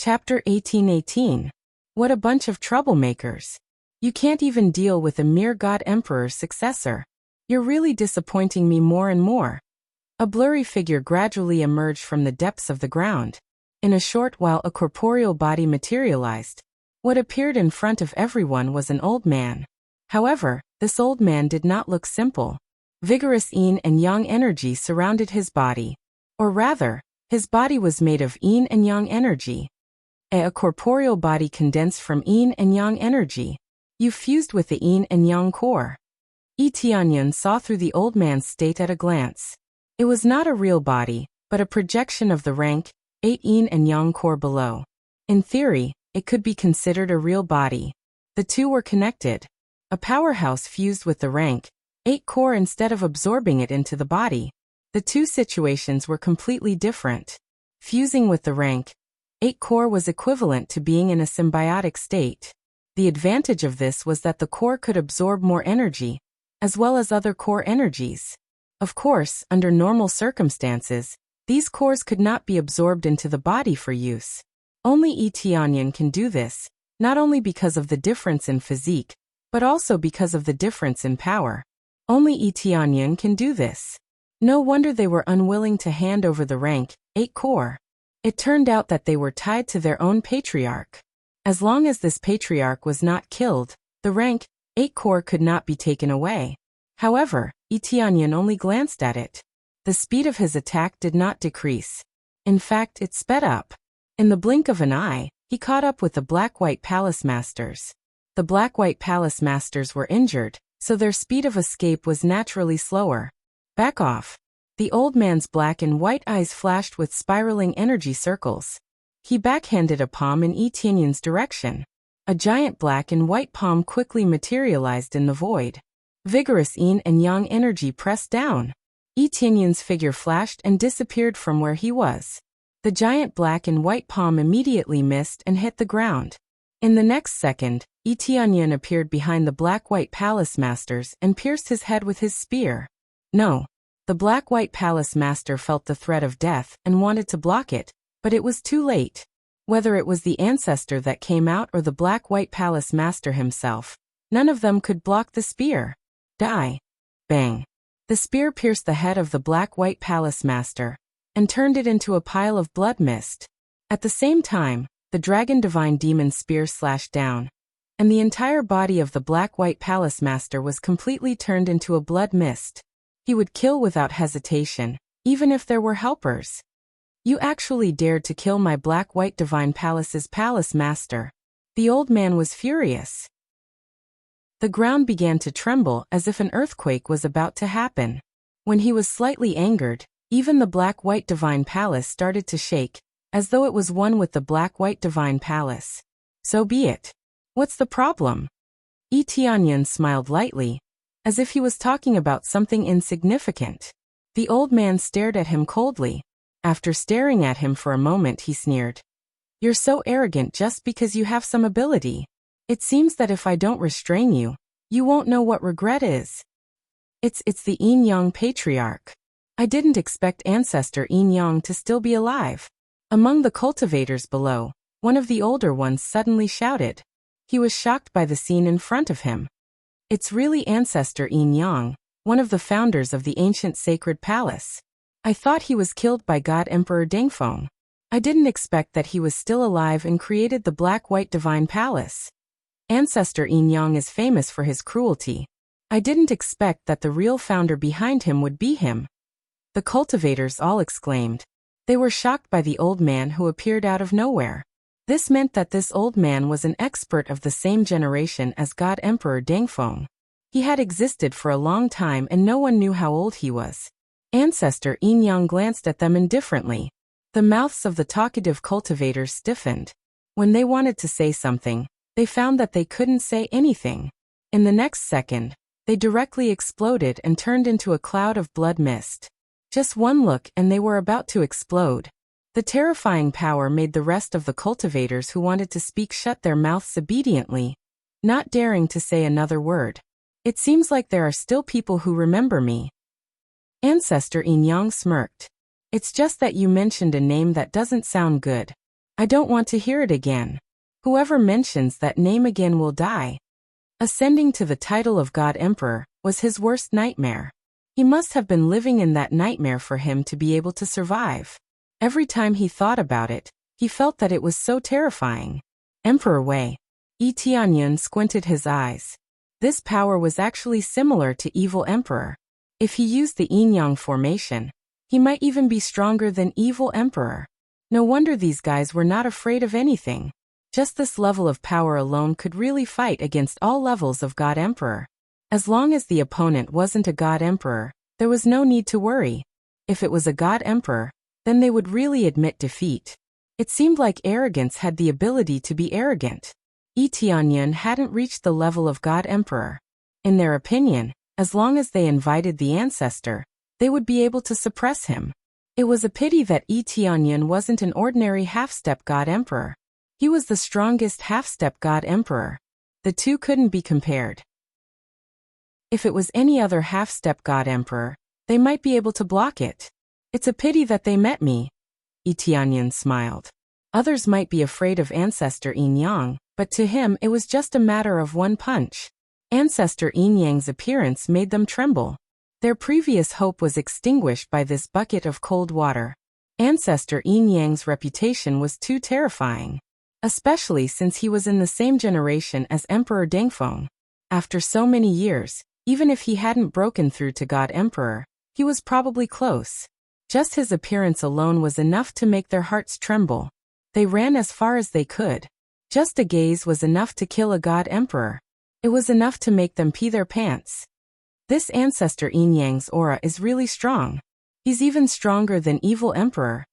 Chapter 1818. What a bunch of troublemakers. You can't even deal with a mere God Emperor's successor. You're really disappointing me more and more. A blurry figure gradually emerged from the depths of the ground. In a short while a corporeal body materialized. What appeared in front of everyone was an old man. However, this old man did not look simple. Vigorous yin and yang energy surrounded his body. Or rather, his body was made of yin and yang energy. A corporeal body condensed from yin and yang energy. You fused with the yin and yang core. Yi Tianyan saw through the old man's state at a glance. It was not a real body, but a projection of the rank 8 yin and yang core below. In theory, it could be considered a real body. The two were connected. A powerhouse fused with the rank 8 core instead of absorbing it into the body. The two situations were completely different. Fusing with the rank 8 core was equivalent to being in a symbiotic state. The advantage of this was that the core could absorb more energy, as well as other core energies. Of course, under normal circumstances, these cores could not be absorbed into the body for use. Only Yi Tianyan can do this, not only because of the difference in physique, but also because of the difference in power. Only Yi Tianyan can do this. No wonder they were unwilling to hand over the rank 8 core. It turned out that they were tied to their own patriarch. As long as this patriarch was not killed, the rank 8 core could not be taken away. However, Yi Tianyan only glanced at it. The speed of his attack did not decrease. In fact, it sped up. In the blink of an eye, he caught up with the Black-White Palace Masters. The Black-White Palace Masters were injured, so their speed of escape was naturally slower. Back off. The old man's black and white eyes flashed with spiraling energy circles. He backhanded a palm in Yi Tianyan's direction. A giant black and white palm quickly materialized in the void. Vigorous yin and yang energy pressed down. Yi Tianyan's figure flashed and disappeared from where he was. The giant black and white palm immediately missed and hit the ground. In the next second, Yi Tianyan appeared behind the Black-White Palace Masters and pierced his head with his spear. No. The Black-White Palace Master felt the threat of death and wanted to block it, but it was too late. Whether it was the ancestor that came out or the Black-White Palace Master himself, none of them could block the spear. Die. Bang. The spear pierced the head of the Black-White Palace Master and turned it into a pile of blood mist. At the same time, the Dragon Divine Demon spear slashed down, and the entire body of the Black-White Palace Master was completely turned into a blood mist. He would kill without hesitation, even if there were helpers. You actually dared to kill my Black-White Divine Palace's Palace Master. The old man was furious. The ground began to tremble as if an earthquake was about to happen. When he was slightly angered, even the Black-White Divine Palace started to shake, as though it was one with the Black-White Divine Palace. So be it. What's the problem? Yi Tianyan smiled lightly, as if he was talking about something insignificant. The old man stared at him coldly. After staring at him for a moment, he sneered. You're so arrogant just because you have some ability. It seems that if I don't restrain you, you won't know what regret is. It's the Yin-Yang Patriarch. I didn't expect Ancestor Yin-Yang to still be alive. Among the cultivators below, one of the older ones suddenly shouted. He was shocked by the scene in front of him. It's really Ancestor Yin-Yang, one of the founders of the ancient sacred palace. I thought he was killed by God Emperor Dengfeng. I didn't expect that he was still alive and created the Black-White Divine Palace. Ancestor Yin-Yang is famous for his cruelty. I didn't expect that the real founder behind him would be him. The cultivators all exclaimed. They were shocked by the old man who appeared out of nowhere. This meant that this old man was an expert of the same generation as God Emperor Dengfeng. He had existed for a long time and no one knew how old he was. Ancestor Yin-Yang glanced at them indifferently. The mouths of the talkative cultivators stiffened. When they wanted to say something, they found that they couldn't say anything. In the next second, they directly exploded and turned into a cloud of blood mist. Just one look and they were about to explode. The terrifying power made the rest of the cultivators who wanted to speak shut their mouths obediently, not daring to say another word. It seems like there are still people who remember me. Ancestor Yin-Yang smirked. It's just that you mentioned a name that doesn't sound good. I don't want to hear it again. Whoever mentions that name again will die. Ascending to the title of God Emperor was his worst nightmare. He must have been living in that nightmare for him to be able to survive. Every time he thought about it, he felt that it was so terrifying. Emperor Wei. Yi Tianyun squinted his eyes. This power was actually similar to Evil Emperor. If he used the yin-yang formation, he might even be stronger than Evil Emperor. No wonder these guys were not afraid of anything. Just this level of power alone could really fight against all levels of God Emperor. As long as the opponent wasn't a God Emperor, there was no need to worry. If it was a God Emperor, then they would really admit defeat. It seemed like arrogance had the ability to be arrogant. Yi Tianyun hadn't reached the level of God Emperor. In their opinion, as long as they invited the ancestor, they would be able to suppress him. It was a pity that Yi Tianyun wasn't an ordinary half-step God Emperor. He was the strongest half-step God Emperor. The two couldn't be compared. If it was any other half-step God Emperor, they might be able to block it. It's a pity that they met me. Yi Tianyun smiled. Others might be afraid of Ancestor Yin Yang, but to him it was just a matter of one punch. Ancestor Yin Yang's appearance made them tremble. Their previous hope was extinguished by this bucket of cold water. Ancestor Yin Yang's reputation was too terrifying. Especially since he was in the same generation as Emperor Dengfeng. After so many years, even if he hadn't broken through to God Emperor, he was probably close. Just his appearance alone was enough to make their hearts tremble. They ran as far as they could. Just a gaze was enough to kill a God Emperor. It was enough to make them pee their pants. This Ancestor Yin Yang's aura is really strong. He's even stronger than Evil Emperor.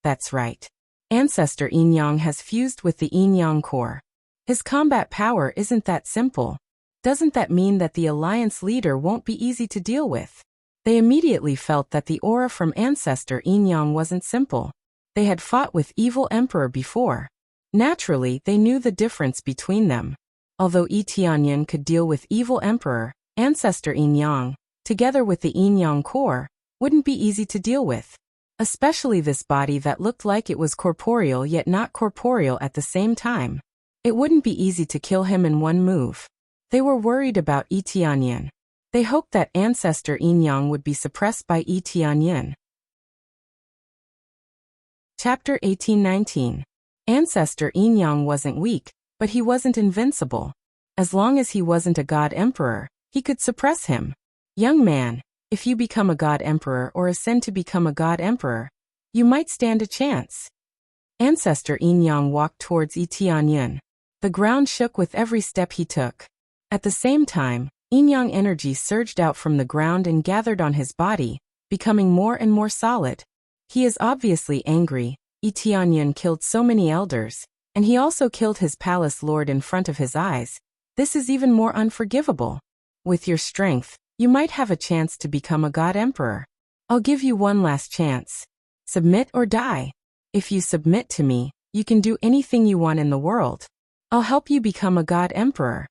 That's right. Ancestor Yin Yang has fused with the Yin Yang core. His combat power isn't that simple. Doesn't that mean that the alliance leader won't be easy to deal with? They immediately felt that the aura from Ancestor Yin Yang wasn't simple. They had fought with Evil Emperor before. Naturally, they knew the difference between them. Although Yi Tianyun could deal with Evil Emperor, Ancestor Yin Yang, together with the Yin Yang core, wouldn't be easy to deal with. Especially this body that looked like it was corporeal yet not corporeal at the same time. It wouldn't be easy to kill him in one move. They were worried about Yi Tianyun. They hoped that Ancestor Yin Yang would be suppressed by Yi Tianyun. Chapter 18-19. Ancestor Yin Yang wasn't weak, but he wasn't invincible. As long as he wasn't a God Emperor, he could suppress him. Young man, if you become a God Emperor or ascend to become a God Emperor, you might stand a chance. Ancestor Yin Yang walked towards Yi Tianyun. The ground shook with every step he took. At the same time, Yin Yang energy surged out from the ground and gathered on his body, becoming more and more solid. He is obviously angry. Yi Tianyun killed so many elders, and he also killed his palace lord in front of his eyes. This is even more unforgivable. With your strength, you might have a chance to become a God Emperor. I'll give you one last chance. Submit or die. If you submit to me, you can do anything you want in the world. I'll help you become a God Emperor.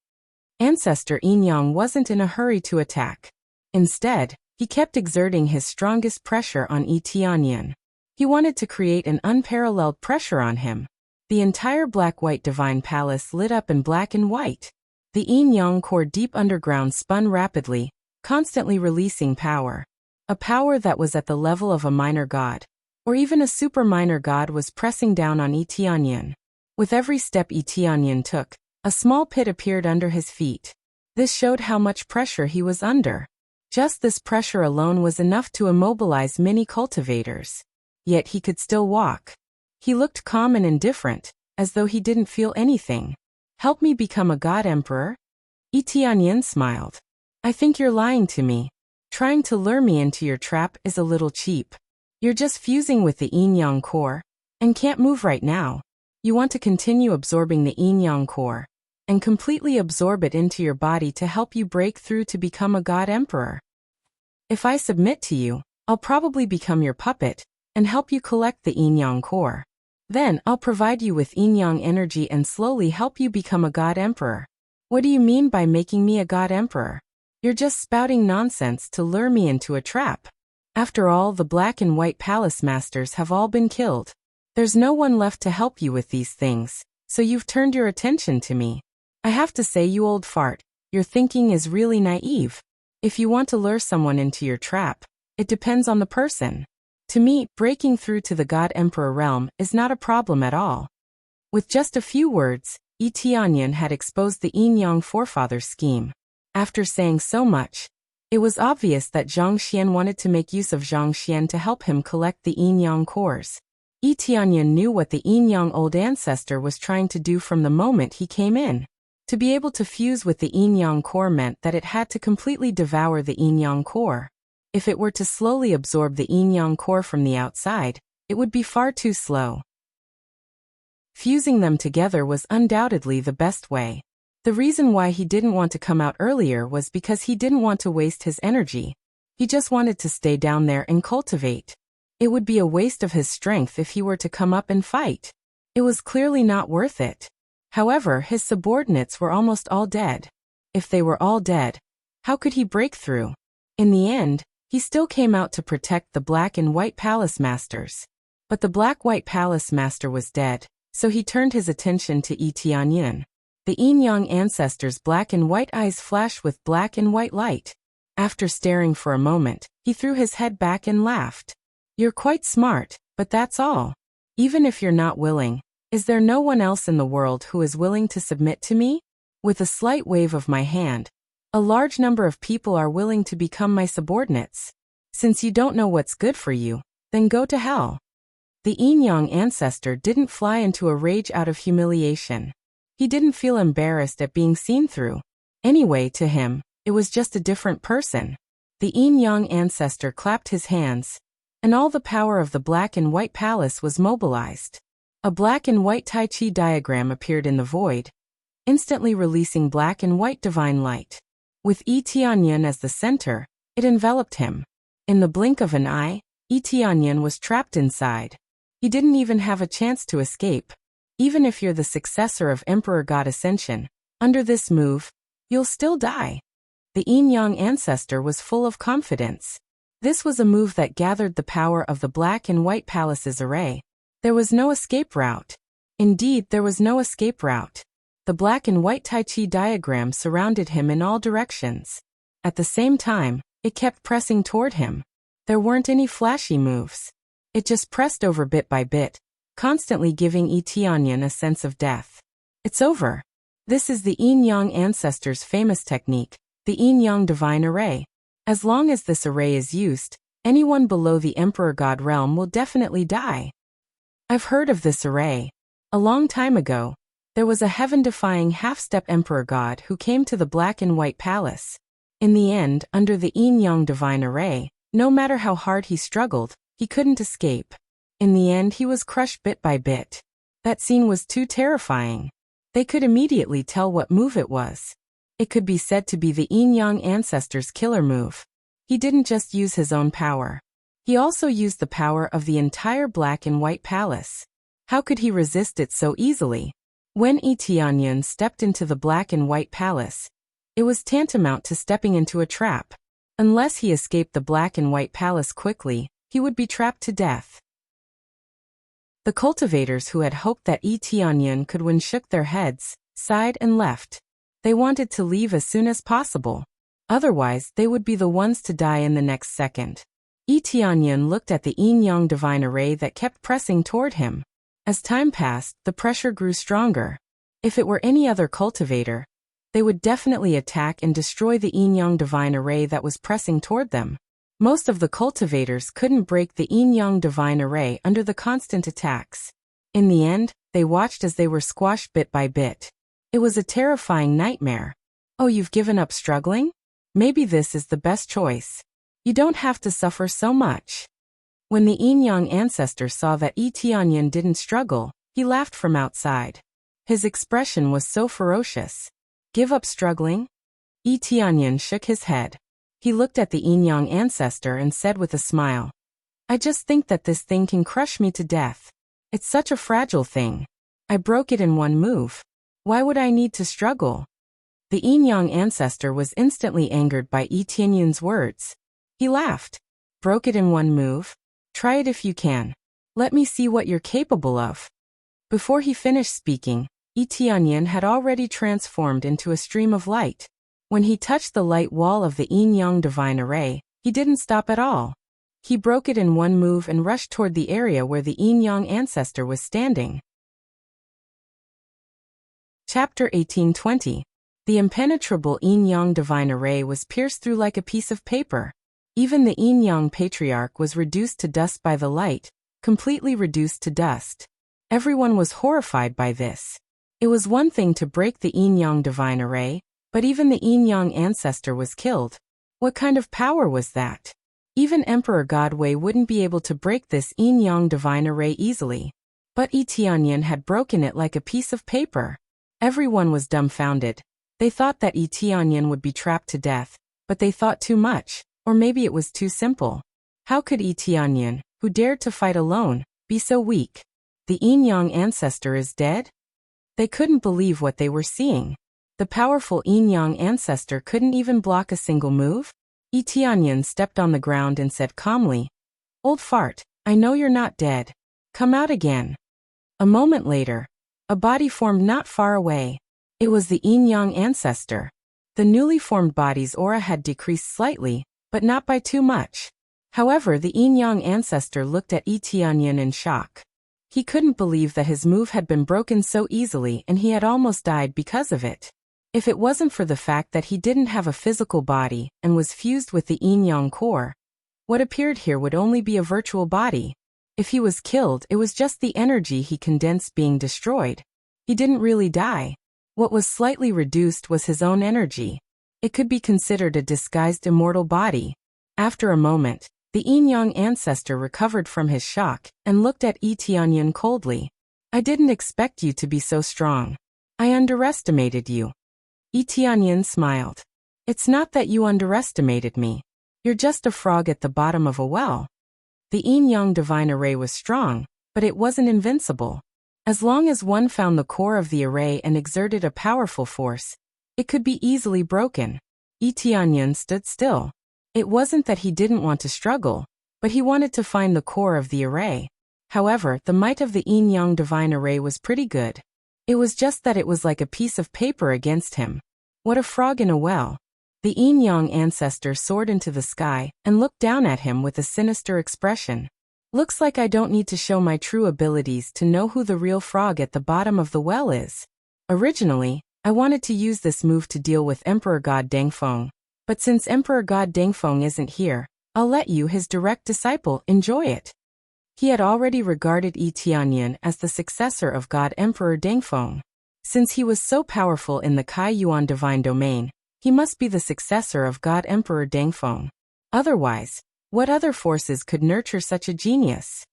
Ancestor Yin Yang wasn't in a hurry to attack. Instead, he kept exerting his strongest pressure on Yi Tianyun. He wanted to create an unparalleled pressure on him. The entire black-white divine palace lit up in black and white. The Yin Yang core deep underground spun rapidly, constantly releasing power. A power that was at the level of a minor god, or even a super minor god, was pressing down on Yi Tianyun. With every step Yi Tianyun took, a small pit appeared under his feet. This showed how much pressure he was under. Just this pressure alone was enough to immobilize many cultivators. Yet he could still walk. He looked calm and indifferent, as though he didn't feel anything. Help me become a God Emperor? Yi Tianyun smiled. I think you're lying to me. Trying to lure me into your trap is a little cheap. You're just fusing with the Yin Yang core, and can't move right now. You want to continue absorbing the Yin Yang core, and completely absorb it into your body to help you break through to become a God Emperor. If I submit to you, I'll probably become your puppet, and help you collect the Yin Yang core. Then I'll provide you with Yin Yang energy and slowly help you become a God Emperor. What do you mean by making me a God Emperor? You're just spouting nonsense to lure me into a trap. After all, the black and white palace masters have all been killed. There's no one left to help you with these things, so you've turned your attention to me. I have to say, you old fart, your thinking is really naive. If you want to lure someone into your trap, it depends on the person. To me, breaking through to the God Emperor realm is not a problem at all. With just a few words, Yi Tianyan had exposed the Yin Yang forefathers' scheme. After saying so much, it was obvious that Zhang Xian wanted to make use of Zhang Xian to help him collect the Yin Yang cores. Yi Tianyan knew what the Yin Yang old ancestor was trying to do from the moment he came in. To be able to fuse with the Yin Yang core meant that it had to completely devour the Yin Yang core. If it were to slowly absorb the Yin Yang core from the outside, it would be far too slow. Fusing them together was undoubtedly the best way. The reason why he didn't want to come out earlier was because he didn't want to waste his energy. He just wanted to stay down there and cultivate. It would be a waste of his strength if he were to come up and fight. It was clearly not worth it. However, his subordinates were almost all dead. If they were all dead, how could he break through? In the end, he still came out to protect the Black and White Palace Masters. But the Black-White Palace Master was dead, so he turned his attention to Yi Tianyan. The Yin Yang ancestor's black and white eyes flashed with black and white light. After staring for a moment, he threw his head back and laughed. You're quite smart, but that's all. Even if you're not willing, is there no one else in the world who is willing to submit to me? With a slight wave of my hand, a large number of people are willing to become my subordinates. Since you don't know what's good for you, then go to hell. The Yin Yang ancestor didn't fly into a rage out of humiliation. He didn't feel embarrassed at being seen through. Anyway, to him, it was just a different person. The Yin Yang ancestor clapped his hands, and all the power of the Black and White Palace was mobilized. A black and white Tai Chi diagram appeared in the void, instantly releasing black and white divine light. With Yi Tianyan as the center, it enveloped him. In the blink of an eye, Yi Tianyan was trapped inside. He didn't even have a chance to escape. Even if you're the successor of Emperor God Ascension, under this move, you'll still die. The Yin Yang ancestor was full of confidence. This was a move that gathered the power of the Black and White Palace's array. There was no escape route. Indeed, there was no escape route. The black and white Tai Chi diagram surrounded him in all directions. At the same time, it kept pressing toward him. There weren't any flashy moves. It just pressed over bit by bit, constantly giving Yi Tianyan a sense of death. It's over. This is the Yin Yang ancestor's famous technique, the Yin Yang divine array. As long as this array is used, anyone below the Emperor God realm will definitely die. I've heard of this array. A long time ago, there was a heaven-defying half-step Emperor God who came to the Black and White Palace. In the end, under the Yin Yang divine array, no matter how hard he struggled, he couldn't escape. In the end, he was crushed bit by bit. That scene was too terrifying. They could immediately tell what move it was. It could be said to be the Yin Yang ancestor's killer move. He didn't just use his own power. He also used the power of the entire Black and White Palace. How could he resist it so easily? When Yi Tianyan stepped into the Black and White Palace, it was tantamount to stepping into a trap. Unless he escaped the Black and White Palace quickly, he would be trapped to death. The cultivators who had hoped that Yi Tianyan could win shook their heads, sighed and left. They wanted to leave as soon as possible. Otherwise, they would be the ones to die in the next second. Yi Tianyan looked at the Yin Yang divine array that kept pressing toward him. As time passed, the pressure grew stronger. If it were any other cultivator, they would definitely attack and destroy the Yin Yang divine array that was pressing toward them. Most of the cultivators couldn't break the Yin Yang divine array under the constant attacks. In the end, they watched as they were squashed bit by bit. It was a terrifying nightmare. Oh, you've given up struggling? Maybe this is the best choice. You don't have to suffer so much. When the Yin Yang ancestor saw that Yi Tianyan didn't struggle, he laughed from outside. His expression was so ferocious. Give up struggling? Yi Tianyan shook his head. He looked at the Yin Yang ancestor and said with a smile, I just think that this thing can crush me to death. It's such a fragile thing. I broke it in one move. Why would I need to struggle? The Yin Yang ancestor was instantly angered by Yi Tianyan's words. He laughed. Broke it in one move? Try it if you can. Let me see what you're capable of. Before he finished speaking, Tianyin had already transformed into a stream of light. When he touched the light wall of the Yin-Yang divine array, he didn't stop at all. He broke it in one move and rushed toward the area where the Yin-Yang ancestor was standing. Chapter 1820. The impenetrable Yin-Yang divine array was pierced through like a piece of paper. Even the Yin-Yang patriarch was reduced to dust by the light, completely reduced to dust. Everyone was horrified by this. It was one thing to break the Yin-Yang divine array, but even the Yin-Yang ancestor was killed. What kind of power was that? Even Emperor Godwei wouldn't be able to break this Yin-Yang divine array easily. But Tianyin had broken it like a piece of paper. Everyone was dumbfounded. They thought that Tianyin would be trapped to death, but they thought too much, or maybe it was too simple. How could Tianyin, who dared to fight alone, be so weak? The Yin-Yang ancestor is dead? They couldn't believe what they were seeing. The powerful Yin-Yang ancestor couldn't even block a single move? Tianyin stepped on the ground and said calmly, "Old fart, I know you're not dead. Come out again." A moment later, a body formed not far away. It was the Yin-Yang ancestor. The newly formed body's aura had decreased slightly, but not by too much. However, the Yin-Yang ancestor looked at Tianyin in shock. He couldn't believe that his move had been broken so easily and he had almost died because of it. If it wasn't for the fact that he didn't have a physical body and was fused with the Yin-Yang core, what appeared here would only be a virtual body. If he was killed, it was just the energy he condensed being destroyed. He didn't really die. What was slightly reduced was his own energy. It could be considered a disguised immortal body. After a moment, the Yin-Yang ancestor recovered from his shock and looked at Tianyin coldly. "I didn't expect you to be so strong. I underestimated you." Tianyin smiled. "It's not that you underestimated me. You're just a frog at the bottom of a well." The Yin-Yang divine array was strong, but it wasn't invincible. As long as one found the core of the array and exerted a powerful force, it could be easily broken. Tianyin stood still. It wasn't that he didn't want to struggle, but he wanted to find the core of the array. However, the might of the Yin-Yang divine array was pretty good. It was just that it was like a piece of paper against him. What a frog in a well. The Yin-Yang ancestor soared into the sky and looked down at him with a sinister expression. "Looks like I don't need to show my true abilities to know who the real frog at the bottom of the well is. Originally, I wanted to use this move to deal with Emperor God Dengfeng. But since Emperor God Dengfeng isn't here, I'll let you, his direct disciple, enjoy it." He had already regarded Tianyin as the successor of God Emperor Dengfeng. Since he was so powerful in the Kai Yuan divine domain, he must be the successor of God Emperor Dengfeng. Otherwise, what other forces could nurture such a genius?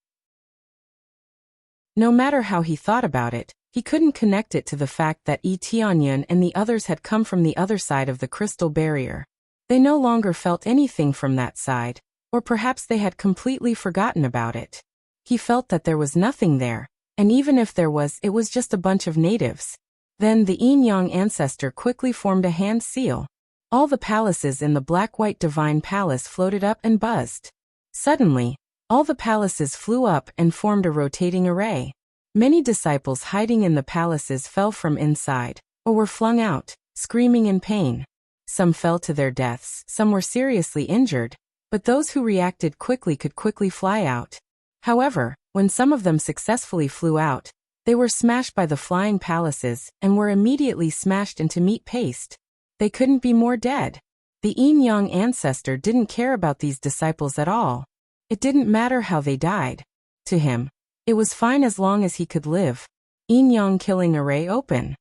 No matter how he thought about it, he couldn't connect it to the fact that Tianyin and the others had come from the other side of the crystal barrier. They no longer felt anything from that side, or perhaps they had completely forgotten about it. He felt that there was nothing there, and even if there was, it was just a bunch of natives. Then the Yin-Yang ancestor quickly formed a hand seal. All the palaces in the black-white divine palace floated up and buzzed. Suddenly, all the palaces flew up and formed a rotating array. Many disciples hiding in the palaces fell from inside, or were flung out, screaming in pain. Some fell to their deaths, some were seriously injured, but those who reacted quickly could quickly fly out. However, when some of them successfully flew out, they were smashed by the flying palaces and were immediately smashed into meat paste. They couldn't be more dead. The Yin-Yang ancestor didn't care about these disciples at all. It didn't matter how they died. To him, it was fine as long as he could live. Yin-Yang killing array open.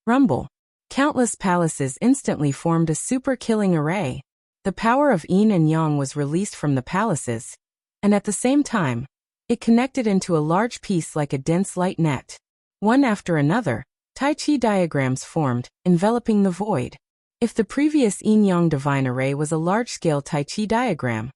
Rumble. Countless palaces instantly formed a super killing array. The power of Yin and Yang was released from the palaces, and at the same time, it connected into a large piece like a dense light net. One after another, Tai Chi diagrams formed, enveloping the void. If the previous Yin-Yang divine array was a large-scale Tai Chi diagram,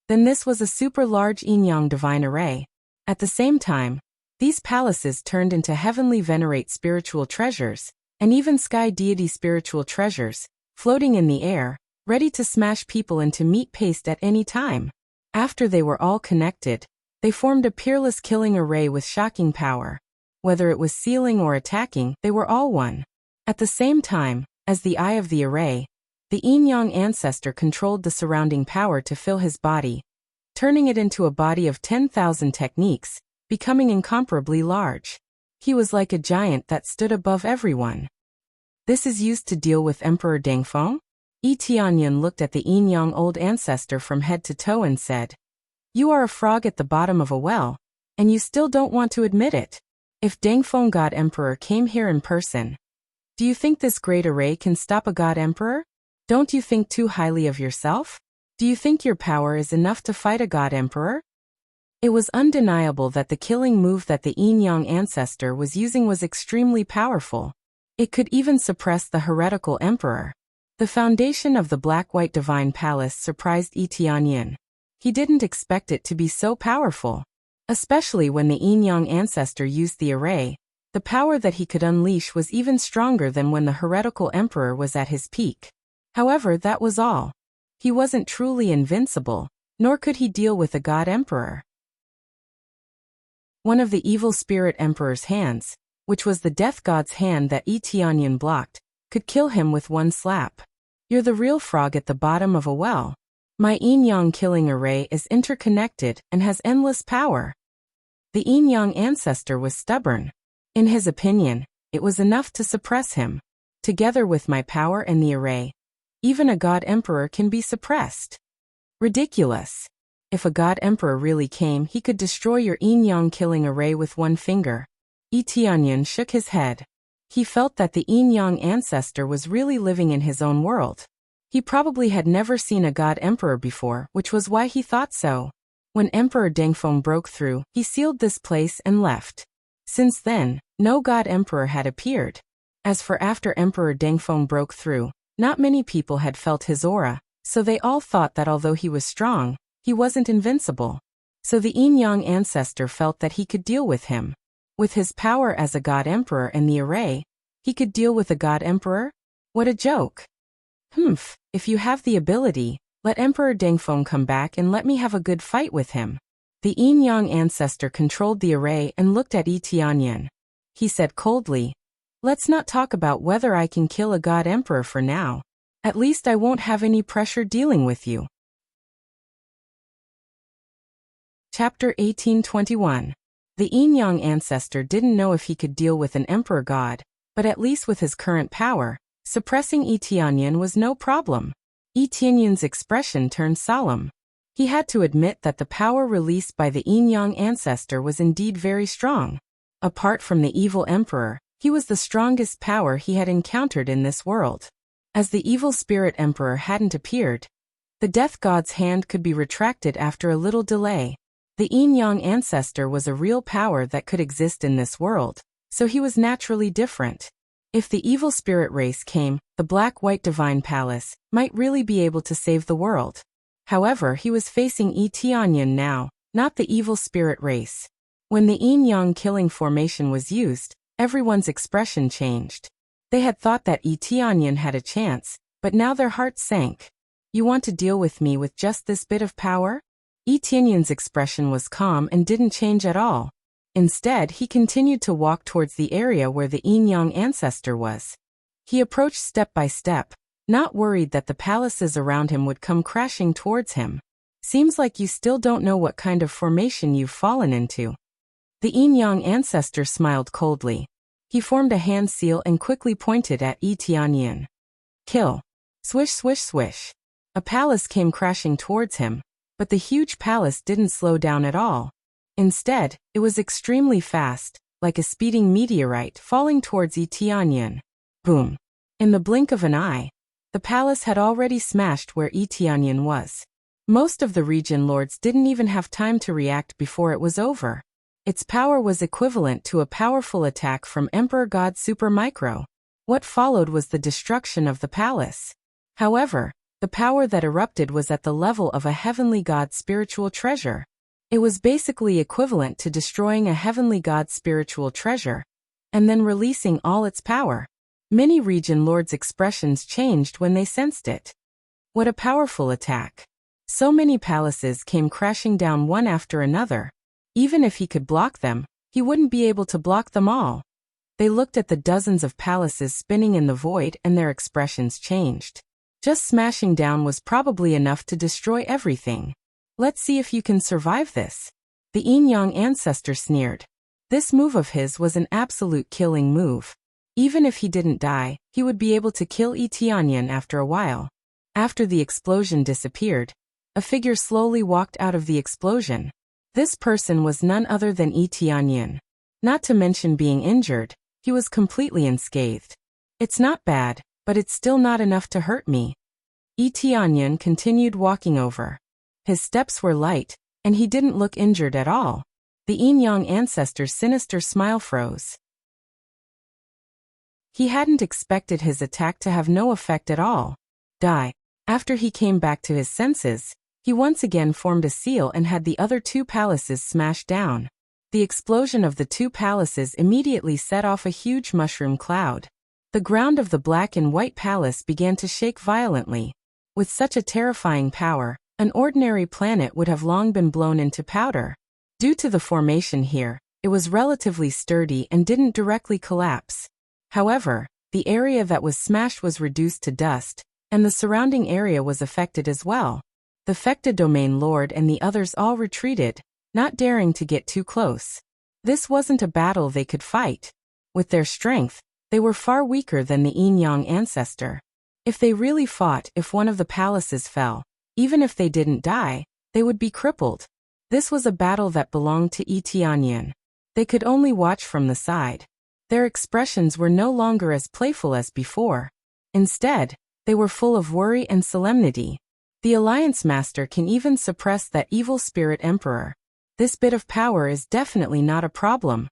then this was a super large Yin-Yang divine array. At the same time, these palaces turned into heavenly venerate spiritual treasures, and even sky deity spiritual treasures, floating in the air, ready to smash people into meat paste at any time. After they were all connected, They formed a peerless killing array with shocking power. Whether it was sealing or attacking, they were all one. At the same time, as the eye of the array, the yin-yang ancestor controlled the surrounding power to fill his body, turning it into a body of 10,000 techniques, becoming incomparably large. He was like a giant that stood above everyone. This is used to deal with Emperor Dengfeng? Yi Tianyan looked at the yin-yang old ancestor from head to toe and said, "You are a frog at the bottom of a well, and you still don't want to admit it. If Dengfeng God Emperor came here in person, do you think this great array can stop a God Emperor? Don't you think too highly of yourself? Do you think your power is enough to fight a God Emperor?" It was undeniable that the killing move that the yin-yang ancestor was using was extremely powerful. It could even suppress the heretical emperor. The foundation of the black-white divine palace surprised Yi Tianyan. He didn't expect it to be so powerful. Especially when the yin-yang ancestor used the array, the power that he could unleash was even stronger than when the heretical emperor was at his peak. However, that was all. He wasn't truly invincible, nor could he deal with a god emperor. One of the evil spirit emperor's hands, which was the death god's hand that Yi Tianyan blocked, could kill him with one slap. "You're the real frog at the bottom of a well. My yin-yang killing array is interconnected and has endless power." The yin-yang ancestor was stubborn. In his opinion, it was enough to suppress him. "Together with my power and the array, even a god emperor can be suppressed." Ridiculous. If a god emperor really came, he could destroy your yin-yang killing array with one finger. Yi Tianyan shook his head. He felt that the yin-yang ancestor was really living in his own world. He probably had never seen a god emperor before, which was why he thought so. When Emperor Dengfeng broke through, he sealed this place and left. Since then, no god emperor had appeared. As for after Emperor Dengfeng broke through, not many people had felt his aura, so they all thought that although he was strong, he wasn't invincible. So the yin-yang ancestor felt that he could deal with him. With his power as a god emperor and the array, he could deal with a god emperor? What a joke. If you have the ability, let Emperor Dengfeng come back and let me have a good fight with him. The yin-yang ancestor controlled the array and looked at Yi Tianyan. He said coldly, "Let's not talk about whether I can kill a god emperor for now. At least I won't have any pressure dealing with you." Chapter 1821. The yin-yang ancestor didn't know if he could deal with an emperor god, but at least with his current power, suppressing Yi Tianyan was no problem. Yi Tianyan's expression turned solemn. He had to admit that the power released by the yin-yang ancestor was indeed very strong. Apart from the evil emperor, he was the strongest power he had encountered in this world. As the evil spirit emperor hadn't appeared, the death god's hand could be retracted after a little delay. The yin-yang ancestor was a real power that could exist in this world, so he was naturally different. If the evil spirit race came, the black-white divine palace might really be able to save the world. However, he was facing Yi Tianyan now, not the evil spirit race. When the yin-yang killing formation was used, everyone's expression changed. They had thought that Yi Tianyan had a chance, but now their hearts sank. "You want to deal with me with just this bit of power?" Yi Tianyan's expression was calm and didn't change at all. Instead, he continued to walk towards the area where the yin-yang ancestor was. He approached step by step, not worried that the palaces around him would come crashing towards him. "Seems like you still don't know what kind of formation you've fallen into." The yin-yang ancestor smiled coldly. He formed a hand seal and quickly pointed at Yi Tianyan. "Kill." Swish, swish, swish. A palace came crashing towards him, but the huge palace didn't slow down at all. Instead, it was extremely fast, like a speeding meteorite falling towards Yi Tianyan. Boom. In the blink of an eye, the palace had already smashed where Yi Tianyan was. Most of the region lords didn't even have time to react before it was over. Its power was equivalent to a powerful attack from Emperor God Super Micro. What followed was the destruction of the palace. However, the power that erupted was at the level of a heavenly god's spiritual treasure. It was basically equivalent to destroying a heavenly god's spiritual treasure, and then releasing all its power. Many region lords' expressions changed when they sensed it. What a powerful attack. So many palaces came crashing down one after another, Even if he could block them, he wouldn't be able to block them all. They looked at the dozens of palaces spinning in the void and their expressions changed. Just smashing down was probably enough to destroy everything. Let's see if you can survive this. The Yin-Yang ancestor sneered. This move of his was an absolute killing move. Even if he didn't die, he would be able to kill Yi Tianyan after a while. After the explosion disappeared, a figure slowly walked out of the explosion. This person was none other than Yi Tianyan. Not to mention being injured, he was completely unscathed. It's not bad, but it's still not enough to hurt me. Yi Tianyan continued walking over. His steps were light, and he didn't look injured at all. The Yin-Yang ancestor's sinister smile froze. He hadn't expected his attack to have no effect at all. Die. After he came back to his senses, he once again formed a seal and had the other two palaces smashed down. The explosion of the two palaces immediately set off a huge mushroom cloud. The ground of the black and white palace began to shake violently. With such a terrifying power, an ordinary planet would have long been blown into powder. Due to the formation here, it was relatively sturdy and didn't directly collapse. However, the area that was smashed was reduced to dust, and the surrounding area was affected as well. The Fecta Domain Lord and the others all retreated, not daring to get too close. This wasn't a battle they could fight. With their strength, they were far weaker than the Yin-Yang ancestor. If they really fought, if one of the palaces fell, even if they didn't die, they would be crippled. This was a battle that belonged to Yi Tianyan. They could only watch from the side. Their expressions were no longer as playful as before. Instead, they were full of worry and solemnity. The Alliance Master can even suppress that evil spirit emperor. This bit of power is definitely not a problem.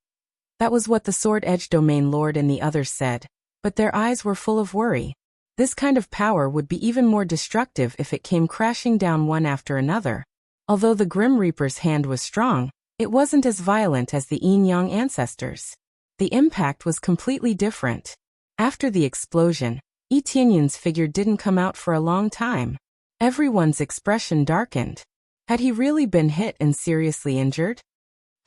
That was what the Sword-Edge Domain Lord and the others said, but their eyes were full of worry. This kind of power would be even more destructive if it came crashing down one after another. Although the Grim Reaper's hand was strong, it wasn't as violent as the Yin-Yang ancestors. The impact was completely different. After the explosion, Yi Tianyan's figure didn't come out for a long time. Everyone's expression darkened. Had he really been hit and seriously injured?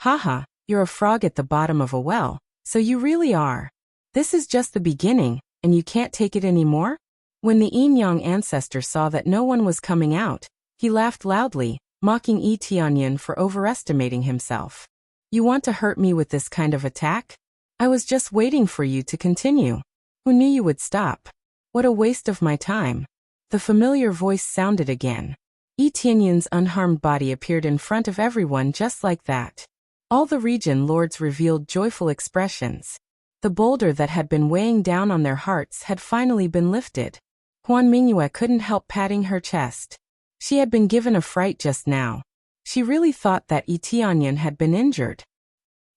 Haha, you're a frog at the bottom of a well, so you really are. This is just the beginning, and you can't take it anymore? When the Yin-Yang ancestor saw that no one was coming out, he laughed loudly, mocking Yi Tianyan for overestimating himself. You want to hurt me with this kind of attack? I was just waiting for you to continue. Who knew you would stop? What a waste of my time. The familiar voice sounded again. Yi Tianyan's unharmed body appeared in front of everyone just like that. All the region lords revealed joyful expressions. The boulder that had been weighing down on their hearts had finally been lifted. Huan Mingyue couldn't help patting her chest. She had been given a fright just now. She really thought that Yi Tianyan had been injured.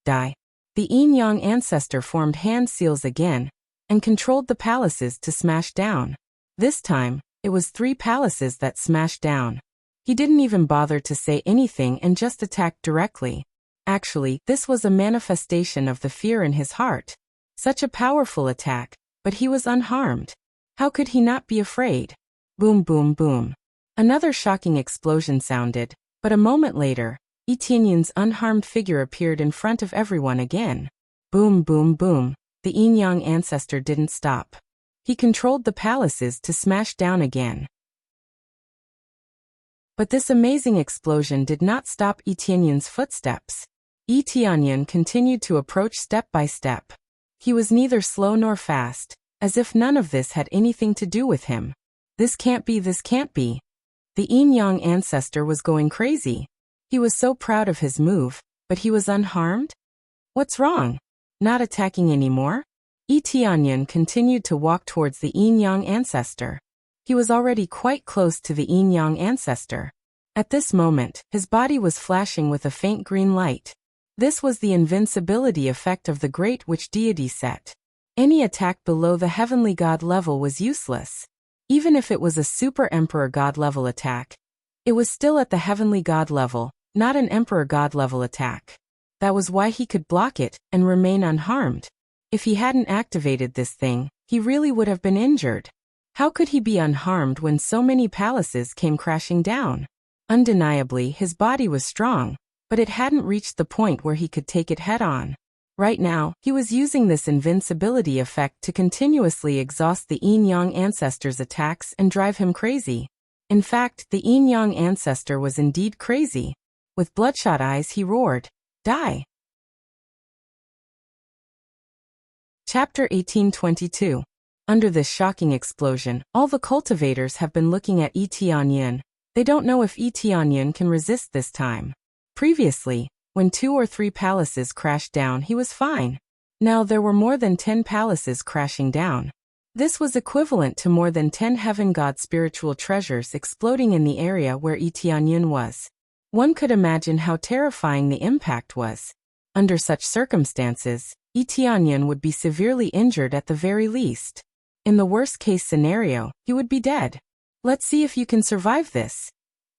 Die. The Yin-Yang ancestor formed hand seals again, and controlled the palaces to smash down. This time, it was 3 palaces that smashed down. He didn't even bother to say anything and just attacked directly. Actually, this was a manifestation of the fear in his heart. Such a powerful attack, but he was unharmed. How could he not be afraid? Boom, boom, boom. Another shocking explosion sounded, but a moment later, Yi Tianyan's unharmed figure appeared in front of everyone again. Boom, boom, boom. The Yin-Yang ancestor didn't stop. He controlled the palaces to smash down again. But this amazing explosion did not stop Yi Tianyan's footsteps. Yi Tianyan continued to approach step by step. He was neither slow nor fast, as if none of this had anything to do with him. This can't be, this can't be. The Yin-Yang ancestor was going crazy. He was so proud of his move, but he was unharmed? What's wrong? Not attacking anymore? Yi Tianyan continued to walk towards the Yin-Yang ancestor. He was already quite close to the Yin-Yang ancestor. At this moment, his body was flashing with a faint green light. This was the invincibility effect of the Great Witch Deity set. Any attack below the Heavenly God level was useless. Even if it was a Super Emperor God level attack, it was still at the Heavenly God level, not an Emperor God level attack. That was why he could block it and remain unharmed. If he hadn't activated this thing, he really would have been injured. How could he be unharmed when so many palaces came crashing down? Undeniably, his body was strong, but it hadn't reached the point where he could take it head-on. Right now, he was using this invincibility effect to continuously exhaust the Yin-Yang ancestor's attacks and drive him crazy. In fact, the Yin-Yang ancestor was indeed crazy. With bloodshot eyes he roared, "Die!" Chapter 1822. Under this shocking explosion, all the cultivators have been looking at Yi Tianyin. They don't know if Yi Tianyin can resist this time. Previously, when 2 or 3 palaces crashed down, he was fine. Now there were more than 10 palaces crashing down. This was equivalent to more than 10 heaven god spiritual treasures exploding in the area where Yi Tianyin was. One could imagine how terrifying the impact was. Under such circumstances, Yi Tianyin would be severely injured at the very least. In the worst-case scenario, he would be dead. Let's see if you can survive this.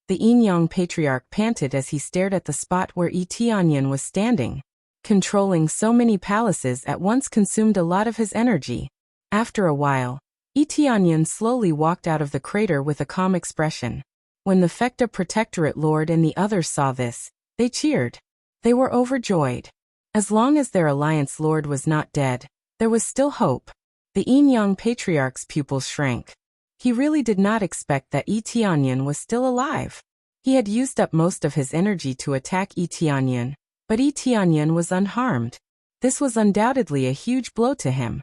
The Yin-Yang patriarch panted as he stared at the spot where Yi Tianyin was standing. Controlling so many palaces at once consumed a lot of his energy. After a while, Yi Tianyin slowly walked out of the crater with a calm expression. When the Fecta Protectorate Lord and the others saw this, they cheered. They were overjoyed. As long as their alliance lord was not dead, there was still hope. The Yin-Yang patriarch's pupils shrank. He really did not expect that Yi Tianyin was still alive. He had used up most of his energy to attack Yi Tianyin, but Yi Tianyin was unharmed. This was undoubtedly a huge blow to him.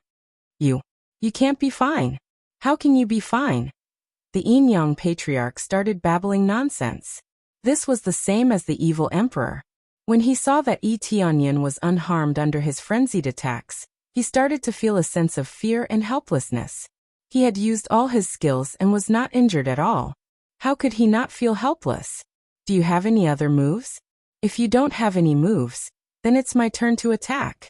You can't be fine. How can you be fine? The Yin-Yang patriarch started babbling nonsense. This was the same as the evil emperor. When he saw that Yi Tianyin was unharmed under his frenzied attacks, he started to feel a sense of fear and helplessness. He had used all his skills and was not injured at all. How could he not feel helpless? Do you have any other moves? If you don't have any moves, then it's my turn to attack.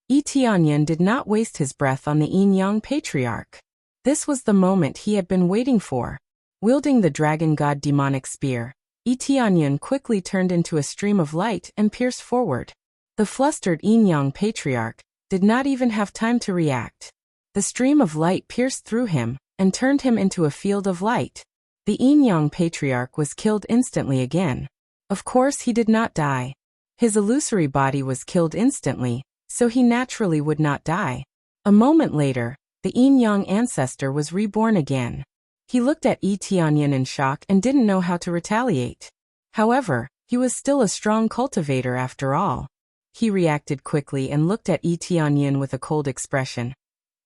Yi Tianyin did not waste his breath on the Yin-Yang patriarch. This was the moment he had been waiting for. Wielding the dragon god demonic spear, Yi Tianyin quickly turned into a stream of light and pierced forward. The flustered Yin-Yang patriarch did not even have time to react. The stream of light pierced through him and turned him into a field of light. The Yin-Yang patriarch was killed instantly again. Of course he did not die. His illusory body was killed instantly, so he naturally would not die. A moment later, the Yin-Yang ancestor was reborn again. He looked at Yi Tianyin in shock and didn't know how to retaliate. However, he was still a strong cultivator after all. He reacted quickly and looked at Yi Tianyin with a cold expression.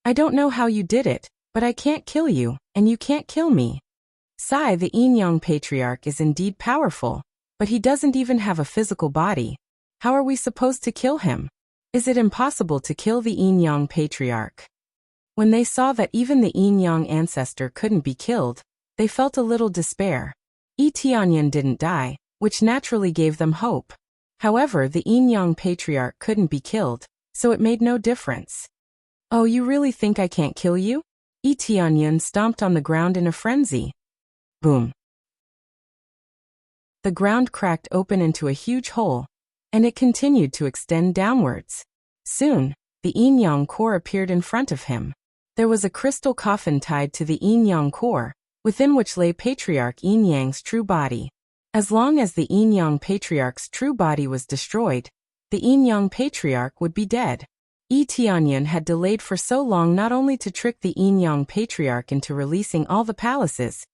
I don't know how you did it, but I can't kill you, and you can't kill me. Sai, the Yin-Yang patriarch, is indeed powerful, but he doesn't even have a physical body. How are we supposed to kill him? Is it impossible to kill the Yin-Yang patriarch? When they saw that even the Yin-Yang ancestor couldn't be killed, they felt a little despair. Yi Tianyin didn't die, which naturally gave them hope. However, the Yin-Yang patriarch couldn't be killed, so it made no difference. Oh, you really think I can't kill you? Yi Tianyin stomped on the ground in a frenzy. Boom. The ground cracked open into a huge hole, and it continued to extend downwards. Soon, the Yin-Yang core appeared in front of him. There was a crystal coffin tied to the Yin-Yang core, within which lay Patriarch Yin-Yang's true body. As long as the Yin-Yang patriarch's true body was destroyed, the Yin-Yang patriarch would be dead. Yi Tianyin had delayed for so long not only to trick the Yin-Yang patriarch into releasing all the palaces,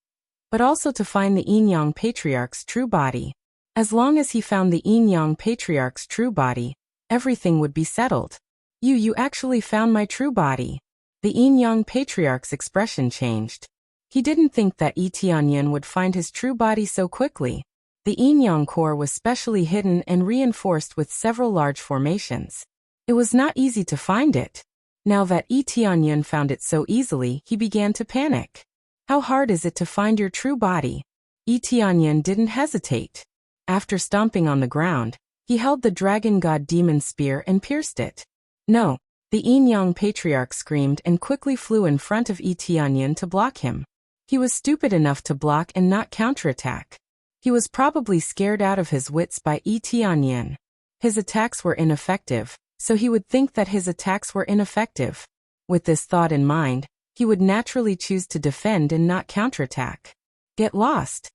but also to find the Yin-Yang patriarch's true body. As long as he found the Yin-Yang patriarch's true body, everything would be settled. You actually found my true body. The Yin-Yang patriarch's expression changed. He didn't think that Yi Tianyin would find his true body so quickly. The Yin-Yang core was specially hidden and reinforced with several large formations. It was not easy to find it. Now that Yi Tianyin found it so easily, he began to panic. How hard is it to find your true body? Yi Tianyin didn't hesitate. After stomping on the ground, he held the dragon god demon spear and pierced it. No, the Yin-Yang patriarch screamed and quickly flew in front of Yi Tianyin to block him. He was stupid enough to block and not counterattack. He was probably scared out of his wits by Yi Tianyin. His attacks were ineffective, so he would think that his attacks were ineffective. With this thought in mind, he would naturally choose to defend and not counterattack. Get lost.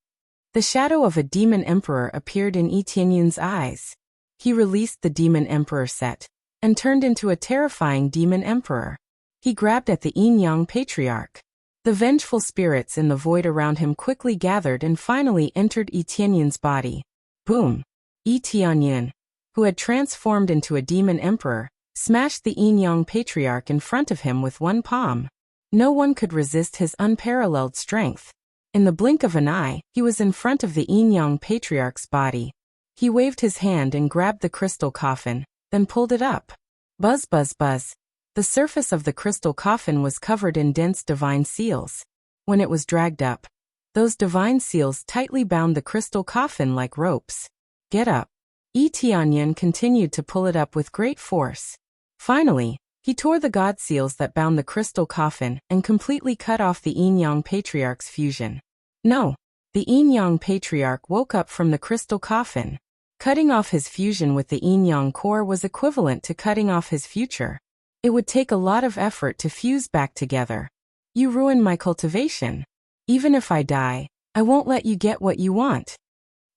The shadow of a demon emperor appeared in Yi Tianyun's eyes. He released the demon emperor set and turned into a terrifying demon emperor. He grabbed at the yin-yang patriarch. The vengeful spirits in the void around him quickly gathered and finally entered Yi Tianyun's body. Boom! Yi Tianyun, who had transformed into a demon emperor, smashed the yin-yang patriarch in front of him with one palm. No one could resist his unparalleled strength. In the blink of an eye, he was in front of the yin-yang patriarch's body. He waved his hand and grabbed the crystal coffin, then pulled it up. Buzz, buzz, buzz. The surface of the crystal coffin was covered in dense divine seals. When it was dragged up, those divine seals tightly bound the crystal coffin like ropes. Get up. Yi Tianyun continued to pull it up with great force. Finally, he tore the god seals that bound the crystal coffin and completely cut off the yin-yang patriarch's fusion. No, the yin-yang patriarch woke up from the crystal coffin. Cutting off his fusion with the yin-yang core was equivalent to cutting off his future. It would take a lot of effort to fuse back together. You ruined my cultivation. Even if I die, I won't let you get what you want.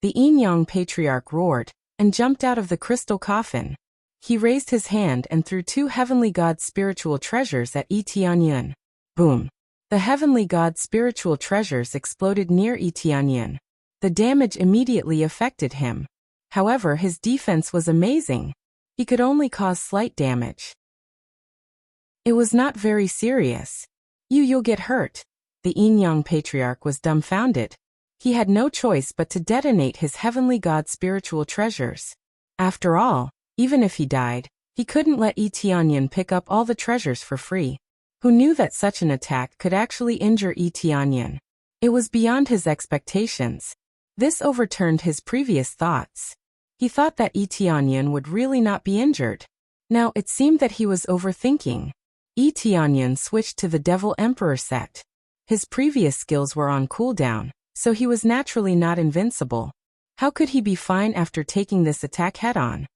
The yin-yang patriarch roared and jumped out of the crystal coffin. He raised his hand and threw two heavenly god spiritual treasures at Yi Tianyun. Boom! The heavenly god spiritual treasures exploded near Yi Tianyun. The damage immediately affected him. However, his defense was amazing. He could only cause slight damage. It was not very serious. You'll get hurt. The yin-yang patriarch was dumbfounded. He had no choice but to detonate his heavenly god spiritual treasures. After all, even if he died, he couldn't let Yi Tianyun pick up all the treasures for free. Who knew that such an attack could actually injure Yi Tianyun? It was beyond his expectations. This overturned his previous thoughts. He thought that Yi Tianyun would really not be injured. Now it seemed that he was overthinking. Yi Tianyun switched to the Devil Emperor set. His previous skills were on cooldown, so he was naturally not invincible. How could he be fine after taking this attack head-on?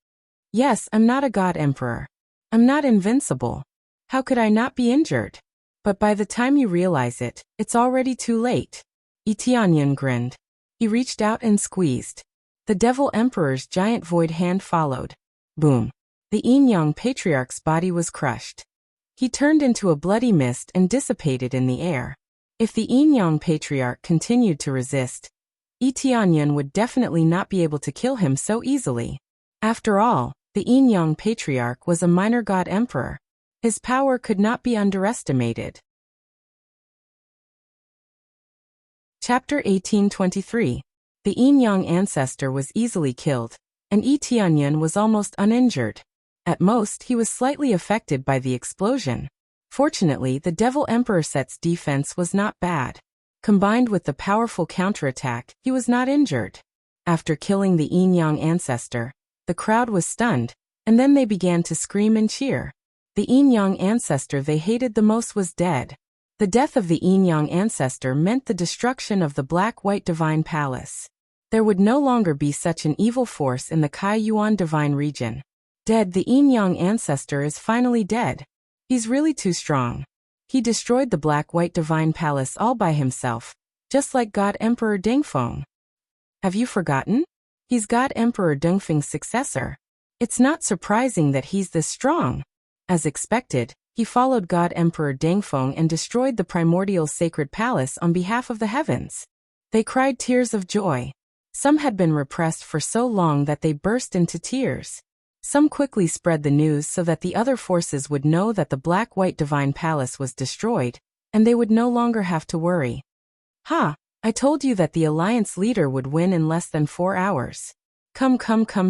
Yes, I'm not a god emperor. I'm not invincible. How could I not be injured? But by the time you realize it, it's already too late. Yi Tianyun grinned. He reached out and squeezed. The Devil Emperor's giant void hand followed. Boom! The yin-yang patriarch's body was crushed. He turned into a bloody mist and dissipated in the air. If the yin-yang patriarch continued to resist, Yi Tianyun would definitely not be able to kill him so easily. After all, the yin-yang patriarch was a minor god emperor. His power could not be underestimated. Chapter 1823. The yin-yang ancestor was easily killed, and Yi Tianyun was almost uninjured. At most, he was slightly affected by the explosion. Fortunately, the Devil Emperor set's defense was not bad. Combined with the powerful counterattack, he was not injured. After killing the yin-yang ancestor, the crowd was stunned, and then they began to scream and cheer. The yin-yang ancestor they hated the most was dead. The death of the yin-yang ancestor meant the destruction of the Black-White Divine Palace. There would no longer be such an evil force in the Kai Yuan Divine region. Dead, the yin-yang ancestor is finally dead. He's really too strong. He destroyed the Black-White Divine Palace all by himself, just like God Emperor Dengfeng. Have you forgotten? He's God Emperor Dengfeng's successor. It's not surprising that he's this strong. As expected, he followed God Emperor Dengfeng and destroyed the primordial sacred palace on behalf of the heavens. They cried tears of joy. Some had been repressed for so long that they burst into tears. Some quickly spread the news so that the other forces would know that the Black-White Divine Palace was destroyed, and they would no longer have to worry. Ha! I told you that the Alliance leader would win in less than 4 hours. Come,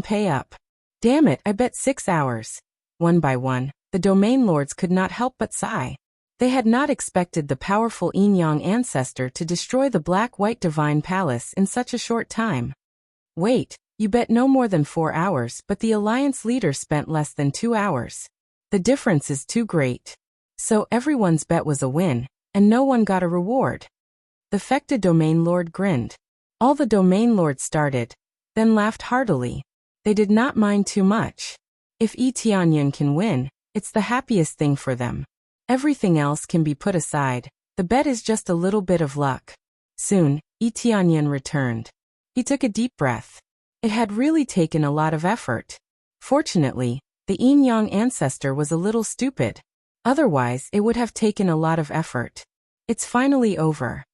pay up. Damn it, I bet 6 hours. One by one, the domain lords could not help but sigh. They had not expected the powerful yin-yang ancestor to destroy the Black-White Divine Palace in such a short time. Wait. You bet no more than 4 hours, but the Alliance leader spent less than 2 hours. The difference is too great. So everyone's bet was a win, and no one got a reward. The Fecta Domain Lord grinned. All the Domain Lords started, then laughed heartily. They did not mind too much. If Yi Tianyun can win, it's the happiest thing for them. Everything else can be put aside. The bet is just a little bit of luck. Soon, Yi Tianyun returned. He took a deep breath. It had really taken a lot of effort. Fortunately, the yin-yang ancestor was a little stupid. Otherwise, it would have taken a lot of effort. It's finally over.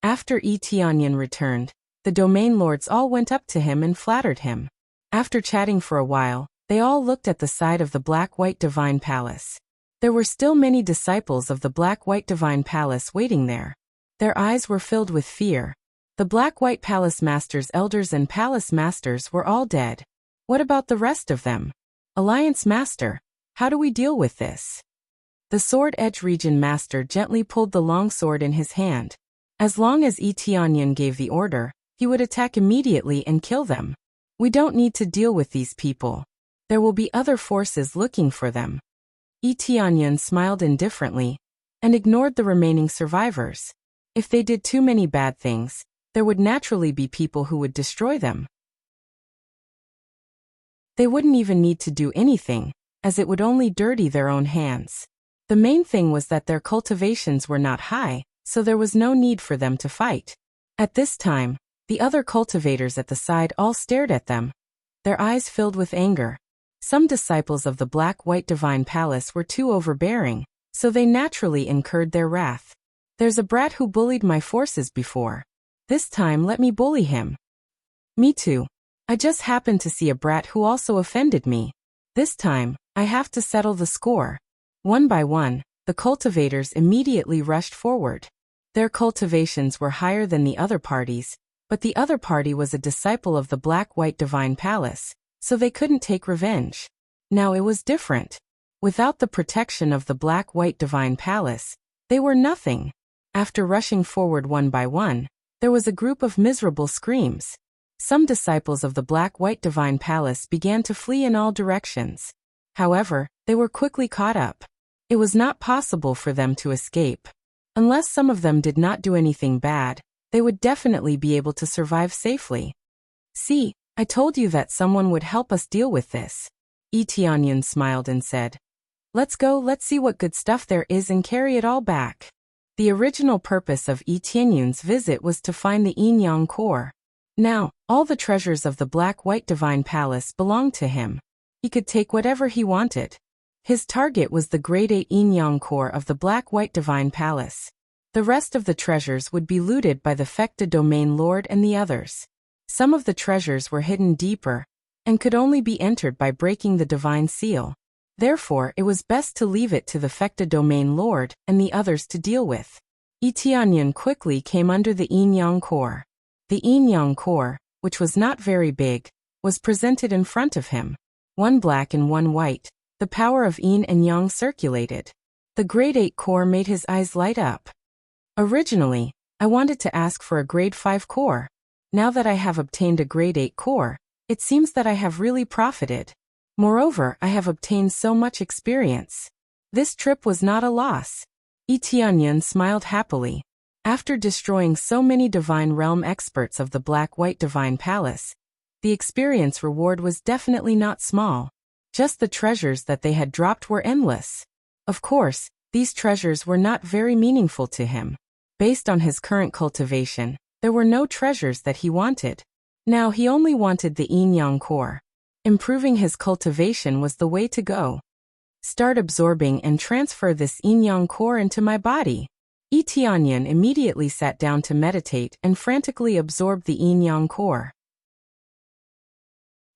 After Yi Tianyan returned, the domain lords all went up to him and flattered him. After chatting for a while, they all looked at the side of the black-white divine palace. There were still many disciples of the black-white divine palace waiting there. Their eyes were filled with fear. The black-white palace masters, elders and palace masters were all dead. What about the rest of them? Alliance master, how do we deal with this? The sword edge region master gently pulled the long sword in his hand. As long as Yi Tianyan gave the order, he would attack immediately and kill them. We don't need to deal with these people. There will be other forces looking for them. Yi Tianyan smiled indifferently and ignored the remaining survivors. If they did too many bad things, there would naturally be people who would destroy them. They wouldn't even need to do anything, as it would only dirty their own hands. The main thing was that their cultivations were not high, so there was no need for them to fight. At this time, the other cultivators at the side all stared at them, their eyes filled with anger. Some disciples of the black-white divine palace were too overbearing, so they naturally incurred their wrath. There's a brat who bullied my forces before. This time let me bully him. Me too. I just happened to see a brat who also offended me. This time, I have to settle the score. One by one, the cultivators immediately rushed forward. Their cultivations were higher than the other parties, but the other party was a disciple of the black-white divine palace, so they couldn't take revenge. Now it was different. Without the protection of the black-white divine palace, they were nothing. After rushing forward one by one, there was a group of miserable screams. Some disciples of the black-white divine palace began to flee in all directions. However, they were quickly caught up. It was not possible for them to escape. Unless some of them did not do anything bad, they would definitely be able to survive safely. See, I told you that someone would help us deal with this. Yi Tianyan smiled and said, let's go, let's see what good stuff there is and carry it all back. The original purpose of Yi Tianyan's visit was to find the yin-yang core. Now, all the treasures of the black-white divine palace belonged to him. He could take whatever he wanted. His target was the grade 8 yin-yang core of the black-white divine palace. The rest of the treasures would be looted by the Fecta domain lord and the others. Some of the treasures were hidden deeper and could only be entered by breaking the divine seal. Therefore, it was best to leave it to the Fecta domain lord and the others to deal with. Yi Tianyan quickly came under the yin-yang core. The yin-yang core, which was not very big, was presented in front of him. One black and one white, the power of yin and yang circulated. The grade 8 core made his eyes light up. Originally, I wanted to ask for a grade 5 core. Now that I have obtained a grade 8 core, it seems that I have really profited. Moreover, I have obtained so much experience. This trip was not a loss. Yi Tianyan smiled happily. After destroying so many divine realm experts of the black-white divine palace, the experience reward was definitely not small. Just the treasures that they had dropped were endless. Of course, these treasures were not very meaningful to him. Based on his current cultivation, there were no treasures that he wanted. Now he only wanted the yin-yang core. Improving his cultivation was the way to go. Start absorbing and transfer this yin-yang core into my body. Yi Tianyan immediately sat down to meditate and frantically absorbed the yin-yang core.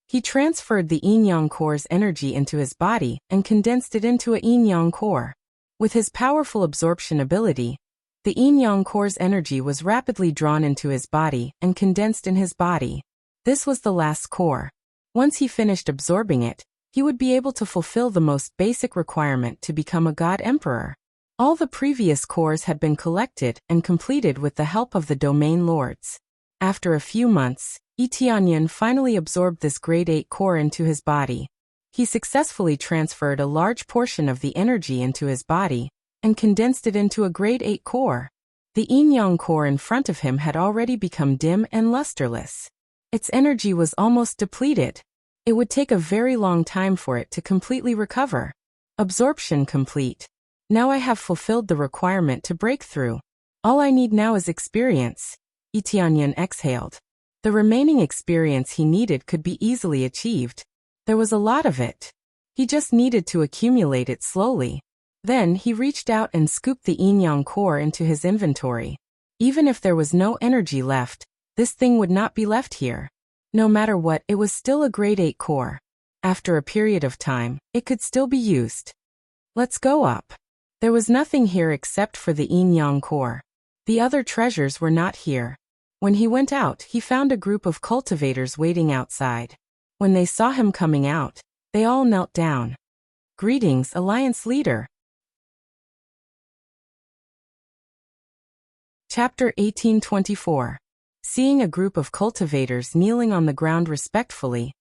He transferred the yin-yang core's energy into his body and condensed it into a yin-yang core. With his powerful absorption ability, the yin-yang core's energy was rapidly drawn into his body and condensed in his body. This was the last core. Once he finished absorbing it, he would be able to fulfill the most basic requirement to become a god emperor. All the previous cores had been collected and completed with the help of the domain lords. After a few months, Yi Tianyan finally absorbed this grade 8 core into his body. He successfully transferred a large portion of the energy into his body and condensed it into a grade 8 core. The yin-yang core in front of him had already become dim and lusterless. Its energy was almost depleted. It would take a very long time for it to completely recover. Absorption complete. Now I have fulfilled the requirement to break through. All I need now is experience. Yi Tianyan exhaled. The remaining experience he needed could be easily achieved. There was a lot of it. He just needed to accumulate it slowly. Then he reached out and scooped the yin-yang core into his inventory. Even if there was no energy left, this thing would not be left here. No matter what, it was still a grade 8 core. After a period of time, it could still be used. Let's go up. There was nothing here except for the yin-yang core. The other treasures were not here. When he went out, he found a group of cultivators waiting outside. When they saw him coming out, they all knelt down. Greetings, Alliance Leader. Chapter 1824. Seeing a group of cultivators kneeling on the ground respectfully,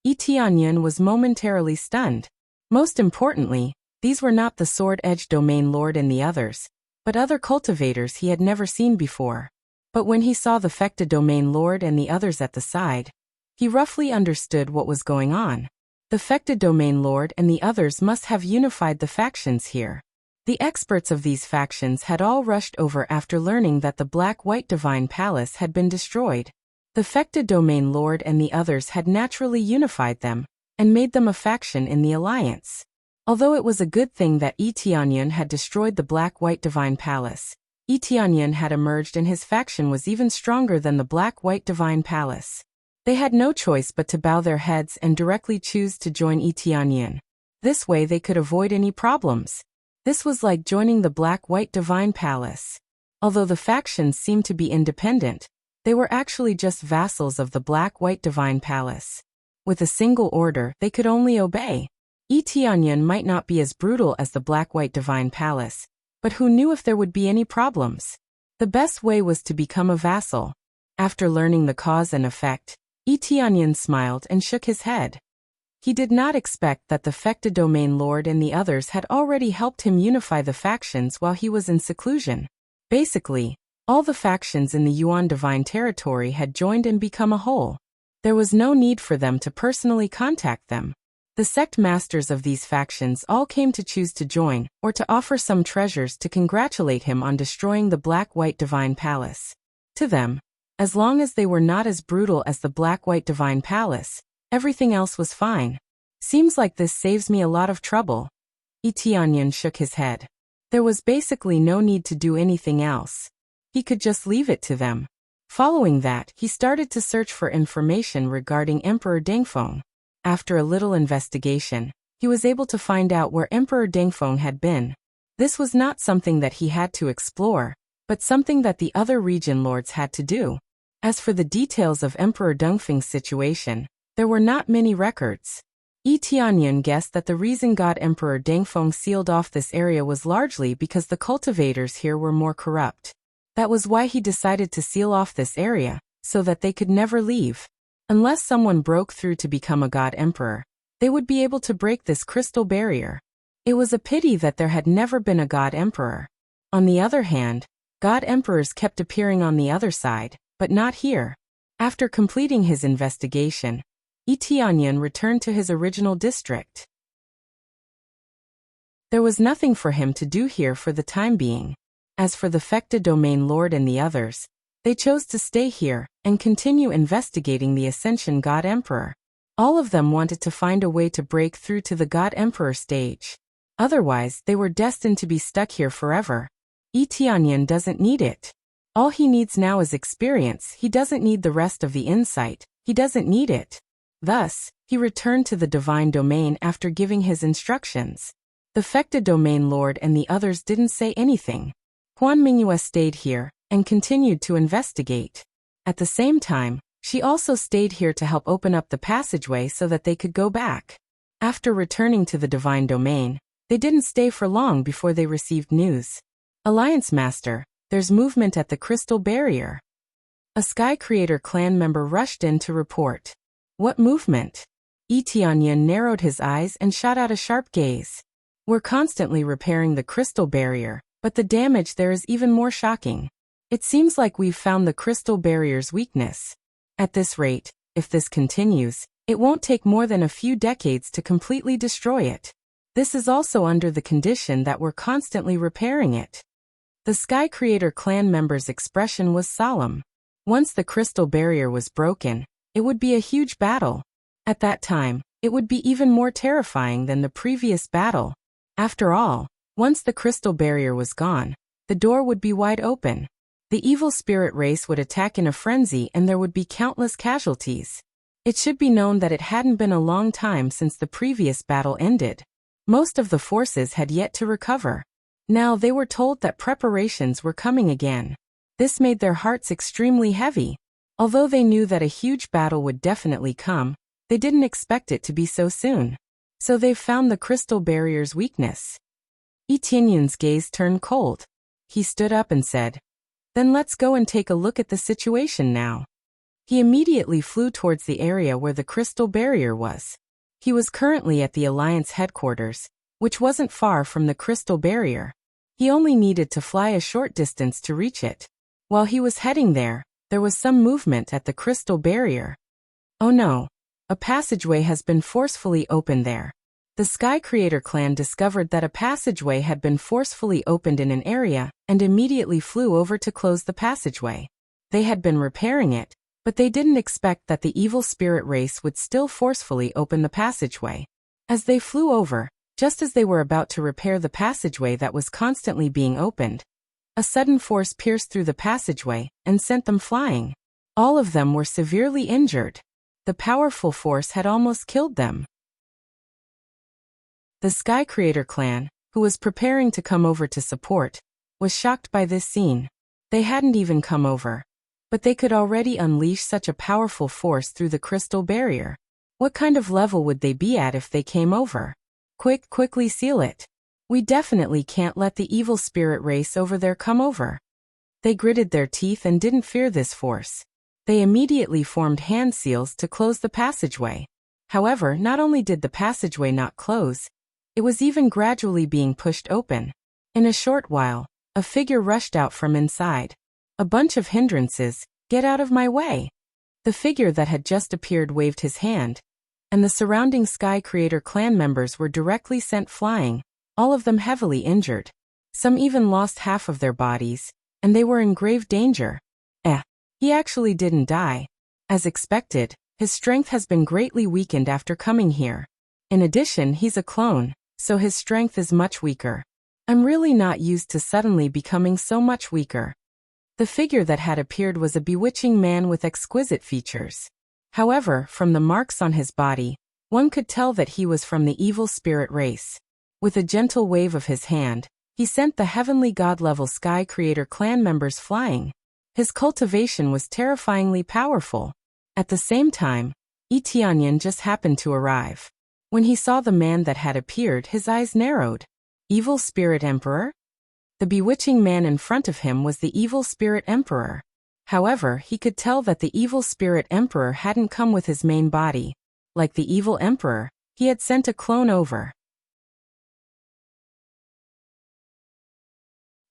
Yi Tianyun was momentarily stunned. Most importantly, these were not the Sword-Edge Domain Lord and the others, but other cultivators he had never seen before. But when he saw the Fecta Domain Lord and the others at the side, he roughly understood what was going on. The Fecta Domain Lord and the others must have unified the factions here. The experts of these factions had all rushed over after learning that the Black-White Divine Palace had been destroyed. The Fecta Domain Lord and the others had naturally unified them, and made them a faction in the alliance. Although it was a good thing that Yi Tianyun had destroyed the Black-White Divine Palace, Yi Tianyun had emerged and his faction was even stronger than the Black-White Divine Palace. They had no choice but to bow their heads and directly choose to join Yi Tianyun. This way they could avoid any problems. This was like joining the Black-White Divine Palace. Although the factions seemed to be independent, they were actually just vassals of the Black-White Divine Palace. With a single order, they could only obey. Yi Tianyun might not be as brutal as the Black-White Divine Palace, but who knew if there would be any problems? The best way was to become a vassal. After learning the cause and effect, Yi Tianyun smiled and shook his head. He did not expect that the Fecta Domain Lord and the others had already helped him unify the factions while he was in seclusion. Basically, all the factions in the Yuan Divine Territory had joined and become a whole. There was no need for them to personally contact them. The sect masters of these factions all came to choose to join, or to offer some treasures to congratulate him on destroying the Black-White Divine Palace. To them, as long as they were not as brutal as the Black-White Divine Palace, everything else was fine. Seems like this saves me a lot of trouble. Yi Tianyun shook his head. There was basically no need to do anything else. He could just leave it to them. Following that, he started to search for information regarding Emperor Dengfeng. After a little investigation, he was able to find out where Emperor Dengfeng had been. This was not something that he had to explore, but something that the other region lords had to do. As for the details of Emperor Dengfeng's situation, there were not many records. Yi Tianyun guessed that the reason God Emperor Dengfeng sealed off this area was largely because the cultivators here were more corrupt. That was why he decided to seal off this area, so that they could never leave. Unless someone broke through to become a God Emperor, they would be able to break this crystal barrier. It was a pity that there had never been a God Emperor. On the other hand, God Emperors kept appearing on the other side, but not here. After completing his investigation, Yi Tianyun returned to his original district. There was nothing for him to do here for the time being. As for the Fecta Domain Lord and the others, they chose to stay here and continue investigating the Ascension God Emperor. All of them wanted to find a way to break through to the God Emperor stage. Otherwise, they were destined to be stuck here forever. Yi Tianyun doesn't need it. All he needs now is experience. He doesn't need the rest of the insight. He doesn't need it. Thus, he returned to the Divine Domain after giving his instructions. The Fecta Domain Lord and the others didn't say anything. Huan Mingyue stayed here and continued to investigate. At the same time, she also stayed here to help open up the passageway so that they could go back. After returning to the Divine Domain, they didn't stay for long before they received news. Alliance Master, there's movement at the Crystal Barrier. A Sky Creator clan member rushed in to report. What movement? Yi Tianyun narrowed his eyes and shot out a sharp gaze. We're constantly repairing the Crystal Barrier, but the damage there is even more shocking. It seems like we've found the Crystal Barrier's weakness. At this rate, if this continues, it won't take more than a few decades to completely destroy it. This is also under the condition that we're constantly repairing it. The Sky Creator clan member's expression was solemn. Once the crystal barrier was broken, it would be a huge battle. At that time, it would be even more terrifying than the previous battle. After all, once the crystal barrier was gone, the door would be wide open. The evil spirit race would attack in a frenzy and there would be countless casualties. It should be known that it hadn't been a long time since the previous battle ended. Most of the forces had yet to recover. Now they were told that preparations were coming again. This made their hearts extremely heavy. Although they knew that a huge battle would definitely come, they didn't expect it to be so soon. So they've found the crystal barrier's weakness. Etienne's gaze turned cold. He stood up and said, "Then let's go and take a look at the situation now." He immediately flew towards the area where the crystal barrier was. He was currently at the Alliance headquarters, which wasn't far from the crystal barrier. He only needed to fly a short distance to reach it. While he was heading there was some movement at the crystal barrier. Oh no! A passageway has been forcefully opened there. The Sky Creator clan discovered that a passageway had been forcefully opened in an area and immediately flew over to close the passageway. They had been repairing it, but they didn't expect that the evil spirit race would still forcefully open the passageway. As they flew over, just as they were about to repair the passageway that was constantly being opened, a sudden force pierced through the passageway and sent them flying. All of them were severely injured. The powerful force had almost killed them. The Sky Creator clan, who was preparing to come over to support, was shocked by this scene. They hadn't even come over, but they could already unleash such a powerful force through the crystal barrier. What kind of level would they be at if they came over? Quickly seal it. We definitely can't let the evil spirit race over there come over. They gritted their teeth and didn't fear this force. They immediately formed hand seals to close the passageway. However, not only did the passageway not close, it was even gradually being pushed open. In a short while, a figure rushed out from inside. "A bunch of hindrances, get out of my way." The figure that had just appeared waved his hand, and the surrounding Sky Creator clan members were directly sent flying, all of them heavily injured. Some even lost half of their bodies, and they were in grave danger. He actually didn't die. As expected, his strength has been greatly weakened after coming here. In addition, he's a clone, so his strength is much weaker. I'm really not used to suddenly becoming so much weaker. The figure that had appeared was a bewitching man with exquisite features. However, from the marks on his body, one could tell that he was from the evil spirit race. With a gentle wave of his hand, he sent the heavenly god-level Sky Creator clan members flying. His cultivation was terrifyingly powerful. At the same time, Etienne just happened to arrive. When he saw the man that had appeared, his eyes narrowed. Evil Spirit Emperor? The bewitching man in front of him was the Evil Spirit Emperor. However, he could tell that the Evil Spirit Emperor hadn't come with his main body. Like the Evil Emperor, he had sent a clone over.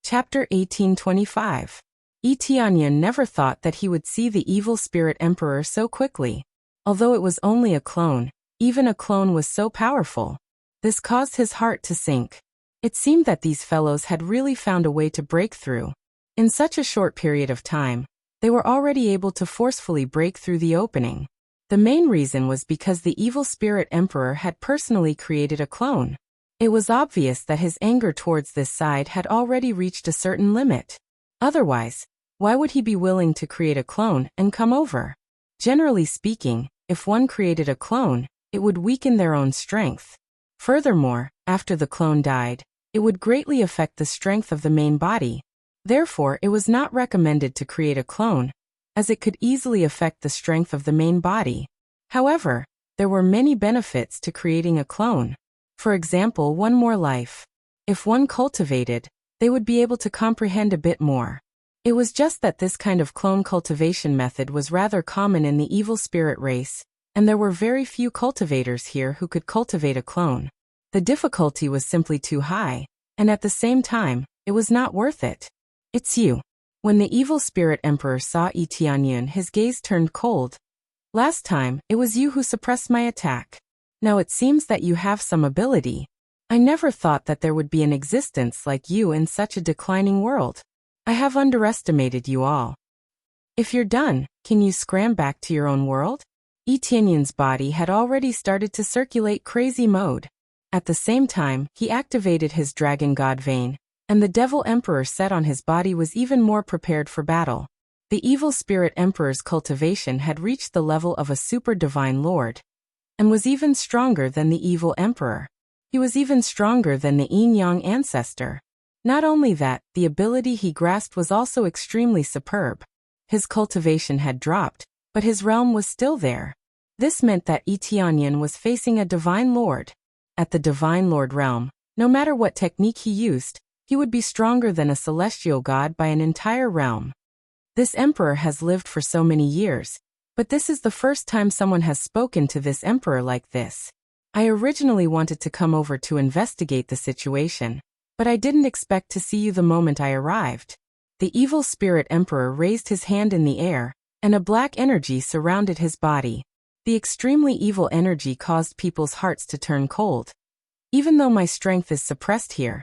Chapter 1825. Etienne never thought that he would see the Evil Spirit Emperor so quickly. Although it was only a clone, even a clone was so powerful. This caused his heart to sink. It seemed that these fellows had really found a way to break through. In such a short period of time, they were already able to forcefully break through the opening. The main reason was because the Evil Spirit Emperor had personally created a clone. It was obvious that his anger towards this side had already reached a certain limit. Otherwise, why would he be willing to create a clone and come over? Generally speaking, if one created a clone, it would weaken their own strength. Furthermore, after the clone died, it would greatly affect the strength of the main body. Therefore, it was not recommended to create a clone, as it could easily affect the strength of the main body. However, there were many benefits to creating a clone. For example, one more life. If one cultivated, they would be able to comprehend a bit more. It was just that this kind of clone cultivation method was rather common in the evil spirit race, and there were very few cultivators here who could cultivate a clone. The difficulty was simply too high, and at the same time, it was not worth it. "It's you." When the evil spirit emperor saw Etienne, his gaze turned cold. "Last time, it was you who suppressed my attack. Now it seems that you have some ability. I never thought that there would be an existence like you in such a declining world. I have underestimated you all." If you're done, can you scram back to your own world? Etienne's body had already started to circulate crazy mode. At the same time, he activated his dragon god vein, and the devil emperor set on his body was even more prepared for battle. The evil spirit emperor's cultivation had reached the level of a super divine lord, and was even stronger than the evil emperor. He was even stronger than the yin-yang ancestor. Not only that, the ability he grasped was also extremely superb. His cultivation had dropped, but his realm was still there. This meant that Etienne was facing a divine lord. At the divine lord realm, no matter what technique he used, he would be stronger than a celestial god by an entire realm. This emperor has lived for so many years, but this is the first time someone has spoken to this emperor like this. I originally wanted to come over to investigate the situation, but I didn't expect to see you the moment I arrived. The evil spirit emperor raised his hand in the air, and a black energy surrounded his body. The extremely evil energy caused people's hearts to turn cold. Even though my strength is suppressed here,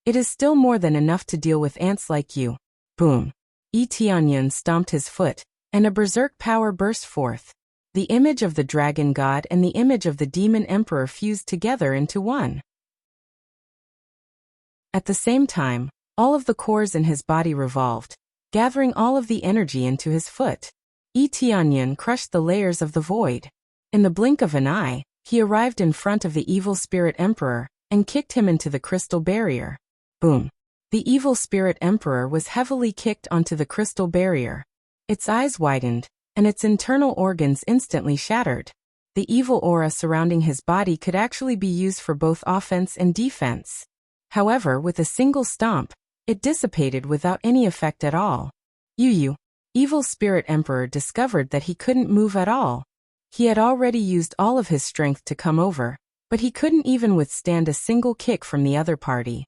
it is still more than enough to deal with ants like you. Boom. Etienne stomped his foot, and a berserk power burst forth. The image of the dragon god and the image of the demon emperor fused together into one. At the same time, all of the cores in his body revolved, gathering all of the energy into his foot. Etienne crushed the layers of the void. In the blink of an eye, he arrived in front of the evil spirit emperor, and kicked him into the crystal barrier. Boom. The evil spirit emperor was heavily kicked onto the crystal barrier. Its eyes widened, and its internal organs instantly shattered. The evil aura surrounding his body could actually be used for both offense and defense. However, with a single stomp, it dissipated without any effect at all. Evil spirit emperor discovered that he couldn't move at all. He had already used all of his strength to come over, but he couldn't even withstand a single kick from the other party.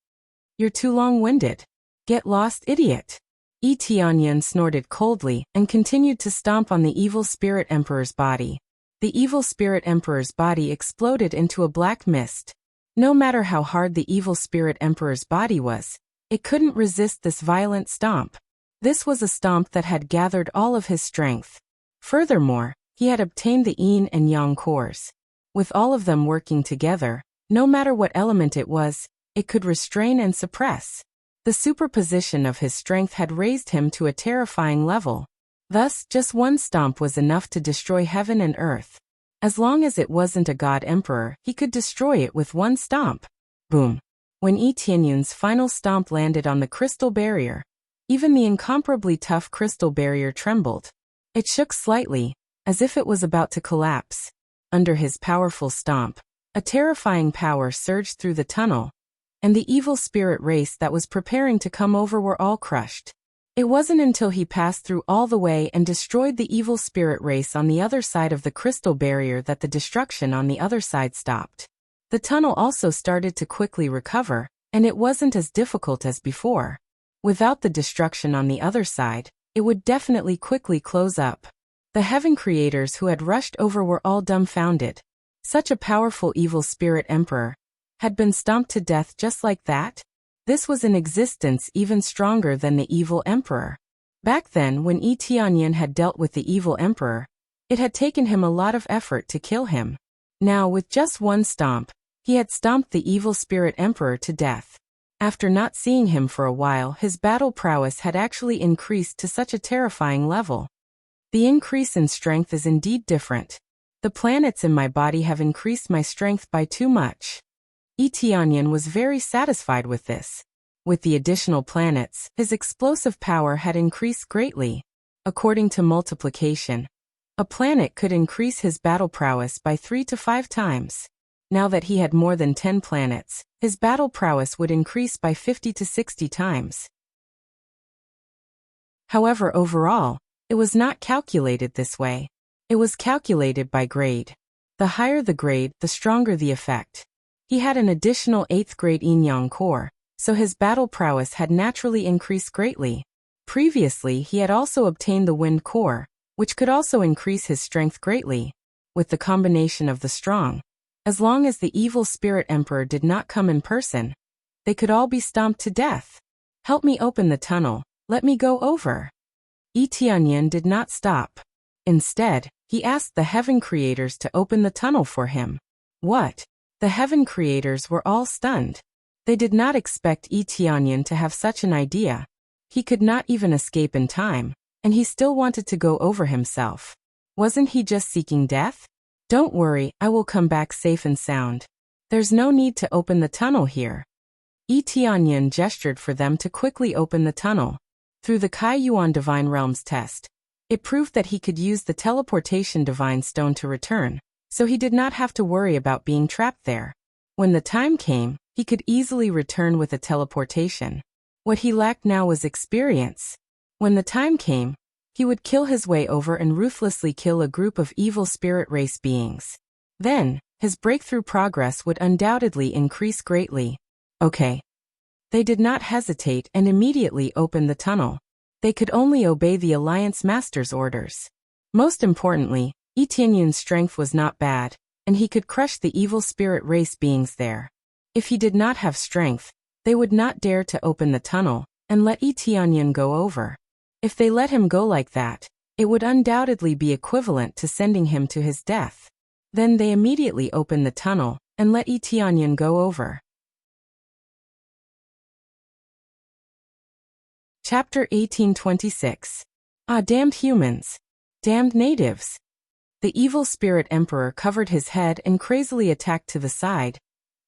You're too long-winded. Get lost, idiot. Etienne snorted coldly and continued to stomp on the evil spirit emperor's body. The evil spirit emperor's body exploded into a black mist. No matter how hard the evil spirit emperor's body was, it couldn't resist this violent stomp. This was a stomp that had gathered all of his strength. Furthermore, he had obtained the yin and yang cores. With all of them working together, no matter what element it was, it could restrain and suppress. The superposition of his strength had raised him to a terrifying level. Thus, just one stomp was enough to destroy heaven and earth. As long as it wasn't a god emperor, he could destroy it with one stomp. Boom. When Etienne's final stomp landed on the crystal barrier, even the incomparably tough crystal barrier trembled. It shook slightly, as if it was about to collapse. Under his powerful stomp, a terrifying power surged through the tunnel, and the evil spirit race that was preparing to come over were all crushed. It wasn't until he passed through all the way and destroyed the evil spirit race on the other side of the crystal barrier that the destruction on the other side stopped. The tunnel also started to quickly recover, and it wasn't as difficult as before. Without the destruction on the other side, it would definitely quickly close up. The heaven creators who had rushed over were all dumbfounded. Such a powerful evil spirit emperor had been stomped to death just like that? This was in existence even stronger than the evil emperor. Back then, when Etienne had dealt with the evil emperor, it had taken him a lot of effort to kill him. Now, with just one stomp, he had stomped the evil spirit emperor to death. After not seeing him for a while, his battle prowess had actually increased to such a terrifying level. The increase in strength is indeed different. The planets in my body have increased my strength by too much. Etienne was very satisfied with this. With the additional planets, his explosive power had increased greatly. According to multiplication, a planet could increase his battle prowess by 3 to 5 times. Now that he had more than 10 planets, his battle prowess would increase by 50 to 60 times. However, overall, it was not calculated this way. It was calculated by grade. The higher the grade, the stronger the effect. He had an additional 8th grade yin-yang core, so his battle prowess had naturally increased greatly. Previously, he had also obtained the wind core, which could also increase his strength greatly. With the combination of the strong, as long as the evil spirit emperor did not come in person, they could all be stomped to death. Help me open the tunnel, let me go over. Tianyan did not stop. Instead, he asked the Heaven Creators to open the tunnel for him. What? The Heaven Creators were all stunned. They did not expect Tianyan to have such an idea. He could not even escape in time, and he still wanted to go over himself. Wasn't he just seeking death? Don't worry, I will come back safe and sound. There's no need to open the tunnel here. Tianyan gestured for them to quickly open the tunnel. Through the Kai Yuan Divine Realms test, it proved that he could use the teleportation Divine Stone to return, so he did not have to worry about being trapped there. When the time came, he could easily return with a teleportation. What he lacked now was experience. When the time came, he would kill his way over and ruthlessly kill a group of evil spirit race beings. Then, his breakthrough progress would undoubtedly increase greatly. Okay. They did not hesitate and immediately opened the tunnel. They could only obey the Alliance Master's orders. Most importantly, Tianyan's strength was not bad, and he could crush the evil spirit race beings there. If he did not have strength, they would not dare to open the tunnel and let Tianyan go over. If they let him go like that, it would undoubtedly be equivalent to sending him to his death. Then they immediately opened the tunnel and let Tianyan go over. Chapter 1826. Ah, damned humans! Damned natives! The evil spirit emperor covered his head and crazily attacked to the side,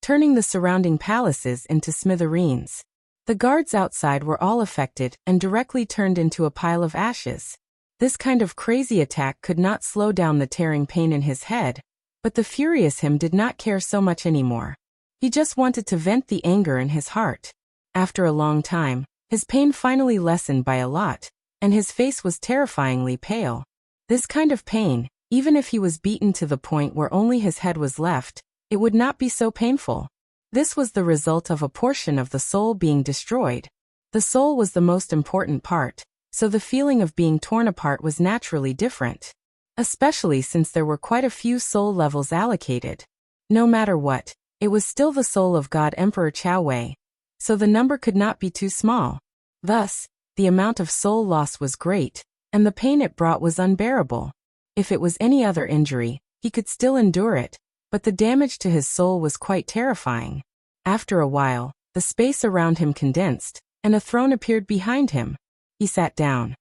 turning the surrounding palaces into smithereens. The guards outside were all affected and directly turned into a pile of ashes. This kind of crazy attack could not slow down the tearing pain in his head, but the furious him did not care so much anymore. He just wanted to vent the anger in his heart. After a long time, his pain finally lessened by a lot, and his face was terrifyingly pale. This kind of pain, even if he was beaten to the point where only his head was left, it would not be so painful. This was the result of a portion of the soul being destroyed. The soul was the most important part, so the feeling of being torn apart was naturally different. Especially since there were quite a few soul levels allocated. No matter what, it was still the soul of God Emperor Chao Wei, so the number could not be too small. Thus, the amount of soul loss was great, and the pain it brought was unbearable. If it was any other injury, he could still endure it, but the damage to his soul was quite terrifying. After a while, the space around him condensed, and a throne appeared behind him. He sat down.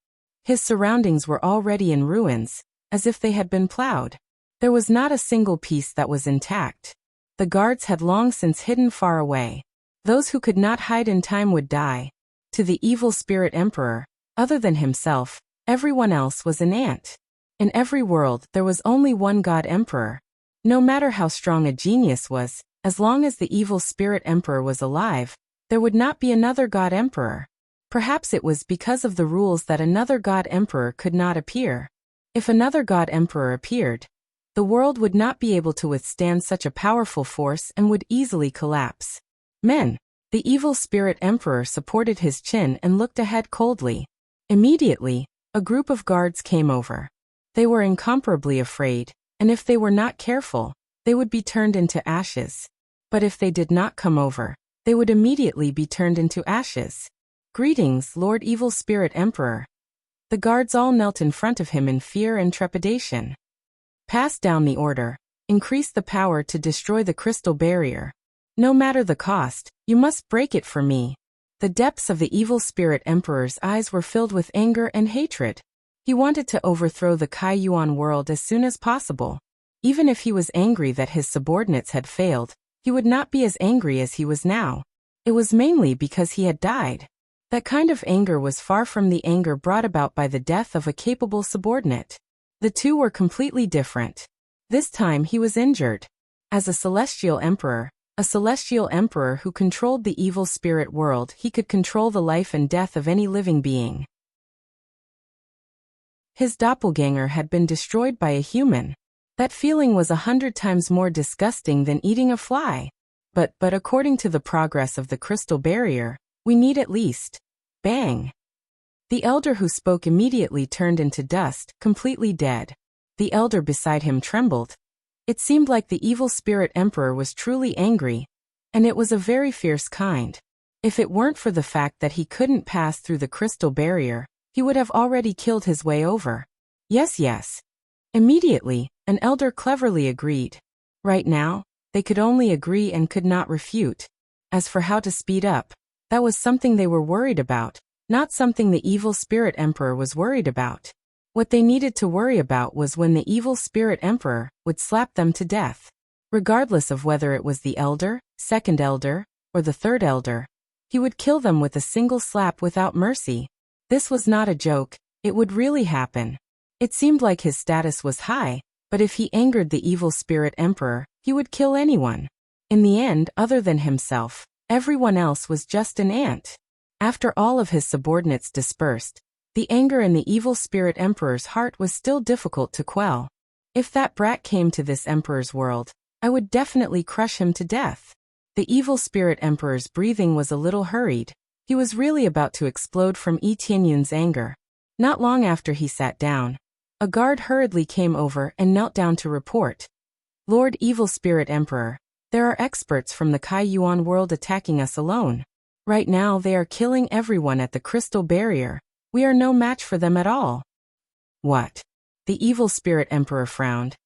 His surroundings were already in ruins, as if they had been plowed. There was not a single piece that was intact. The guards had long since hidden far away. Those who could not hide in time would die. To the evil spirit emperor, other than himself, everyone else was an ant. In every world there was only one god emperor. No matter how strong a genius was, as long as the evil spirit emperor was alive, there would not be another god emperor. Perhaps it was because of the rules that another god emperor could not appear. If another god emperor appeared, the world would not be able to withstand such a powerful force and would easily collapse. Men, the evil spirit emperor supported his chin and looked ahead coldly. Immediately, a group of guards came over. They were incomparably afraid, and if they were not careful, they would be turned into ashes. But if they did not come over, they would immediately be turned into ashes. Greetings, Lord Evil Spirit Emperor. The guards all knelt in front of him in fear and trepidation. Pass down the order. Increase the power to destroy the crystal barrier. No matter the cost, you must break it for me. The depths of the evil spirit emperor's eyes were filled with anger and hatred. He wanted to overthrow the Kai Yuan world as soon as possible. Even if he was angry that his subordinates had failed, he would not be as angry as he was now. It was mainly because he had died. That kind of anger was far from the anger brought about by the death of a capable subordinate. The two were completely different. This time he was injured. As a celestial emperor who controlled the evil spirit world, he could control the life and death of any living being. His doppelganger had been destroyed by a human. That feeling was 100 times more disgusting than eating a fly. But according to the progress of the crystal barrier, we need at least. Bang! The elder who spoke immediately turned into dust, completely dead. The elder beside him trembled. It seemed like the evil spirit emperor was truly angry, and it was a very fierce kind. If it weren't for the fact that he couldn't pass through the crystal barrier, he would have already killed his way over. Yes, yes. Immediately, an elder cleverly agreed. Right now, they could only agree and could not refute. As for how to speed up, that was something they were worried about, not something the evil spirit emperor was worried about. What they needed to worry about was when the evil spirit emperor would slap them to death. Regardless of whether it was the elder, second elder, or the third elder, he would kill them with a single slap without mercy. This was not a joke, it would really happen. It seemed like his status was high, but if he angered the evil spirit emperor, he would kill anyone. In the end, other than himself, everyone else was just an ant. After all of his subordinates dispersed, the anger in the evil spirit emperor's heart was still difficult to quell. If that brat came to this emperor's world, I would definitely crush him to death. The evil spirit emperor's breathing was a little hurried. He was really about to explode from Yi Tianyun's anger. Not long after he sat down, a guard hurriedly came over and knelt down to report. Lord Evil Spirit Emperor, there are experts from the Kai Yuan world attacking us alone. Right now they are killing everyone at the crystal barrier. We are no match for them at all. What? The Evil Spirit Emperor frowned.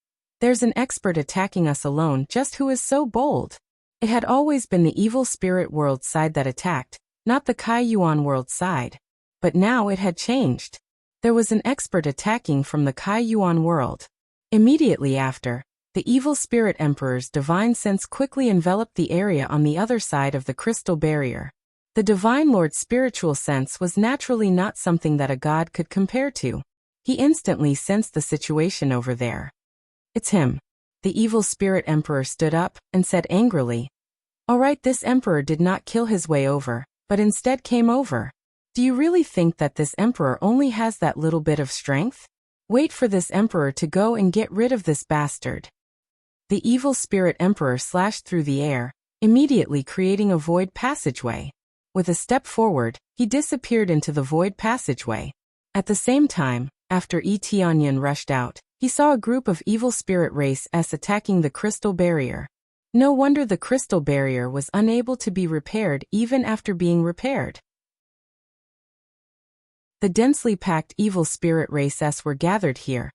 There's an expert attacking us alone, just who is so bold. It had always been the Evil Spirit world side that attacked, not the Kai Yuan world side. But now it had changed. There was an expert attacking from the Kai Yuan world. Immediately after, the Evil Spirit Emperor's divine sense quickly enveloped the area on the other side of the crystal barrier. The Divine Lord's spiritual sense was naturally not something that a god could compare to. He instantly sensed the situation over there. It's him. The Evil Spirit Emperor stood up and said angrily. All right, this emperor did not kill his way over, but instead came over. Do you really think that this emperor only has that little bit of strength? Wait for this emperor to go and get rid of this bastard. The Evil Spirit Emperor slashed through the air, immediately creating a void passageway. With a step forward, he disappeared into the void passageway. At the same time, after Yi Tianyun rushed out, he saw a group of evil spirit race S attacking the crystal barrier. No wonder the crystal barrier was unable to be repaired even after being repaired. The densely packed evil spirit race S were gathered here,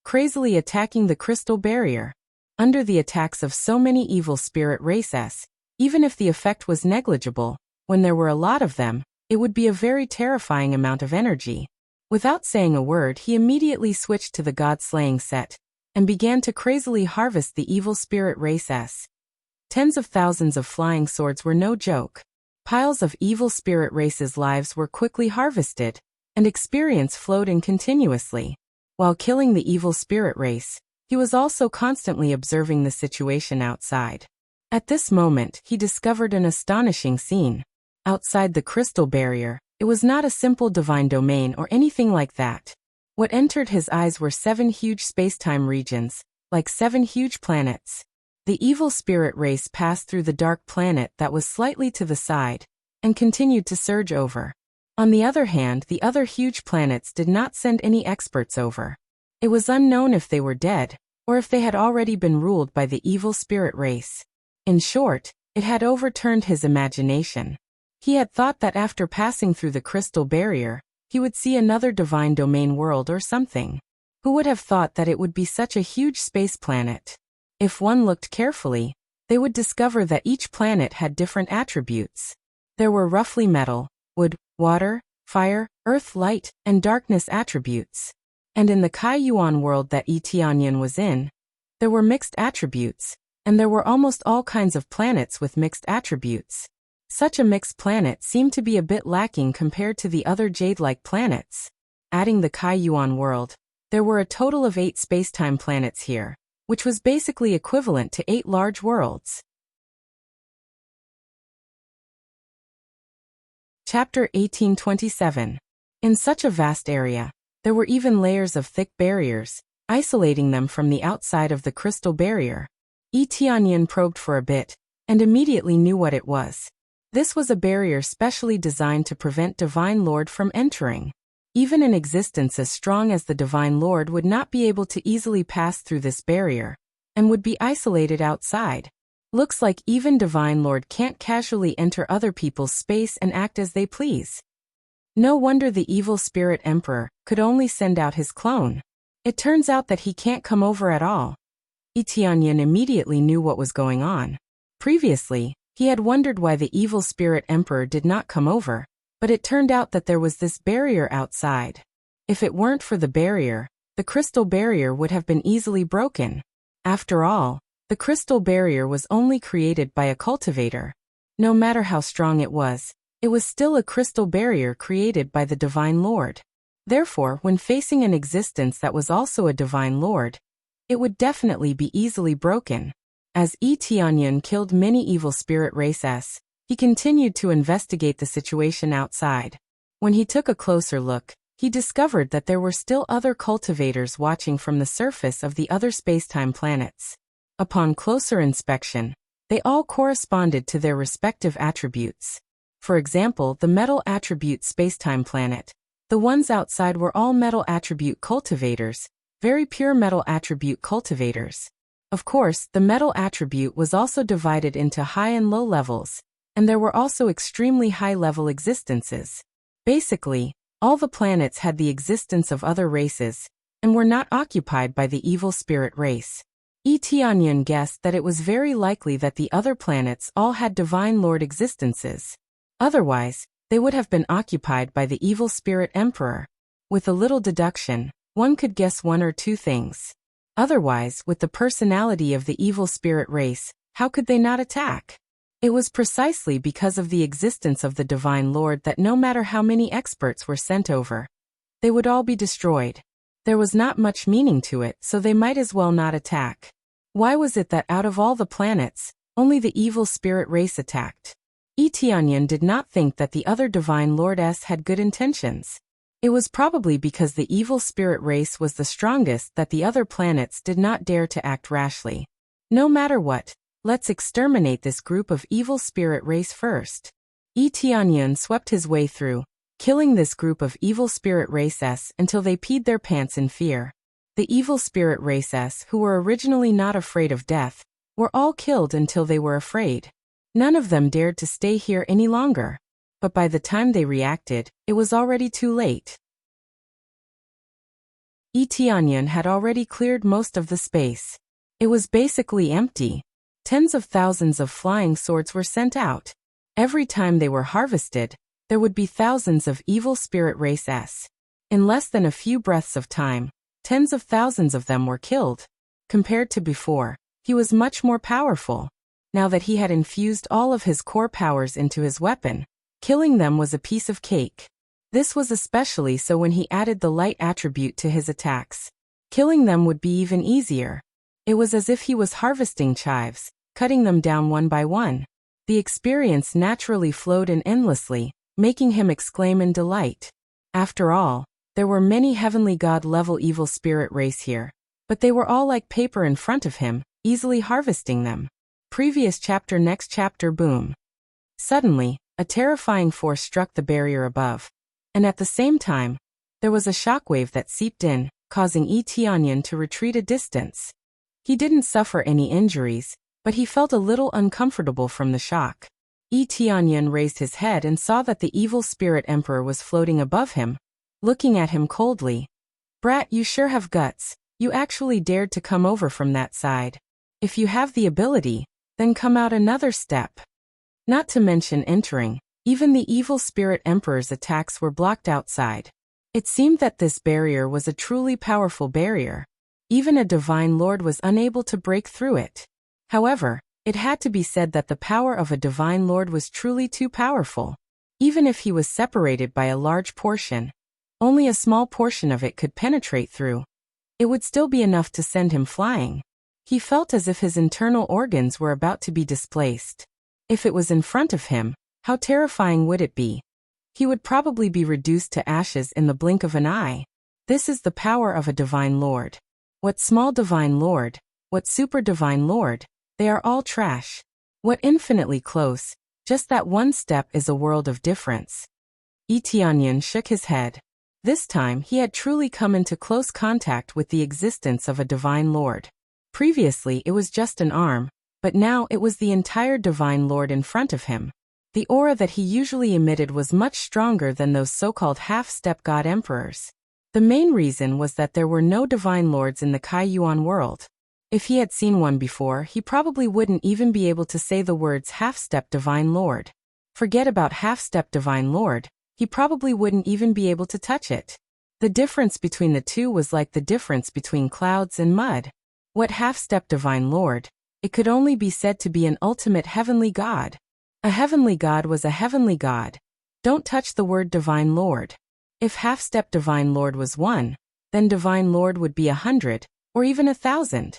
crazily attacking the crystal barrier. Under the attacks of so many evil spirit race S, even if the effect was negligible, when there were a lot of them, it would be a very terrifying amount of energy. Without saying a word, he immediately switched to the god-slaying set, and began to crazily harvest the evil spirit race S. Tens of thousands of flying swords were no joke. Piles of evil spirit race's lives were quickly harvested, and experience flowed in continuously. While killing the evil spirit race, he was also constantly observing the situation outside. At this moment, he discovered an astonishing scene. Outside the crystal barrier, it was not a simple divine domain or anything like that. What entered his eyes were 7 huge spacetime regions, like 7 huge planets. The evil spirit race passed through the dark planet that was slightly to the side, and continued to surge over. On the other hand, the other huge planets did not send any experts over. It was unknown if they were dead, or if they had already been ruled by the evil spirit race. In short, it had overturned his imagination. He had thought that after passing through the crystal barrier, he would see another divine domain world or something. Who would have thought that it would be such a huge space planet? If one looked carefully, they would discover that each planet had different attributes. There were roughly metal, wood, water, fire, earth, light, and darkness attributes. And in the Kai Yuan world that Yi Tianyun was in, there were mixed attributes, and there were almost all kinds of planets with mixed attributes. Such a mixed planet seemed to be a bit lacking compared to the other jade-like planets. Adding the Kai Yuan world, there were a total of 8 spacetime planets here, which was basically equivalent to 8 large worlds. Chapter 1827. In such a vast area, there were even layers of thick barriers, isolating them from the outside of the crystal barrier. Yi Tianyun probed for a bit, and immediately knew what it was. This was a barrier specially designed to prevent Divine Lord from entering. Even an existence as strong as the Divine Lord would not be able to easily pass through this barrier, and would be isolated outside. Looks like even Divine Lord can't casually enter other people's space and act as they please. No wonder the evil spirit emperor could only send out his clone. It turns out that he can't come over at all. Tianyan immediately knew what was going on. Previously, he had wondered why the evil spirit emperor did not come over, but it turned out that there was this barrier outside. If it weren't for the barrier, the crystal barrier would have been easily broken. After all, the crystal barrier was only created by a cultivator. No matter how strong it was still a crystal barrier created by the Divine Lord. Therefore, when facing an existence that was also a Divine Lord, it would definitely be easily broken. As Tianyan killed many evil spirit races, he continued to investigate the situation outside. When he took a closer look, he discovered that there were still other cultivators watching from the surface of the other spacetime planets. Upon closer inspection, they all corresponded to their respective attributes. For example, the metal attribute spacetime planet. The ones outside were all metal attribute cultivators, very pure metal attribute cultivators. Of course, the metal attribute was also divided into high and low levels, and there were also extremely high-level existences. Basically, all the planets had the existence of other races, and were not occupied by the evil spirit race. Tianyan guessed that it was very likely that the other planets all had Divine Lord existences. Otherwise, they would have been occupied by the evil spirit emperor. With a little deduction, one could guess one or two things. Otherwise, with the personality of the evil spirit race, how could they not attack? It was precisely because of the existence of the Divine Lord that no matter how many experts were sent over, they would all be destroyed. There was not much meaning to it, so they might as well not attack. Why was it that out of all the planets, only the evil spirit race attacked? Tianyan did not think that the other Divine Lords had good intentions. It was probably because the evil spirit race was the strongest that the other planets did not dare to act rashly. No matter what, let's exterminate this group of evil spirit race first. Tianyan swept his way through, killing this group of evil spirit races until they peed their pants in fear. The evil spirit races, who were originally not afraid of death, were all killed until they were afraid. None of them dared to stay here any longer. But by the time they reacted, it was already too late. Tianyan had already cleared most of the space. It was basically empty. Tens of thousands of flying swords were sent out. Every time they were harvested, there would be thousands of evil spirit races. In less than a few breaths of time, tens of thousands of them were killed. Compared to before, he was much more powerful. Now that he had infused all of his core powers into his weapon, killing them was a piece of cake. This was especially so when he added the light attribute to his attacks. Killing them would be even easier. It was as if he was harvesting chives, cutting them down one by one. The experience naturally flowed in endlessly, making him exclaim in delight. After all, there were many heavenly god-level evil spirit race here, but they were all like paper in front of him, easily harvesting them. Previous chapter. Next chapter. Boom. Suddenly, a terrifying force struck the barrier above, and at the same time, there was a shockwave that seeped in, causing Tianyan to retreat a distance. He didn't suffer any injuries, but he felt a little uncomfortable from the shock. Tianyan raised his head and saw that the evil spirit emperor was floating above him, looking at him coldly. "Brat, you sure have guts. You actually dared to come over from that side. If you have the ability, then come out another step." Not to mention entering, even the evil spirit emperor's attacks were blocked outside. It seemed that this barrier was a truly powerful barrier. Even a divine lord was unable to break through it. However, it had to be said that the power of a divine lord was truly too powerful. Even if he was separated by a large portion, only a small portion of it could penetrate through. It would still be enough to send him flying. He felt as if his internal organs were about to be displaced. If it was in front of him, how terrifying would it be? He would probably be reduced to ashes in the blink of an eye. This is the power of a divine lord. What small divine lord, what super divine lord, they are all trash. What infinitely close, just that one step is a world of difference. Tianyan shook his head. This time he had truly come into close contact with the existence of a divine lord. Previously it was just an arm, but now it was the entire divine lord in front of him. The aura that he usually emitted was much stronger than those so-called half-step god emperors. The main reason was that there were no divine lords in the Kaiyuan world. If he had seen one before, he probably wouldn't even be able to say the words half-step divine lord. Forget about half-step divine lord, he probably wouldn't even be able to touch it. The difference between the two was like the difference between clouds and mud. What half-step divine lord? It could only be said to be an ultimate heavenly god. A heavenly god was a heavenly god. Don't touch the word divine lord. If half-step divine lord was 1, then divine lord would be 100, or even 1,000.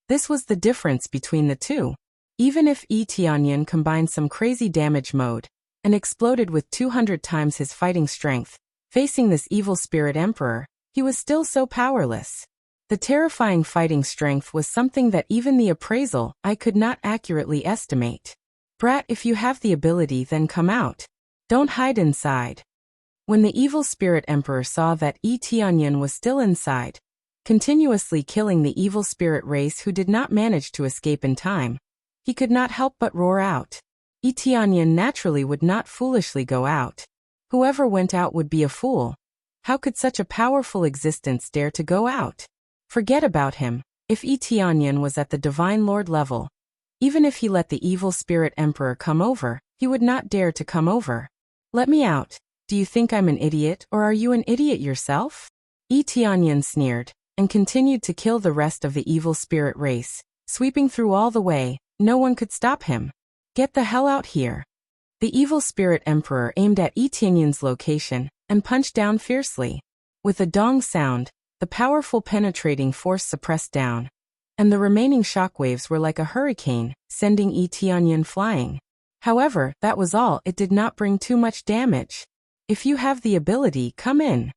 This was the difference between the two. Even if Yi Tianyan combined some crazy damage mode and exploded with 200 times his fighting strength, facing this evil spirit emperor, he was still so powerless. The terrifying fighting strength was something that even the appraisal I could not accurately estimate. Brat, if you have the ability, then come out. Don't hide inside. When the evil spirit emperor saw that Yi Tianyan was still inside, continuously killing the evil spirit race who did not manage to escape in time, he could not help but roar out. Yi Tianyan naturally would not foolishly go out. Whoever went out would be a fool. How could such a powerful existence dare to go out? Forget about him. If Yi Tianyan was at the divine lord level, even if he let the evil spirit emperor come over, he would not dare to come over. Let me out. Do you think I'm an idiot, or are you an idiot yourself? Yi Tianyan sneered and continued to kill the rest of the evil spirit race, sweeping through all the way. No one could stop him. Get the hell out here. The evil spirit emperor aimed at Yi Tianyan's location and punched down fiercely. With a dong sound, the powerful penetrating force suppressed down, and the remaining shockwaves were like a hurricane, sending Yi Tianyan flying. However, that was all. It did not bring too much damage. If you have the ability, come in.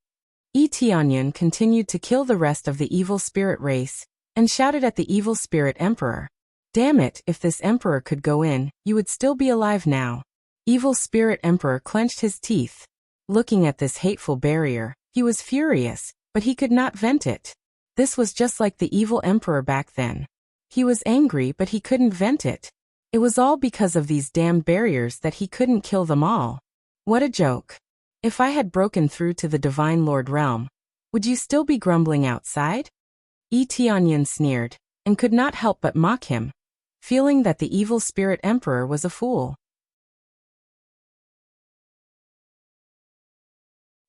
Yi Tianyan continued to kill the rest of the evil spirit race, and shouted at the evil spirit emperor. Damn it, if this emperor could go in, you would still be alive now. Evil spirit emperor clenched his teeth. Looking at this hateful barrier, he was furious, but he could not vent it. This was just like the evil emperor back then. He was angry, but he couldn't vent it. It was all because of these damned barriers that he couldn't kill them all. What a joke. If I had broken through to the Divine Lord realm, would you still be grumbling outside? Yi Tianyan sneered, and could not help but mock him, feeling that the evil spirit emperor was a fool.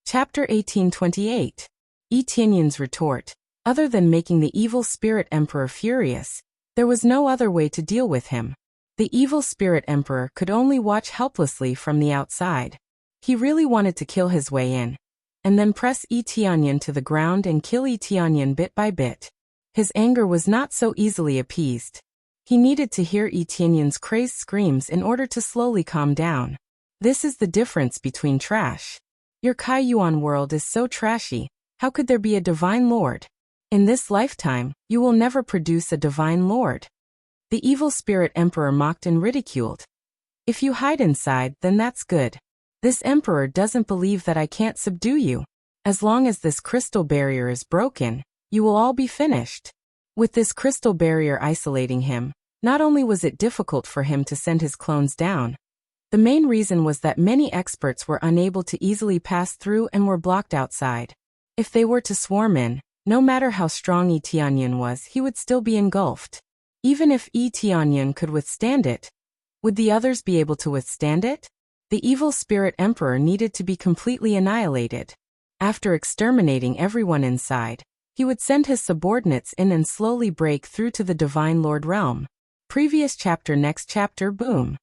Chapter 1828. Yi Tianyan's retort. Other than making the evil spirit emperor furious, there was no other way to deal with him. The evil spirit emperor could only watch helplessly from the outside. He really wanted to kill his way in, and then press Yi Tianyan to the ground and kill Yi Tianyan bit by bit. His anger was not so easily appeased. He needed to hear Yi Tianyan's crazed screams in order to slowly calm down. This is the difference between trash. Your Kaiyuan world is so trashy, how could there be a divine lord? In this lifetime, you will never produce a divine lord. The evil spirit emperor mocked and ridiculed. If you hide inside, then that's good. This emperor doesn't believe that I can't subdue you. As long as this crystal barrier is broken, you will all be finished. With this crystal barrier isolating him, not only was it difficult for him to send his clones down, the main reason was that many experts were unable to easily pass through and were blocked outside. If they were to swarm in, no matter how strong Yi Tianyan was, he would still be engulfed. Even if Yi Tianyan could withstand it, would the others be able to withstand it? The evil spirit emperor needed to be completely annihilated. After exterminating everyone inside, he would send his subordinates in and slowly break through to the Divine Lord realm. Previous chapter. Next chapter. Boom.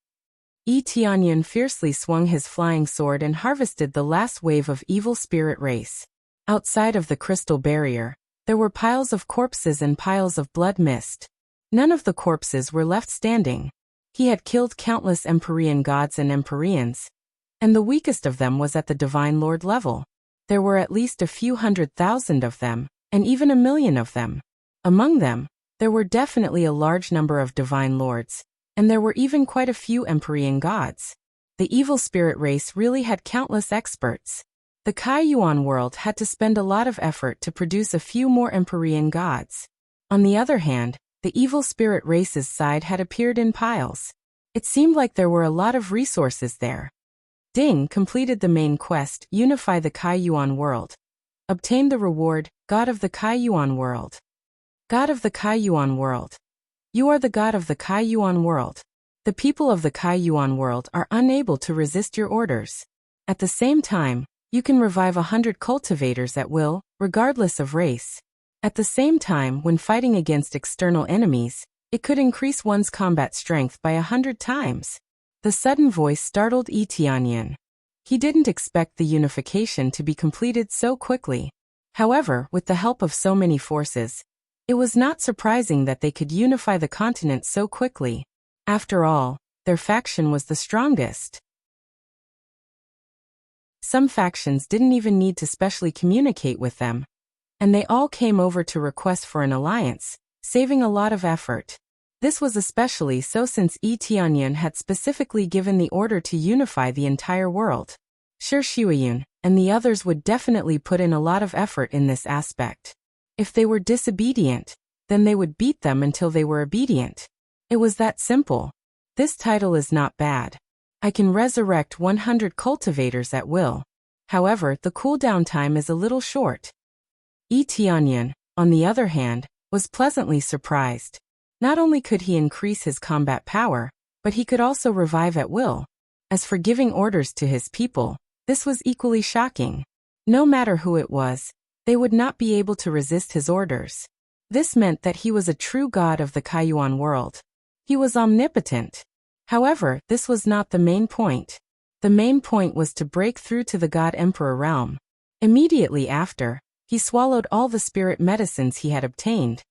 Yi Tianyan fiercely swung his flying sword and harvested the last wave of evil spirit race. Outside of the crystal barrier, there were piles of corpses and piles of blood mist. None of the corpses were left standing. He had killed countless Empyrean gods and Empyreans, and the weakest of them was at the Divine Lord level. There were at least a few 100,000 of them, and even 1,000,000 of them. Among them, there were definitely a large number of Divine Lords, and there were even quite a few Empyrean gods. The evil spirit race really had countless experts. The Kaiyuan world had to spend a lot of effort to produce a few more Empyrean gods. On the other hand, the evil spirit race's side had appeared in piles. It seemed like there were a lot of resources there. Ding completed the main quest, Unify the Kaiyuan world. Obtained the reward, God of the Kaiyuan world. God of the Kaiyuan world. You are the God of the Kaiyuan world. The people of the Kaiyuan world are unable to resist your orders. At the same time, you can revive 100 cultivators at will, regardless of race. At the same time, when fighting against external enemies, it could increase one's combat strength by 100 times. The sudden voice startled Tianyan. He didn't expect the unification to be completed so quickly. However, with the help of so many forces, it was not surprising that they could unify the continent so quickly. After all, their faction was the strongest. Some factions didn't even need to specially communicate with them, and they all came over to request for an alliance, saving a lot of effort. This was especially so since Tianyan had specifically given the order to unify the entire world. Sure, Shuiyun and the others would definitely put in a lot of effort in this aspect. If they were disobedient, then they would beat them until they were obedient. It was that simple. This title is not bad. I can resurrect 100 cultivators at will. However, the cooldown time is a little short. Tianyan, on the other hand, was pleasantly surprised. Not only could he increase his combat power, but he could also revive at will. As for giving orders to his people, this was equally shocking. No matter who it was, they would not be able to resist his orders. This meant that he was a true god of the Kaiyuan world. He was omnipotent. However, this was not the main point. The main point was to break through to the God Emperor realm. Immediately after, he swallowed all the spirit medicines he had obtained,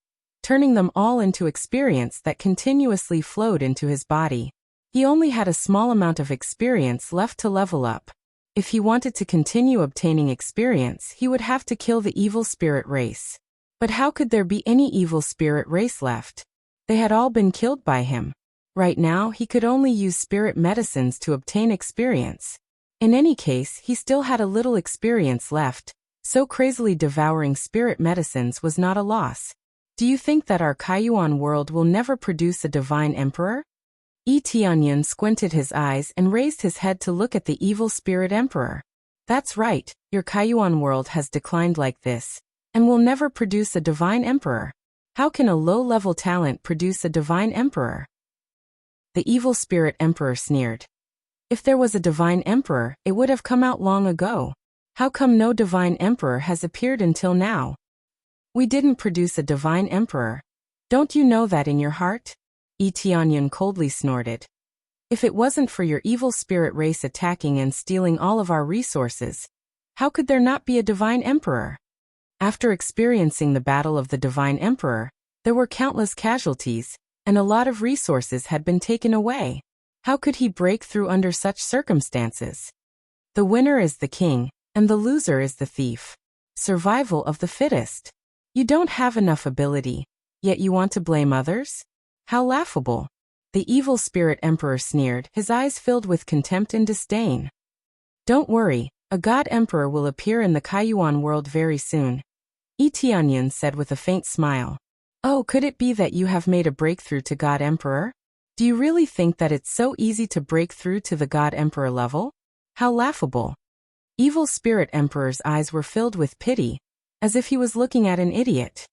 turning them all into experience that continuously flowed into his body. He only had a small amount of experience left to level up. If he wanted to continue obtaining experience, he would have to kill the evil spirit race. But how could there be any evil spirit race left? They had all been killed by him. Right now, he could only use spirit medicines to obtain experience. In any case, he still had a little experience left, so crazily devouring spirit medicines was not a loss. Do you think that our Kaiyuan world will never produce a divine emperor? Tianyan squinted his eyes and raised his head to look at the evil spirit emperor. That's right, your Kaiyuan world has declined like this, and will never produce a divine emperor. How can a low-level talent produce a divine emperor? The evil spirit emperor sneered. If there was a divine emperor, it would have come out long ago. How come no divine emperor has appeared until now? We didn't produce a divine emperor. Don't you know that in your heart? Tianyan coldly snorted. If it wasn't for your evil spirit race attacking and stealing all of our resources, how could there not be a divine emperor? After experiencing the battle of the divine emperor, there were countless casualties, and a lot of resources had been taken away. How could he break through under such circumstances? The winner is the king, and the loser is the thief. Survival of the fittest. You don't have enough ability, yet you want to blame others? How laughable. The evil spirit emperor sneered, his eyes filled with contempt and disdain. Don't worry, a god emperor will appear in the Kaiyuan world very soon. Tianyan said with a faint smile. Oh, could it be that you have made a breakthrough to god emperor? Do you really think that it's so easy to break through to the god emperor level? How laughable. Evil spirit emperor's eyes were filled with pity, as if he was looking at an idiot.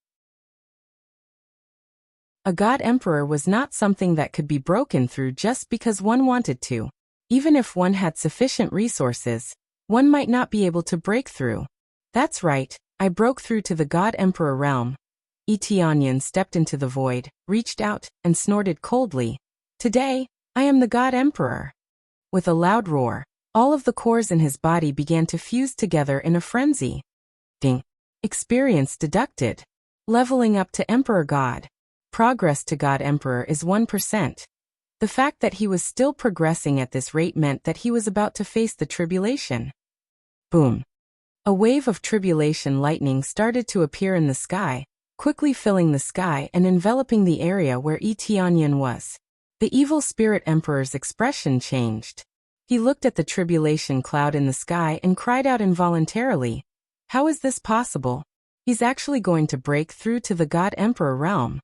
A god emperor was not something that could be broken through just because one wanted to. Even if one had sufficient resources, one might not be able to break through. That's right, I broke through to the god emperor realm. Tianyan stepped into the void, reached out, and snorted coldly. Today, I am the god emperor. With a loud roar, all of the cores in his body began to fuse together in a frenzy. Ding. Experience deducted. Leveling up to Emperor God. Progress to God Emperor is 1%. The fact that he was still progressing at this rate meant that he was about to face the tribulation. Boom. A wave of tribulation lightning started to appear in the sky, quickly filling the sky and enveloping the area where Tianyan was. The evil spirit emperor's expression changed. He looked at the tribulation cloud in the sky and cried out involuntarily. How is this possible? He's actually going to break through to the God Emperor realm.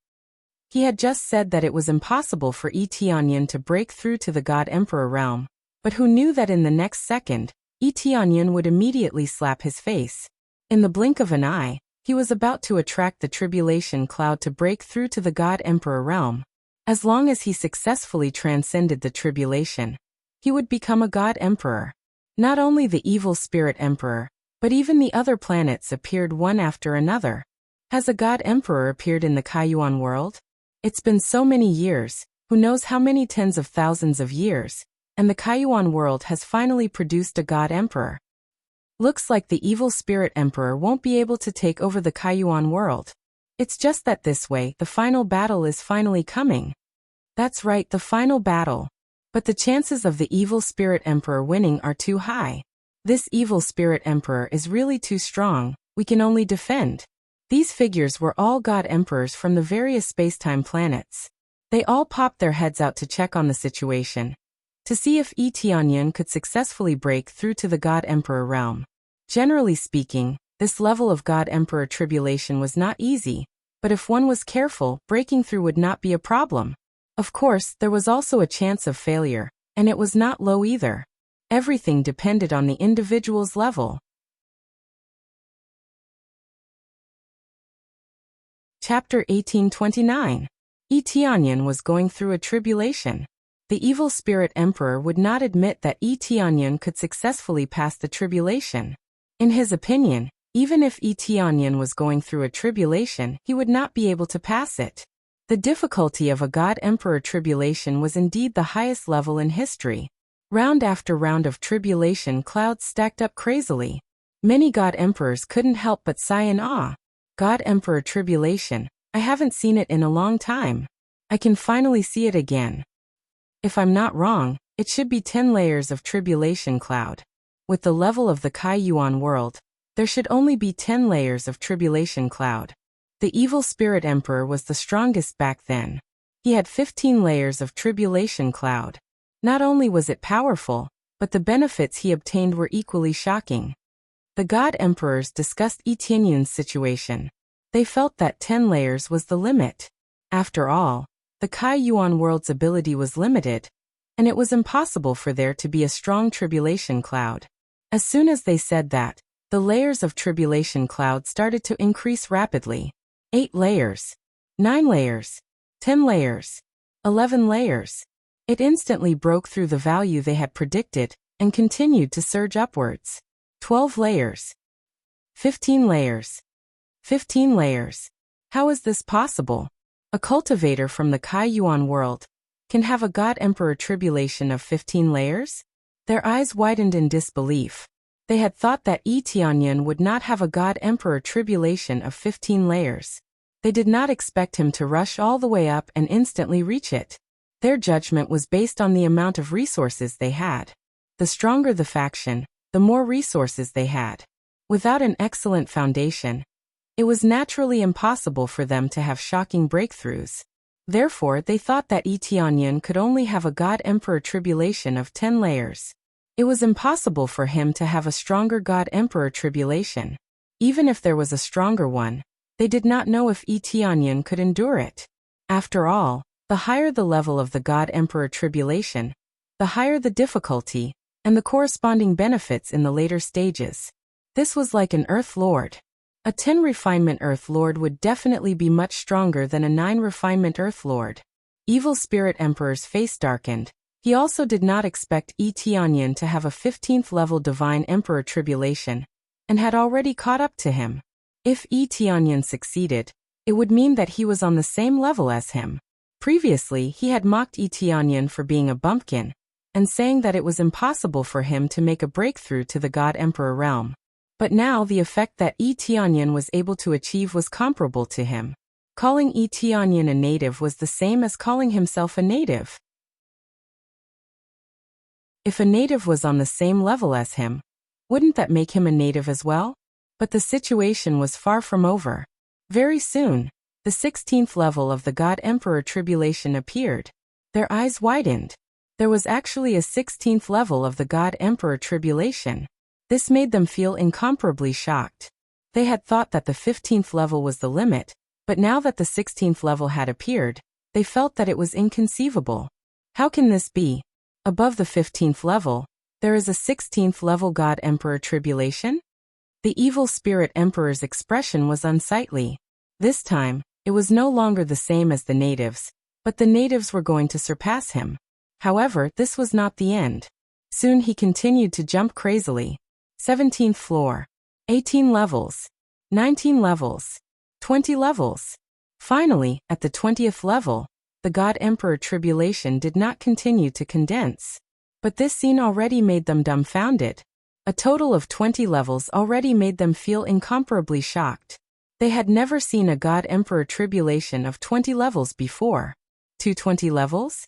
He had just said that it was impossible for Tianyan to break through to the God Emperor realm, but who knew that in the next second, Tianyan would immediately slap his face. In the blink of an eye, he was about to attract the tribulation cloud to break through to the God Emperor realm. As long as he successfully transcended the tribulation, he would become a God Emperor. Not only the evil spirit emperor, but even the other planets appeared one after another. Has a God Emperor appeared in the Kaiyuan world? It's been so many years, who knows how many tens of thousands of years, and the Kaiyuan world has finally produced a God Emperor. Looks like the evil spirit emperor won't be able to take over the Kaiyuan world. It's just that this way, the final battle is finally coming. That's right, the final battle. But the chances of the evil spirit emperor winning are too high. This evil spirit emperor is really too strong, we can only defend. These figures were all God Emperors from the various spacetime planets. They all popped their heads out to check on the situation, to see if Tianyan could successfully break through to the God Emperor realm. Generally speaking, this level of God Emperor tribulation was not easy, but if one was careful, breaking through would not be a problem. Of course, there was also a chance of failure, and it was not low either. Everything depended on the individual's level. Chapter 1829. Tianyan was going through a tribulation. The evil spirit emperor would not admit that Tianyan could successfully pass the tribulation. In his opinion, even if Tianyan was going through a tribulation, he would not be able to pass it. The difficulty of a God Emperor tribulation was indeed the highest level in history. Round after round of tribulation clouds stacked up crazily. Many God Emperors couldn't help but sigh in awe. God Emperor tribulation, I haven't seen it in a long time. I can finally see it again. If I'm not wrong, it should be 10 layers of tribulation cloud. With the level of the Kaiyuan world, there should only be 10 layers of tribulation cloud. The evil spirit emperor was the strongest back then. He had 15 layers of tribulation cloud. Not only was it powerful, but the benefits he obtained were equally shocking. The God Emperors discussed Tianyan's situation. They felt that 10 layers was the limit. After all, the Kaiyuan world's ability was limited, and it was impossible for there to be a strong tribulation cloud. As soon as they said that, the layers of tribulation cloud started to increase rapidly. 8 layers, 9 layers, 10 layers, 11 layers. It instantly broke through the value they had predicted, and continued to surge upwards. 12 layers. 15 layers. 15 layers. How is this possible? A cultivator from the Kaiyuan world can have a God Emperor tribulation of 15 layers? Their eyes widened in disbelief. They had thought that Tianyan would not have a God Emperor tribulation of 15 layers. They did not expect him to rush all the way up and instantly reach it. Their judgment was based on the amount of resources they had. The stronger the faction, the more resources they had. Without an excellent foundation, it was naturally impossible for them to have shocking breakthroughs. Therefore, they thought that Tianyan could only have a God Emperor tribulation of 10 layers. It was impossible for him to have a stronger God Emperor tribulation. Even if there was a stronger one, they did not know if Tianyan could endure it. After all, the higher the level of the God Emperor tribulation, the higher the difficulty, and the corresponding benefits in the later stages. This was like an Earth Lord. A 10 refinement Earth Lord would definitely be much stronger than a 9 refinement Earth Lord. Evil Spirit Emperor's face darkened. He also did not expect Tianyan to have a 15th level Divine Emperor tribulation, and had already caught up to him. If Tianyan succeeded, it would mean that he was on the same level as him. Previously, he had mocked Tianyan for being a bumpkin, and saying that it was impossible for him to make a breakthrough to the God Emperor realm. But now the effect that Tianyan was able to achieve was comparable to him. Calling Tianyan a native was the same as calling himself a native. If a native was on the same level as him, wouldn't that make him a native as well? But the situation was far from over. Very soon, the 16th level of the God Emperor tribulation appeared. Their eyes widened. There was actually a 16th level of the God Emperor tribulation. This made them feel incomparably shocked. They had thought that the 15th level was the limit, But now that the 16th level had appeared, they felt that it was inconceivable. How can this be? Above the 15th level, there is a 16th level God Emperor tribulation? The evil spirit emperor's expression was unsightly. This time, it was no longer the same as the natives, but the natives were going to surpass him. However, this was not the end. Soon he continued to jump crazily. 17th floor. 18 levels. 19 levels. 20 levels. Finally, at the 20th level, the God Emperor tribulation did not continue to condense. But this scene already made them dumbfounded. A total of 20 levels already made them feel incomparably shocked. They had never seen a God Emperor tribulation of 20 levels before. 220 levels?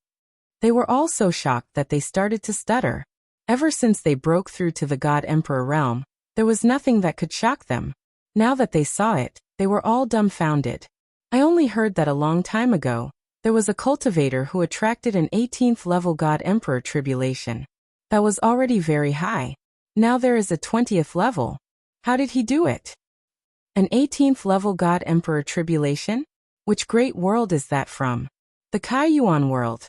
They were all so shocked that they started to stutter. Ever since they broke through to the God Emperor realm, there was nothing that could shock them. Now that they saw it, they were all dumbfounded. I only heard that a long time ago, there was a cultivator who attracted an 18th level God Emperor tribulation. That was already very high. Now there is a 20th level. How did he do it? An 18th level God Emperor tribulation? Which great world is that from? The Kaiyuan world.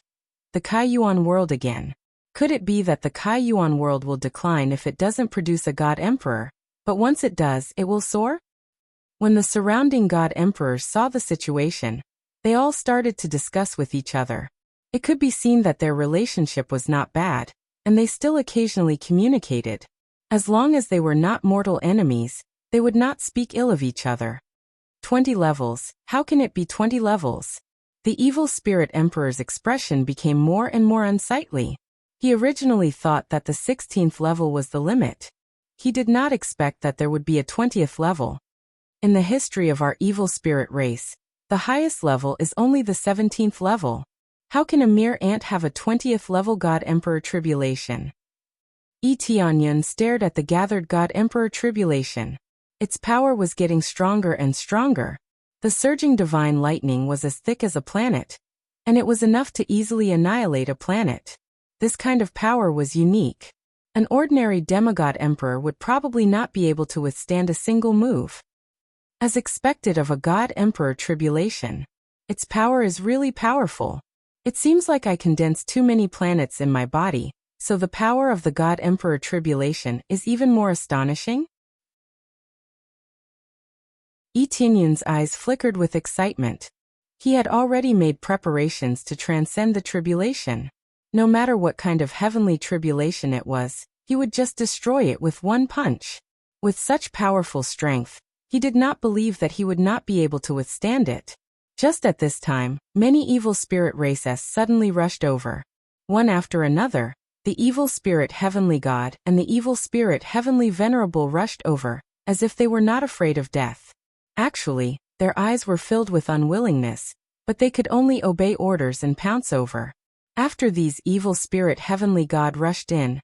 The Kaiyuan world again. Could it be that the Kaiyuan world will decline if it doesn't produce a God Emperor, but once it does, it will soar? When the surrounding God Emperors saw the situation, they all started to discuss with each other. It could be seen that their relationship was not bad, and they still occasionally communicated. As long as they were not mortal enemies, they would not speak ill of each other. 20 levels. How can it be 20 levels? The evil spirit emperor's expression became more and more unsightly. He originally thought that the 16th level was the limit. He did not expect that there would be a 20th level. In the history of our evil spirit race, the highest level is only the 17th level. How can a mere ant have a 20th level God Emperor tribulation? Tianyun stared at the gathered God Emperor tribulation. Its power was getting stronger and stronger. The surging divine lightning was as thick as a planet, and it was enough to easily annihilate a planet. This kind of power was unique. An ordinary demigod emperor would probably not be able to withstand a single move. As expected of a God Emperor tribulation, its power is really powerful. It seems like I condensed too many planets in my body, so the power of the God Emperor tribulation is even more astonishing? Tianyun's eyes flickered with excitement. He had already made preparations to transcend the tribulation. No matter what kind of heavenly tribulation it was, he would just destroy it with one punch. With such powerful strength, he did not believe that he would not be able to withstand it. Just at this time, many evil spirit races suddenly rushed over. One after another, the evil spirit heavenly god and the evil spirit heavenly venerable rushed over, as if they were not afraid of death. Actually, their eyes were filled with unwillingness, but they could only obey orders and pounce over. After these evil spirit heavenly god rushed in,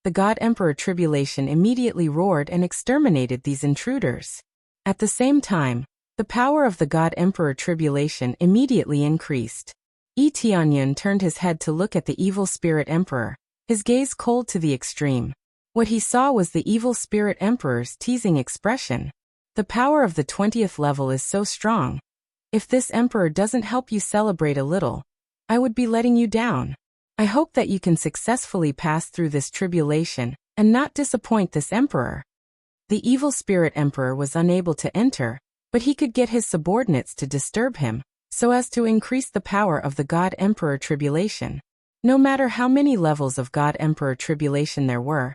the God Emperor tribulation immediately roared and exterminated these intruders. At the same time, the power of the God Emperor tribulation immediately increased. Tianyun turned his head to look at the evil spirit emperor, his gaze cold to the extreme. What he saw was the evil spirit emperor's teasing expression. The power of the 20th level is so strong. If this emperor doesn't help you celebrate a little, I would be letting you down. I hope that you can successfully pass through this tribulation and not disappoint this emperor. The evil spirit emperor was unable to enter, but he could get his subordinates to disturb him, so as to increase the power of the God Emperor tribulation. No matter how many levels of God Emperor tribulation there were,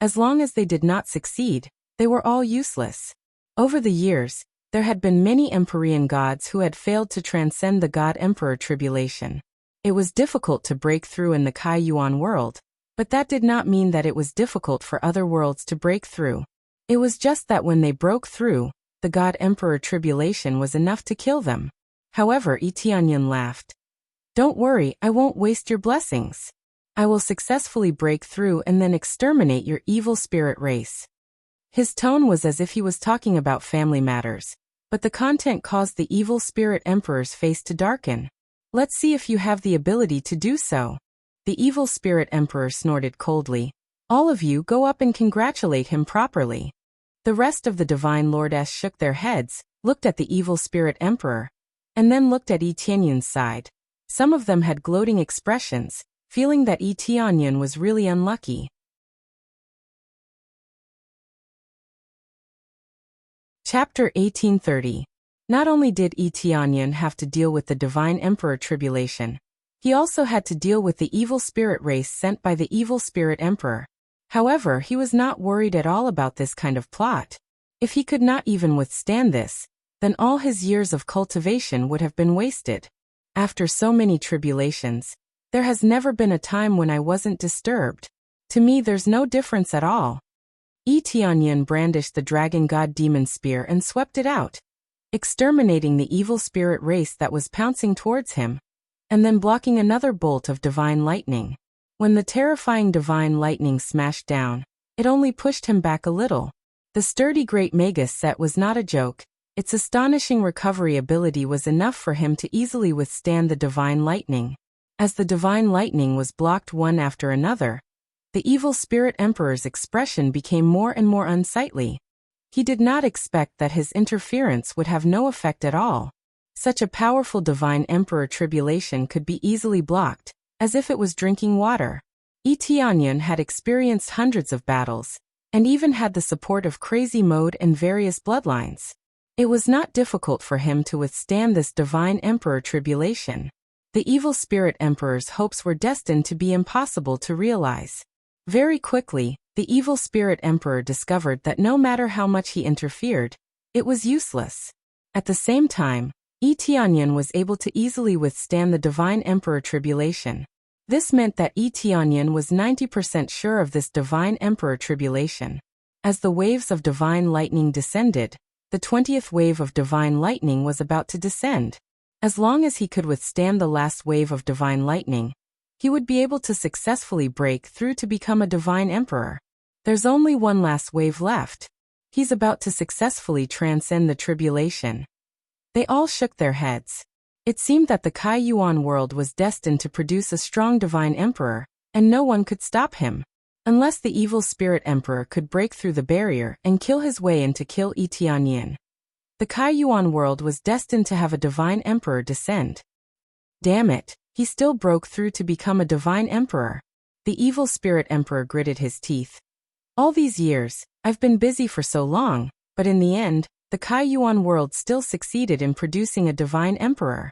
as long as they did not succeed, they were all useless. Over the years, there had been many Empyrean gods who had failed to transcend the God Emperor tribulation. It was difficult to break through in the Kaiyuan world, but that did not mean that it was difficult for other worlds to break through. It was just that when they broke through, the God Emperor tribulation was enough to kill them. However, Tianyun laughed. Don't worry, I won't waste your blessings. I will successfully break through and then exterminate your evil spirit race. His tone was as if he was talking about family matters, but the content caused the evil spirit emperor's face to darken. Let's see if you have the ability to do so. The evil spirit emperor snorted coldly. All of you go up and congratulate him properly. The rest of the divine lordess shook their heads, looked at the evil spirit emperor, and then looked at Yi Tianyun's side. Some of them had gloating expressions, feeling that Yi Tianyun was really unlucky. Chapter 1830. Not only did Yi Tianyun have to deal with the Divine Emperor tribulation, he also had to deal with the evil spirit race sent by the evil spirit emperor. However, he was not worried at all about this kind of plot. If he could not even withstand this, then all his years of cultivation would have been wasted. After so many tribulations, there has never been a time when I wasn't disturbed. To me, there's no difference at all. Yi Tianyun brandished the dragon god demon spear and swept it out, exterminating the evil spirit race that was pouncing towards him, and then blocking another bolt of divine lightning. When the terrifying divine lightning smashed down, it only pushed him back a little. The sturdy great Magus set was not a joke. Its astonishing recovery ability was enough for him to easily withstand the divine lightning. As the divine lightning was blocked one after another, the evil spirit emperor's expression became more and more unsightly. He did not expect that his interference would have no effect at all. Such a powerful divine emperor tribulation could be easily blocked, as if it was drinking water. Yi Tianyun had experienced hundreds of battles, and even had the support of crazy mode and various bloodlines. It was not difficult for him to withstand this divine emperor tribulation. The evil spirit emperor's hopes were destined to be impossible to realize. Very quickly, the evil spirit emperor discovered that no matter how much he interfered, it was useless. At the same time, Yi Tianyun was able to easily withstand the divine emperor tribulation. This meant that Yi Tianyun was 90% sure of this divine emperor tribulation. As the waves of divine lightning descended, the 20th wave of divine lightning was about to descend. As long as he could withstand the last wave of divine lightning, he would be able to successfully break through to become a divine emperor. There's only one last wave left. He's about to successfully transcend the tribulation. They all shook their heads. It seemed that the Kai Yuan world was destined to produce a strong divine emperor, and no one could stop him. Unless the evil spirit emperor could break through the barrier and kill his way in to kill Yi Tianyun, the Kai Yuan world was destined to have a divine emperor descend. Damn it, he still broke through to become a divine emperor. The evil spirit emperor gritted his teeth. All these years, I've been busy for so long, but in the end, the Kai Yuan world still succeeded in producing a divine emperor.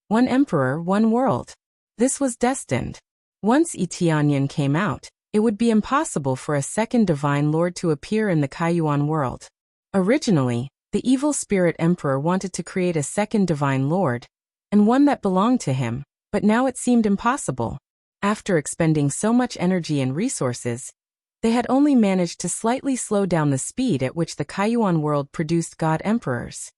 One emperor, one world. This was destined. Once Yi Tianyun came out, it would be impossible for a second divine lord to appear in the Kai Yuan world. Originally, the evil spirit emperor wanted to create a second divine lord, and one that belonged to him, but now it seemed impossible. After expending so much energy and resources, they had only managed to slightly slow down the speed at which the Kai Yuan world produced god emperors.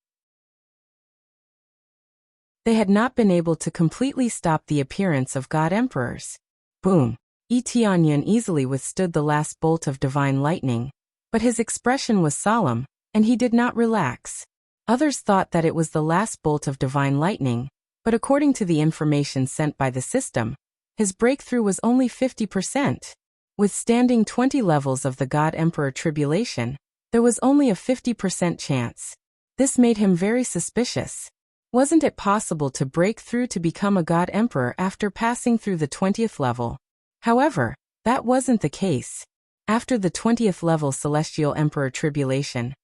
They had not been able to completely stop the appearance of god emperors. Boom! Yi Tianyun easily withstood the last bolt of divine lightning, but his expression was solemn, and he did not relax. Others thought that it was the last bolt of divine lightning, but according to the information sent by the system, his breakthrough was only 50%. Withstanding 20 levels of the God Emperor tribulation, there was only a 50% chance. This made him very suspicious. Wasn't it possible to break through to become a God Emperor after passing through the 20th level? However, that wasn't the case. After the 20th level Celestial Emperor tribulation,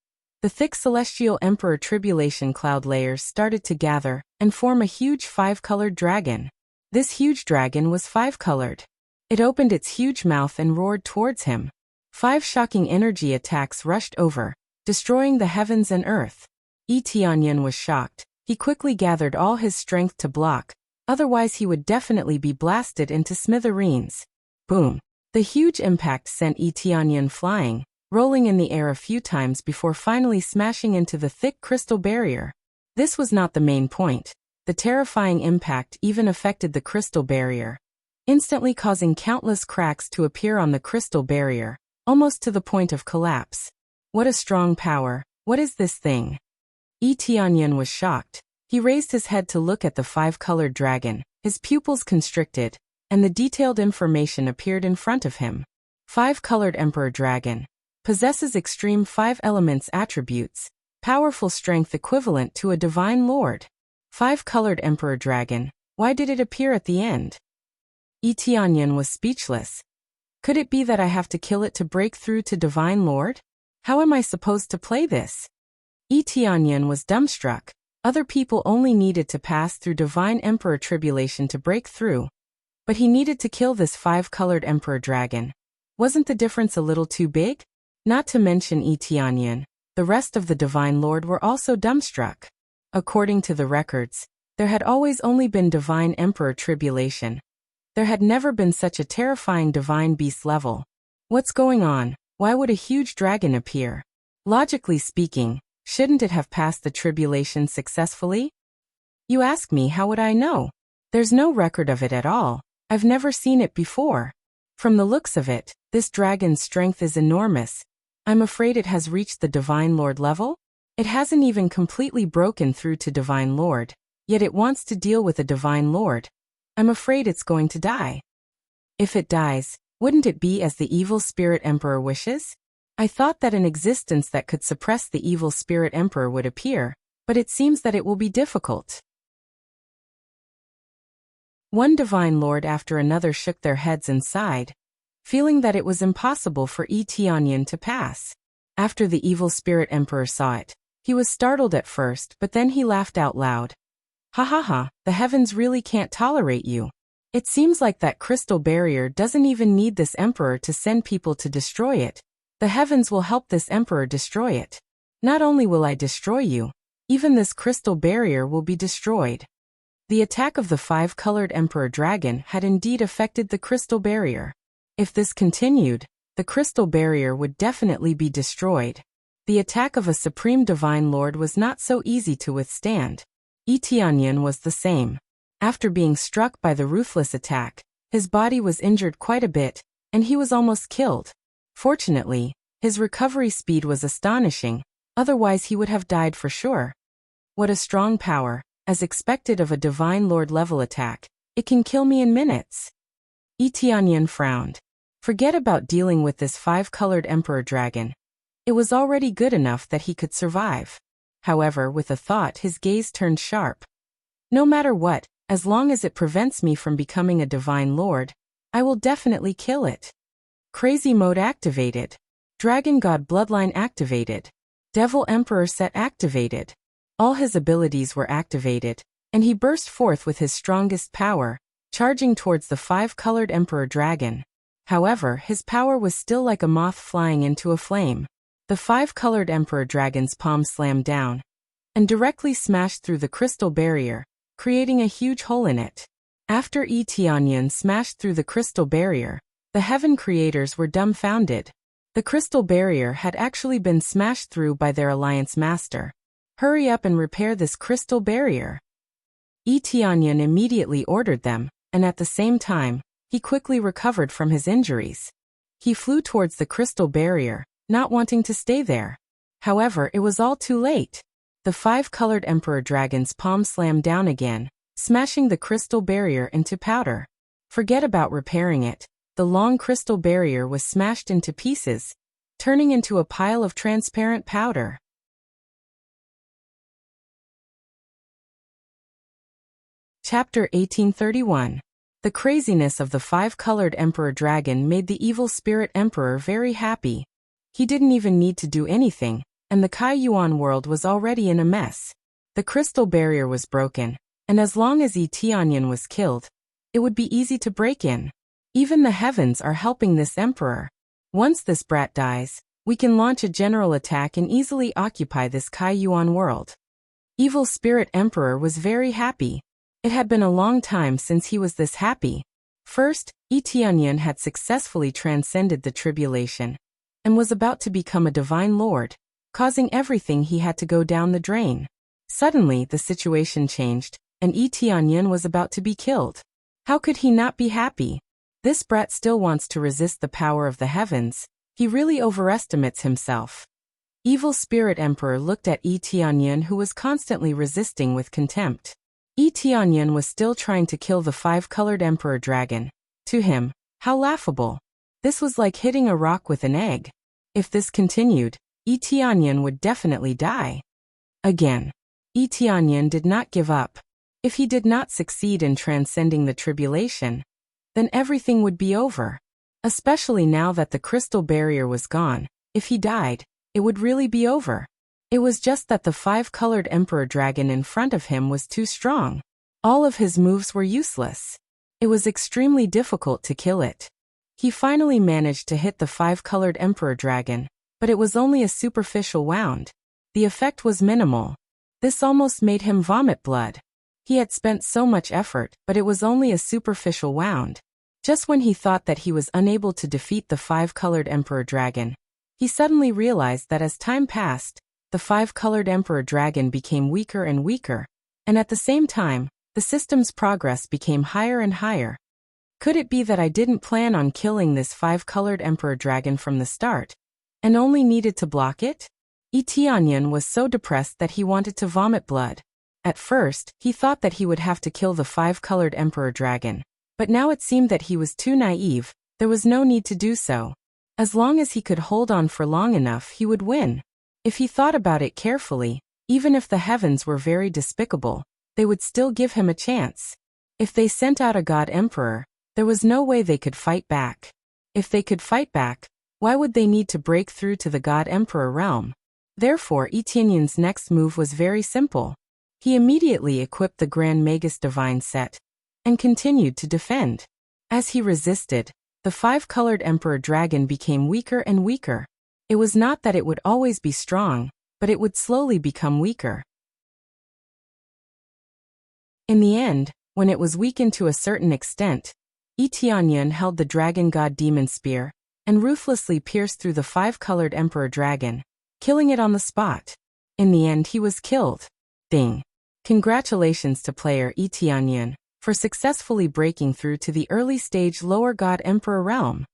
the thick Celestial Emperor tribulation cloud layers started to gather and form a huge 5-colored dragon. This huge dragon was 5-colored. It opened its huge mouth and roared towards him. 5 shocking energy attacks rushed over, destroying the heavens and earth. Yi Tianyun was shocked. He quickly gathered all his strength to block, otherwise he would definitely be blasted into smithereens. Boom! The huge impact sent Yi Tianyun flying, rolling in the air a few times before finally smashing into the thick crystal barrier. This was not the main point. The terrifying impact even affected the crystal barrier, instantly causing countless cracks to appear on the crystal barrier, almost to the point of collapse. What a strong power! What is this thing? Yi Tianyun was shocked. He raised his head to look at the 5-colored dragon, his pupils constricted, and the detailed information appeared in front of him. 5-colored Emperor Dragon. Possesses extreme 5 elements attributes, powerful strength equivalent to a divine lord. Five-colored Emperor Dragon, why did it appear at the end? Yi Tianyan was speechless. Could it be that I have to kill it to break through to Divine Lord? How am I supposed to play this? Yi Tianyan was dumbstruck. Other people only needed to pass through Divine Emperor Tribulation to break through. But he needed to kill this five-colored Emperor Dragon. Wasn't the difference a little too big? Not to mention Yi Tianyan, the rest of the Divine Lord were also dumbstruck. According to the records, there had always only been Divine Emperor Tribulation. There had never been such a terrifying Divine Beast level. What's going on? Why would a huge dragon appear? Logically speaking, shouldn't it have passed the tribulation successfully? You ask me, how would I know? There's no record of it at all. I've never seen it before. From the looks of it, this dragon's strength is enormous. I'm afraid it has reached the Divine Lord level? It hasn't even completely broken through to Divine Lord, yet it wants to deal with a Divine Lord. I'm afraid it's going to die. If it dies, wouldn't it be as the evil spirit emperor wishes? I thought that an existence that could suppress the evil spirit emperor would appear, but it seems that it will be difficult. One Divine Lord after another shook their heads and sighed, feeling that it was impossible for Yi Tianyan to pass. After the evil spirit emperor saw it, he was startled at first, but then he laughed out loud. Ha ha ha, the heavens really can't tolerate you. It seems like that crystal barrier doesn't even need this emperor to send people to destroy it. The heavens will help this emperor destroy it. Not only will I destroy you, even this crystal barrier will be destroyed. The attack of the five-colored Emperor Dragon had indeed affected the crystal barrier. If this continued, the crystal barrier would definitely be destroyed. The attack of a Supreme Divine Lord was not so easy to withstand. Yi Tianyan was the same. After being struck by the ruthless attack, his body was injured quite a bit, and he was almost killed. Fortunately, his recovery speed was astonishing, otherwise he would have died for sure. What a strong power, as expected of a Divine Lord level attack. It can kill me in minutes. Yi Tianyan frowned. Forget about dealing with this five-colored Emperor Dragon. It was already good enough that he could survive. However, with a thought, his gaze turned sharp. No matter what, as long as it prevents me from becoming a Divine Lord, I will definitely kill it. Crazy Mode activated. Dragon God Bloodline activated. Devil Emperor Set activated. All his abilities were activated, and he burst forth with his strongest power, charging towards the five-colored Emperor Dragon. However, his power was still like a moth flying into a flame. The five-colored Emperor Dragon's palm slammed down and directly smashed through the crystal barrier, creating a huge hole in it. After Yi Tianyan smashed through the crystal barrier, the Heaven Creators were dumbfounded. The crystal barrier had actually been smashed through by their Alliance Master. Hurry up and repair this crystal barrier. Yi Tianyan immediately ordered them, and at the same time, he quickly recovered from his injuries. He flew towards the crystal barrier, not wanting to stay there. However, it was all too late. The five-colored Emperor Dragon's palm slammed down again, smashing the crystal barrier into powder. Forget about repairing it. The long crystal barrier was smashed into pieces, turning into a pile of transparent powder. Chapter 1831. The craziness of the five-colored Emperor Dragon made the evil spirit emperor very happy. He didn't even need to do anything, and the Kai Yuan world was already in a mess. The crystal barrier was broken, and as long as Yi Tianyan was killed, it would be easy to break in. Even the heavens are helping this emperor. Once this brat dies, we can launch a general attack and easily occupy this Kai Yuan world. Evil Spirit Emperor was very happy. It had been a long time since he was this happy. First, Yi Tianyan had successfully transcended the tribulation and was about to become a Divine Lord, causing everything he had to go down the drain. Suddenly, the situation changed, and Yi Tianyan was about to be killed. How could he not be happy? This brat still wants to resist the power of the heavens. He really overestimates himself. Evil Spirit Emperor looked at Yi Tianyan, who was constantly resisting, with contempt. Yi Tianyan was still trying to kill the five-colored Emperor Dragon. To him, how laughable. This was like hitting a rock with an egg. If this continued, Yi Tianyan would definitely die. Again, Yi Tianyan did not give up. If he did not succeed in transcending the tribulation, then everything would be over. Especially now that the crystal barrier was gone, if he died, it would really be over. It was just that the five-colored emperor dragon in front of him was too strong. All of his moves were useless. It was extremely difficult to kill it. He finally managed to hit the five-colored emperor dragon, but it was only a superficial wound. The effect was minimal. This almost made him vomit blood. He had spent so much effort, but it was only a superficial wound. Just when he thought that he was unable to defeat the five-colored emperor dragon, he suddenly realized that as time passed, the five-colored emperor dragon became weaker and weaker, and at the same time, the system's progress became higher and higher. Could it be that I didn't plan on killing this five-colored emperor dragon from the start, and only needed to block it? Tianyan was so depressed that he wanted to vomit blood. At first, he thought that he would have to kill the five-colored emperor dragon, but now it seemed that he was too naive. There was no need to do so. As long as he could hold on for long enough, he would win. If he thought about it carefully, even if the heavens were very despicable, they would still give him a chance. If they sent out a god emperor, there was no way they could fight back. If they could fight back, why would they need to break through to the god emperor realm? Therefore, Tianyan's next move was very simple. He immediately equipped the Grand Magus Divine Set and continued to defend. As he resisted, the five-colored emperor dragon became weaker and weaker. It was not that it would always be strong, but it would slowly become weaker. In the end, when it was weakened to a certain extent, Tianyan held the dragon god demon spear and ruthlessly pierced through the five-colored emperor dragon, killing it on the spot. In the end, he was killed. Ding! Congratulations to player Tianyan for successfully breaking through to the early stage lower god emperor realm.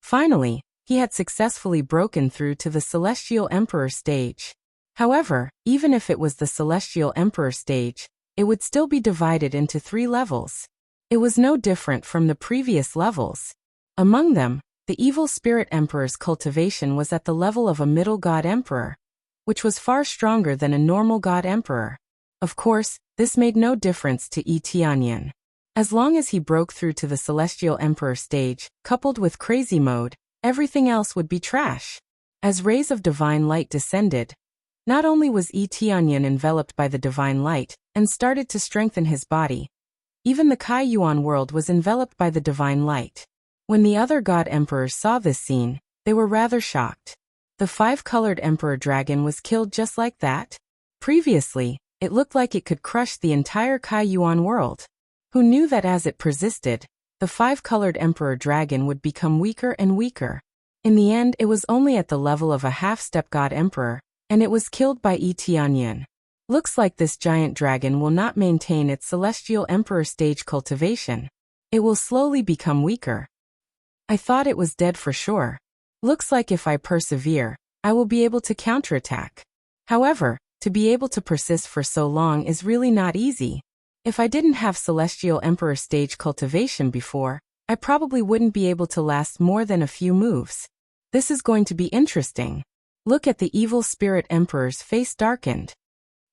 Finally, he had successfully broken through to the celestial emperor stage. However, even if it was the celestial emperor stage, it would still be divided into 3 levels. It was no different from the previous levels. Among them, the evil spirit emperor's cultivation was at the level of a middle god emperor, which was far stronger than a normal god emperor. Of course, this made no difference to Tianyan. As long as he broke through to the celestial emperor stage, coupled with crazy mode, everything else would be trash. As rays of divine light descended, not only was Tianyan enveloped by the divine light and started to strengthen his body, even the Kai Yuan world was enveloped by the divine light. When the other god emperors saw this scene, they were rather shocked. The five-colored emperor dragon was killed just like that? Previously, it looked like it could crush the entire Kai Yuan world. Who knew that as it persisted, the five-colored emperor dragon would become weaker and weaker. In the end, it was only at the level of a half-step god emperor, and it was killed by Tianyan. Looks like this giant dragon will not maintain its celestial emperor stage cultivation. It will slowly become weaker. I thought it was dead for sure. Looks like if I persevere, I will be able to counterattack. However, to be able to persist for so long is really not easy. If I didn't have celestial emperor stage cultivation before, I probably wouldn't be able to last more than a few moves. This is going to be interesting. Look at the evil spirit emperor's face darkened.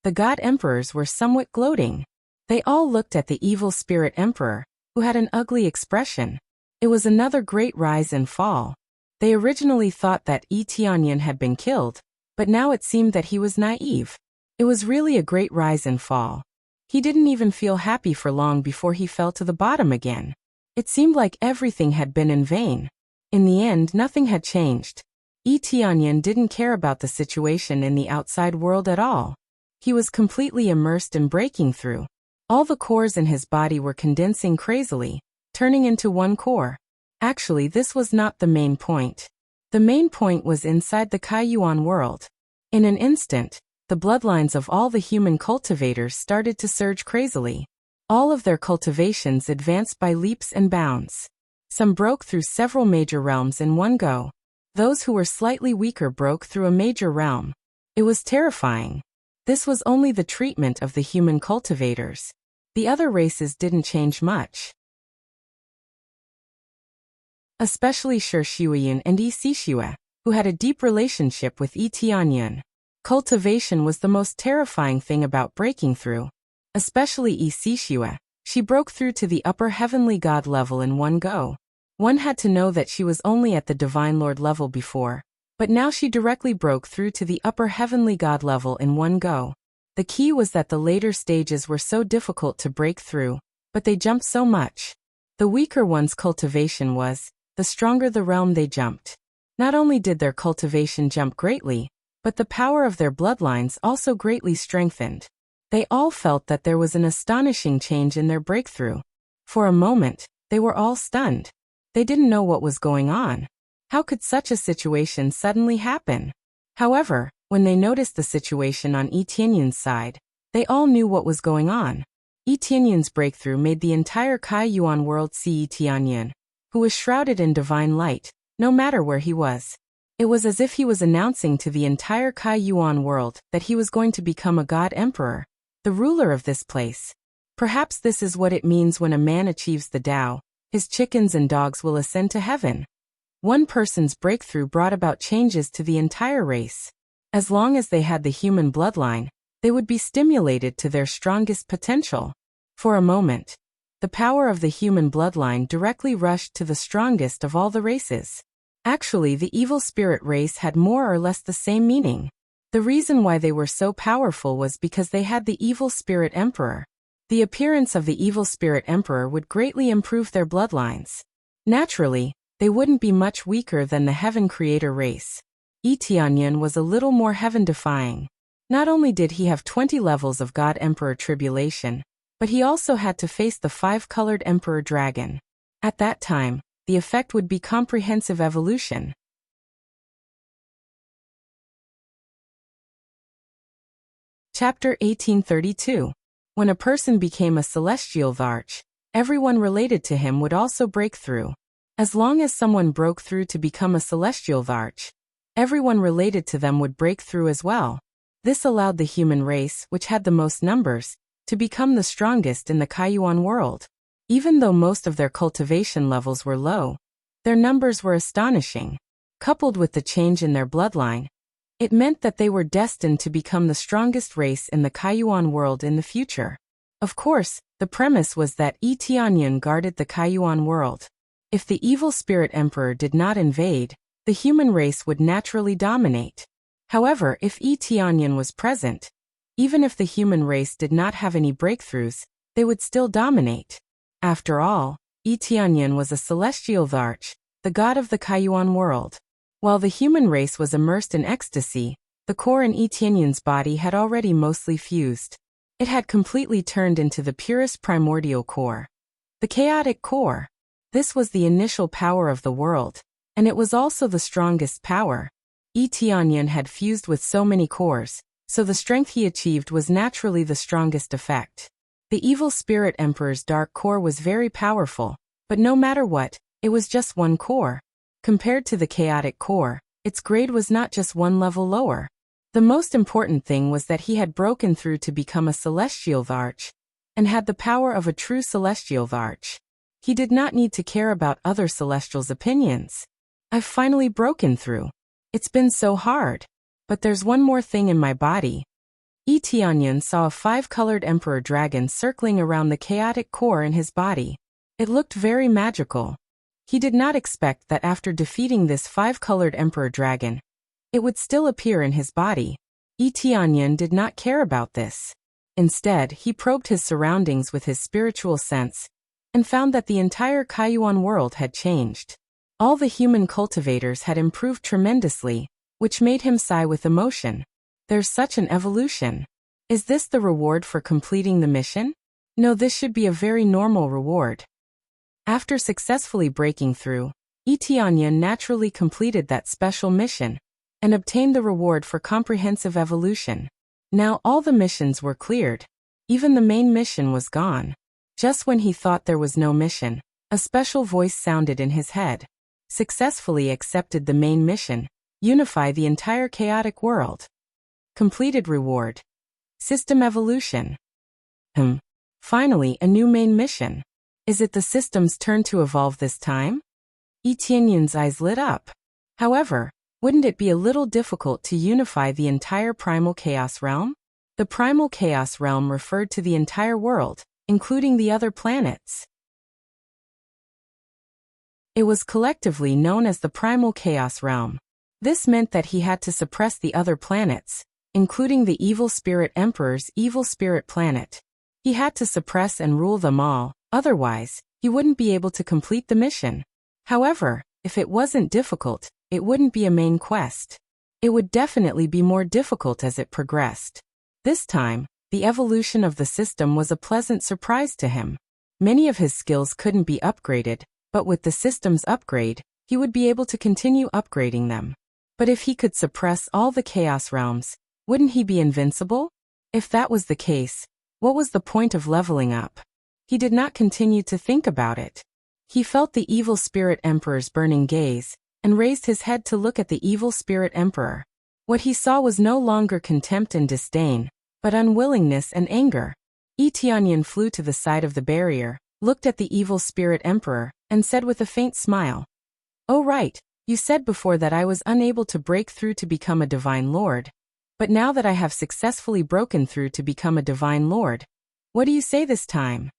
The god emperors were somewhat gloating. They all looked at the evil spirit emperor, who had an ugly expression. It was another great rise and fall. They originally thought that Tianyan had been killed, but now it seemed that he was naive. It was really a great rise and fall. He didn't even feel happy for long before he fell to the bottom again. It seemed like everything had been in vain. In the end, nothing had changed. Tianyan didn't care about the situation in the outside world at all. He was completely immersed in breaking through. All the cores in his body were condensing crazily, turning into one core. Actually, this was not the main point. The main point was inside the Kai Yuan world. In an instant, the bloodlines of all the human cultivators started to surge crazily. All of their cultivations advanced by leaps and bounds. Some broke through several major realms in one go. Those who were slightly weaker broke through a major realm. It was terrifying. This was only the treatment of the human cultivators. The other races didn't change much. Especially Shi Shuiyun and Yi Xixue, who had a deep relationship with Tianyan. Cultivation was the most terrifying thing about breaking through. especially Yi Sixue. She broke through to the upper heavenly god level in one go. One had to know that she was only at the Divine Lord level before, but now she directly broke through to the upper heavenly god level in one go. The key was that the later stages were so difficult to break through, but they jumped so much. The weaker one's cultivation was, the stronger the realm they jumped. Not only did their cultivation jump greatly, but the power of their bloodlines also greatly strengthened. They all felt that there was an astonishing change in their breakthrough. For a moment, they were all stunned. They didn't know what was going on. How could such a situation suddenly happen? However, when they noticed the situation on Yi Tianyun's side, they all knew what was going on. Yi Tianyun's breakthrough made the entire Kai Yuan world see Yi Tianyun, who was shrouded in divine light, no matter where he was. It was as if he was announcing to the entire Kai Yuan world that he was going to become a god emperor, the ruler of this place. Perhaps this is what it means when a man achieves the Tao, his chickens and dogs will ascend to heaven. One person's breakthrough brought about changes to the entire race. As long as they had the human bloodline, they would be stimulated to their strongest potential. For a moment, the power of the human bloodline directly rushed to the strongest of all the races. Actually, the evil spirit race had more or less the same meaning. The reason why they were so powerful was because they had the evil spirit emperor. The appearance of the evil spirit emperor would greatly improve their bloodlines. Naturally, they wouldn't be much weaker than the heaven creator race. Yi Tianyun was a little more heaven-defying. Not only did he have 20 levels of God Emperor tribulation, but he also had to face the 5-colored Emperor Dragon. At that time, the effect would be comprehensive evolution. Chapter 1832. When a person became a celestial Varch, everyone related to him would also break through. As long as someone broke through to become a celestial Varch, everyone related to them would break through as well. This allowed the human race, which had the most numbers, to become the strongest in the Kaiyuan world. Even though most of their cultivation levels were low, their numbers were astonishing. Coupled with the change in their bloodline, it meant that they were destined to become the strongest race in the Kaiyuan world in the future. Of course, the premise was that Yi Tianyun guarded the Kaiyuan world. If the evil spirit emperor did not invade, the human race would naturally dominate. However, if Yi Tianyun was present, even if the human race did not have any breakthroughs, they would still dominate. After all, Yi Tianyun was a celestial Varch, the god of the Kaiyuan world. While the human race was immersed in ecstasy, the core in Yi Tianyun's body had already mostly fused. It had completely turned into the purest primordial core. The chaotic core. This was the initial power of the world, and it was also the strongest power. Yi Tianyun had fused with so many cores, so the strength he achieved was naturally the strongest effect. The evil spirit emperor's dark core was very powerful, but no matter what, it was just one core. Compared to the chaotic core, its grade was not just one level lower. The most important thing was that he had broken through to become a celestial Varch, and had the power of a true celestial Varch. He did not need to care about other celestials' opinions. I've finally broken through. It's been so hard. But there's one more thing in my body. Yi Tianyun saw a 5-colored emperor dragon circling around the chaotic core in his body. It looked very magical. He did not expect that after defeating this 5-colored emperor dragon, it would still appear in his body. Yi Tianyun did not care about this. Instead, he probed his surroundings with his spiritual sense, and found that the entire Kaiyuan world had changed. All the human cultivators had improved tremendously, which made him sigh with emotion. There's such an evolution. Is this the reward for completing the mission? No, this should be a very normal reward. After successfully breaking through, Yi Tianyun naturally completed that special mission, and obtained the reward for comprehensive evolution. Now all the missions were cleared. Even the main mission was gone. Just when he thought there was no mission, a special voice sounded in his head. Successfully accepted the main mission. Unify the entire chaotic world. Completed reward. System evolution. Finally, a new main mission. Is it the system's turn to evolve this time? Yi Tianyun's eyes lit up. However, wouldn't it be a little difficult to unify the entire primal chaos realm? The primal chaos realm referred to the entire world, including the other planets. It was collectively known as the primal chaos realm. This meant that he had to suppress the other planets, including the evil spirit emperor's evil spirit planet. He had to suppress and rule them all, otherwise, he wouldn't be able to complete the mission. However, if it wasn't difficult, it wouldn't be a main quest. It would definitely be more difficult as it progressed. This time, the evolution of the system was a pleasant surprise to him. Many of his skills couldn't be upgraded, but with the system's upgrade, he would be able to continue upgrading them. But if he could suppress all the chaos realms, wouldn't he be invincible? If that was the case, what was the point of leveling up? He did not continue to think about it. He felt the evil spirit emperor's burning gaze, and raised his head to look at the evil spirit emperor. What he saw was no longer contempt and disdain, but unwillingness and anger. Tianyan flew to the side of the barrier, looked at the evil spirit emperor, and said with a faint smile, "Oh right, you said before that I was unable to break through to become a divine lord. But now that I have successfully broken through to become a divine lord, what do you say this time?"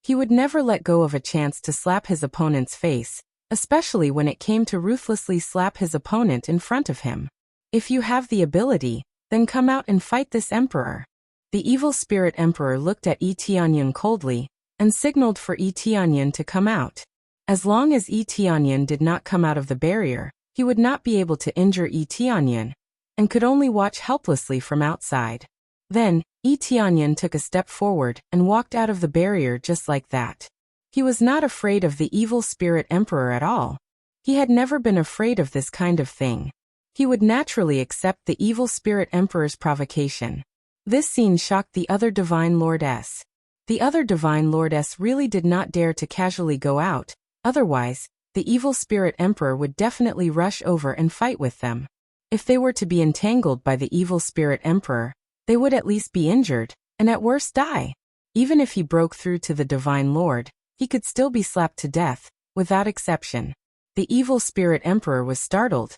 He would never let go of a chance to slap his opponent's face, especially when it came to ruthlessly slap his opponent in front of him. If you have the ability, then come out and fight this emperor. The evil spirit emperor looked at Tianyan coldly, and signaled for Tianyan to come out. As long as Tianyan did not come out of the barrier, he would not be able to injure Tianyan, and could only watch helplessly from outside. Then, Tianyan took a step forward and walked out of the barrier just like that. He was not afraid of the evil spirit emperor at all. He had never been afraid of this kind of thing. He would naturally accept the evil spirit emperor's provocation. This scene shocked the other divine lordess. The other divine lordess really did not dare to casually go out, otherwise, the evil spirit emperor would definitely rush over and fight with them. If they were to be entangled by the evil spirit emperor, they would at least be injured, and at worst die. Even if he broke through to the divine lord, he could still be slapped to death, without exception. The evil spirit emperor was startled,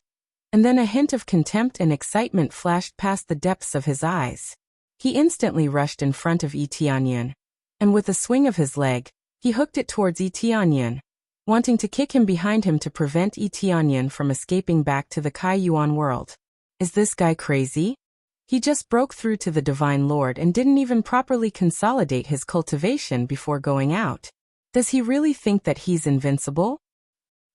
and then a hint of contempt and excitement flashed past the depths of his eyes. He instantly rushed in front of Tianyan, and with a swing of his leg, he hooked it towards Tianyan, wanting to kick him behind him to prevent Tianyan from escaping back to the Kai Yuan world. Is this guy crazy? He just broke through to the Divine Lord and didn't even properly consolidate his cultivation before going out. Does he really think that he's invincible?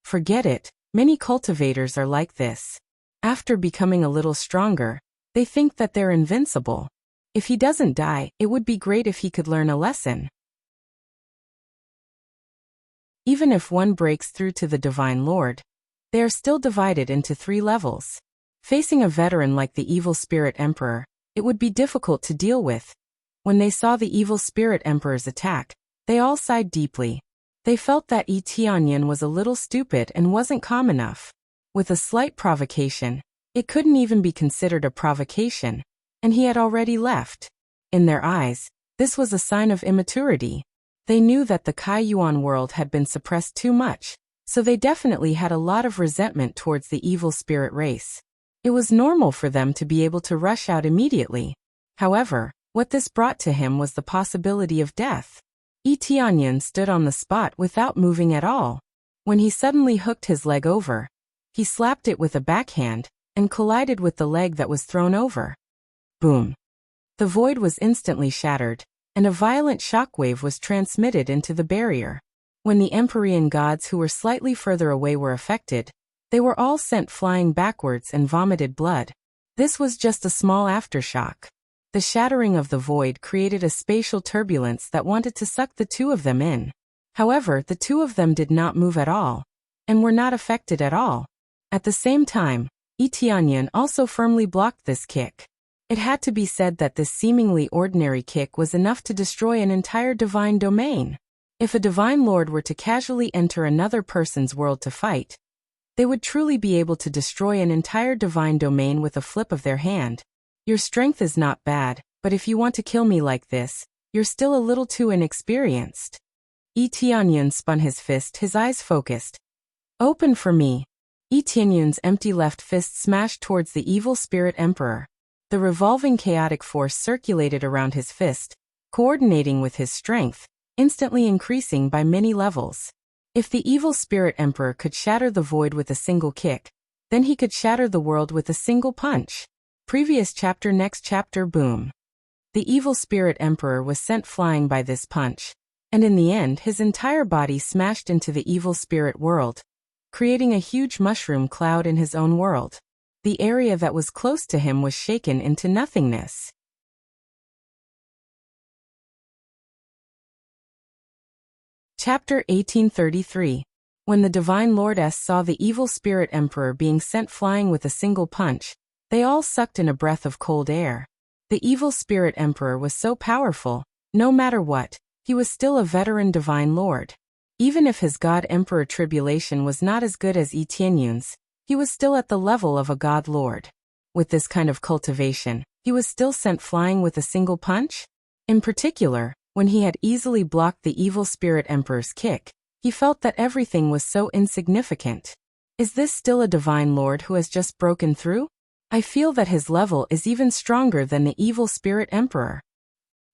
Forget it, many cultivators are like this. After becoming a little stronger, they think that they're invincible. If he doesn't die, it would be great if he could learn a lesson. Even if one breaks through to the Divine Lord, they are still divided into 3 levels. Facing a veteran like the Evil Spirit Emperor, it would be difficult to deal with. When they saw the Evil Spirit Emperor's attack, they all sighed deeply. They felt that Tianyan was a little stupid and wasn't calm enough. With a slight provocation, it couldn't even be considered a provocation, and he had already left. In their eyes, this was a sign of immaturity. They knew that the Kai Yuan world had been suppressed too much, so they definitely had a lot of resentment towards the evil spirit race. It was normal for them to be able to rush out immediately. However, what this brought to him was the possibility of death. Tianyan stood on the spot without moving at all. When he suddenly hooked his leg over, he slapped it with a backhand, and collided with the leg that was thrown over. Boom! The void was instantly shattered, and a violent shockwave was transmitted into the barrier. When the Empyrean gods who were slightly further away were affected, they were all sent flying backwards and vomited blood. This was just a small aftershock. The shattering of the void created a spatial turbulence that wanted to suck the 2 of them in. However, the 2 of them did not move at all, and were not affected at all. At the same time, Tianyan also firmly blocked this kick. It had to be said that this seemingly ordinary kick was enough to destroy an entire divine domain. If a divine lord were to casually enter another person's world to fight, they would truly be able to destroy an entire divine domain with a flip of their hand. Your strength is not bad, but if you want to kill me like this, you're still a little too inexperienced. Tianyan spun his fist, his eyes focused. Open for me. Tianyan's empty left fist smashed towards the evil spirit emperor. The revolving chaotic force circulated around his fist, coordinating with his strength, instantly increasing by many levels. If the evil spirit emperor could shatter the void with a single kick, then he could shatter the world with a single punch. Previous chapter, next chapter, boom. The evil spirit emperor was sent flying by this punch, and in the end his entire body smashed into the evil spirit world, creating a huge mushroom cloud in his own world. The area that was close to him was shaken into nothingness. Chapter 1833. When the Divine Lordess saw the evil spirit emperor being sent flying with a single punch, they all sucked in a breath of cold air. The evil spirit emperor was so powerful, no matter what, he was still a veteran divine lord. Even if his god emperor tribulation was not as good as Etienne's, he was still at the level of a god lord. With this kind of cultivation, he was still sent flying with a single punch? In particular, when he had easily blocked the evil spirit emperor's kick, he felt that everything was so insignificant. Is this still a divine lord who has just broken through? I feel that his level is even stronger than the evil spirit emperor.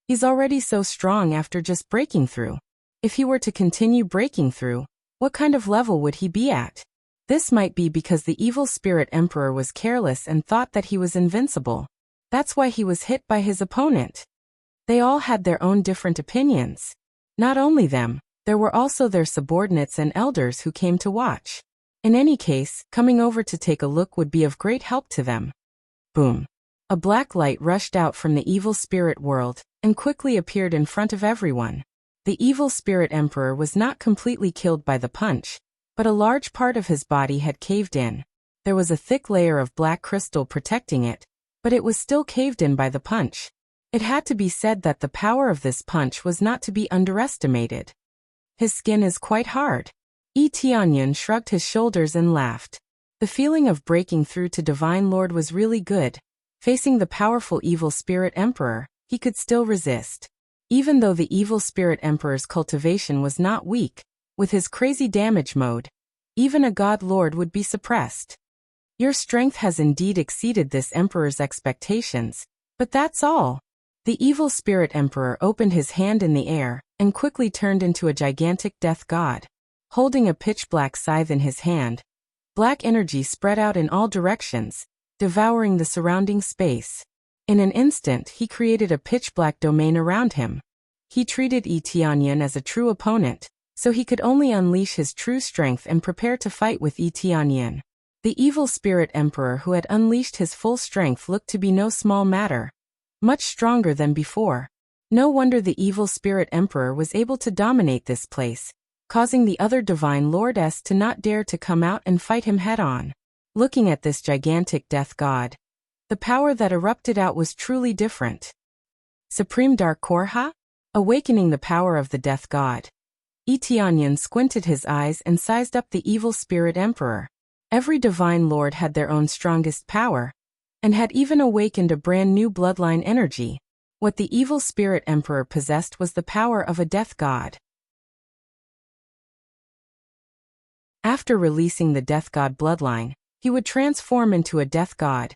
He's already so strong after just breaking through. If he were to continue breaking through, what kind of level would he be at? This might be because the evil spirit emperor was careless and thought that he was invincible. That's why he was hit by his opponent. They all had their own different opinions. Not only them, there were also their subordinates and elders who came to watch. In any case, coming over to take a look would be of great help to them. Boom. A black light rushed out from the evil spirit world, and quickly appeared in front of everyone. The evil spirit emperor was not completely killed by the punch, but a large part of his body had caved in. There was a thick layer of black crystal protecting it, but it was still caved in by the punch. It had to be said that the power of this punch was not to be underestimated. His skin is quite hard. Etienne shrugged his shoulders and laughed. The feeling of breaking through to Divine Lord was really good. Facing the powerful evil spirit emperor, he could still resist. Even though the evil spirit emperor's cultivation was not weak, with his crazy damage mode, even a god lord would be suppressed. Your strength has indeed exceeded this emperor's expectations, but that's all. The evil spirit emperor opened his hand in the air, and quickly turned into a gigantic death god. Holding a pitch-black scythe in his hand, black energy spread out in all directions, devouring the surrounding space. In an instant he created a pitch-black domain around him. He treated Etienne as a true opponent, so he could only unleash his true strength and prepare to fight with Etienne. The evil spirit emperor who had unleashed his full strength looked to be no small matter. Much stronger than before. No wonder the evil spirit emperor was able to dominate this place, causing the other divine lordess to not dare to come out and fight him head-on. Looking at this gigantic death god, the power that erupted out was truly different. Supreme Dark Korha? Awakening the power of the death god. Etienne squinted his eyes and sized up the evil spirit emperor. Every divine lord had their own strongest power, and had even awakened a brand new bloodline energy. What the evil spirit emperor possessed was the power of a death god. After releasing the death god bloodline, he would transform into a death god,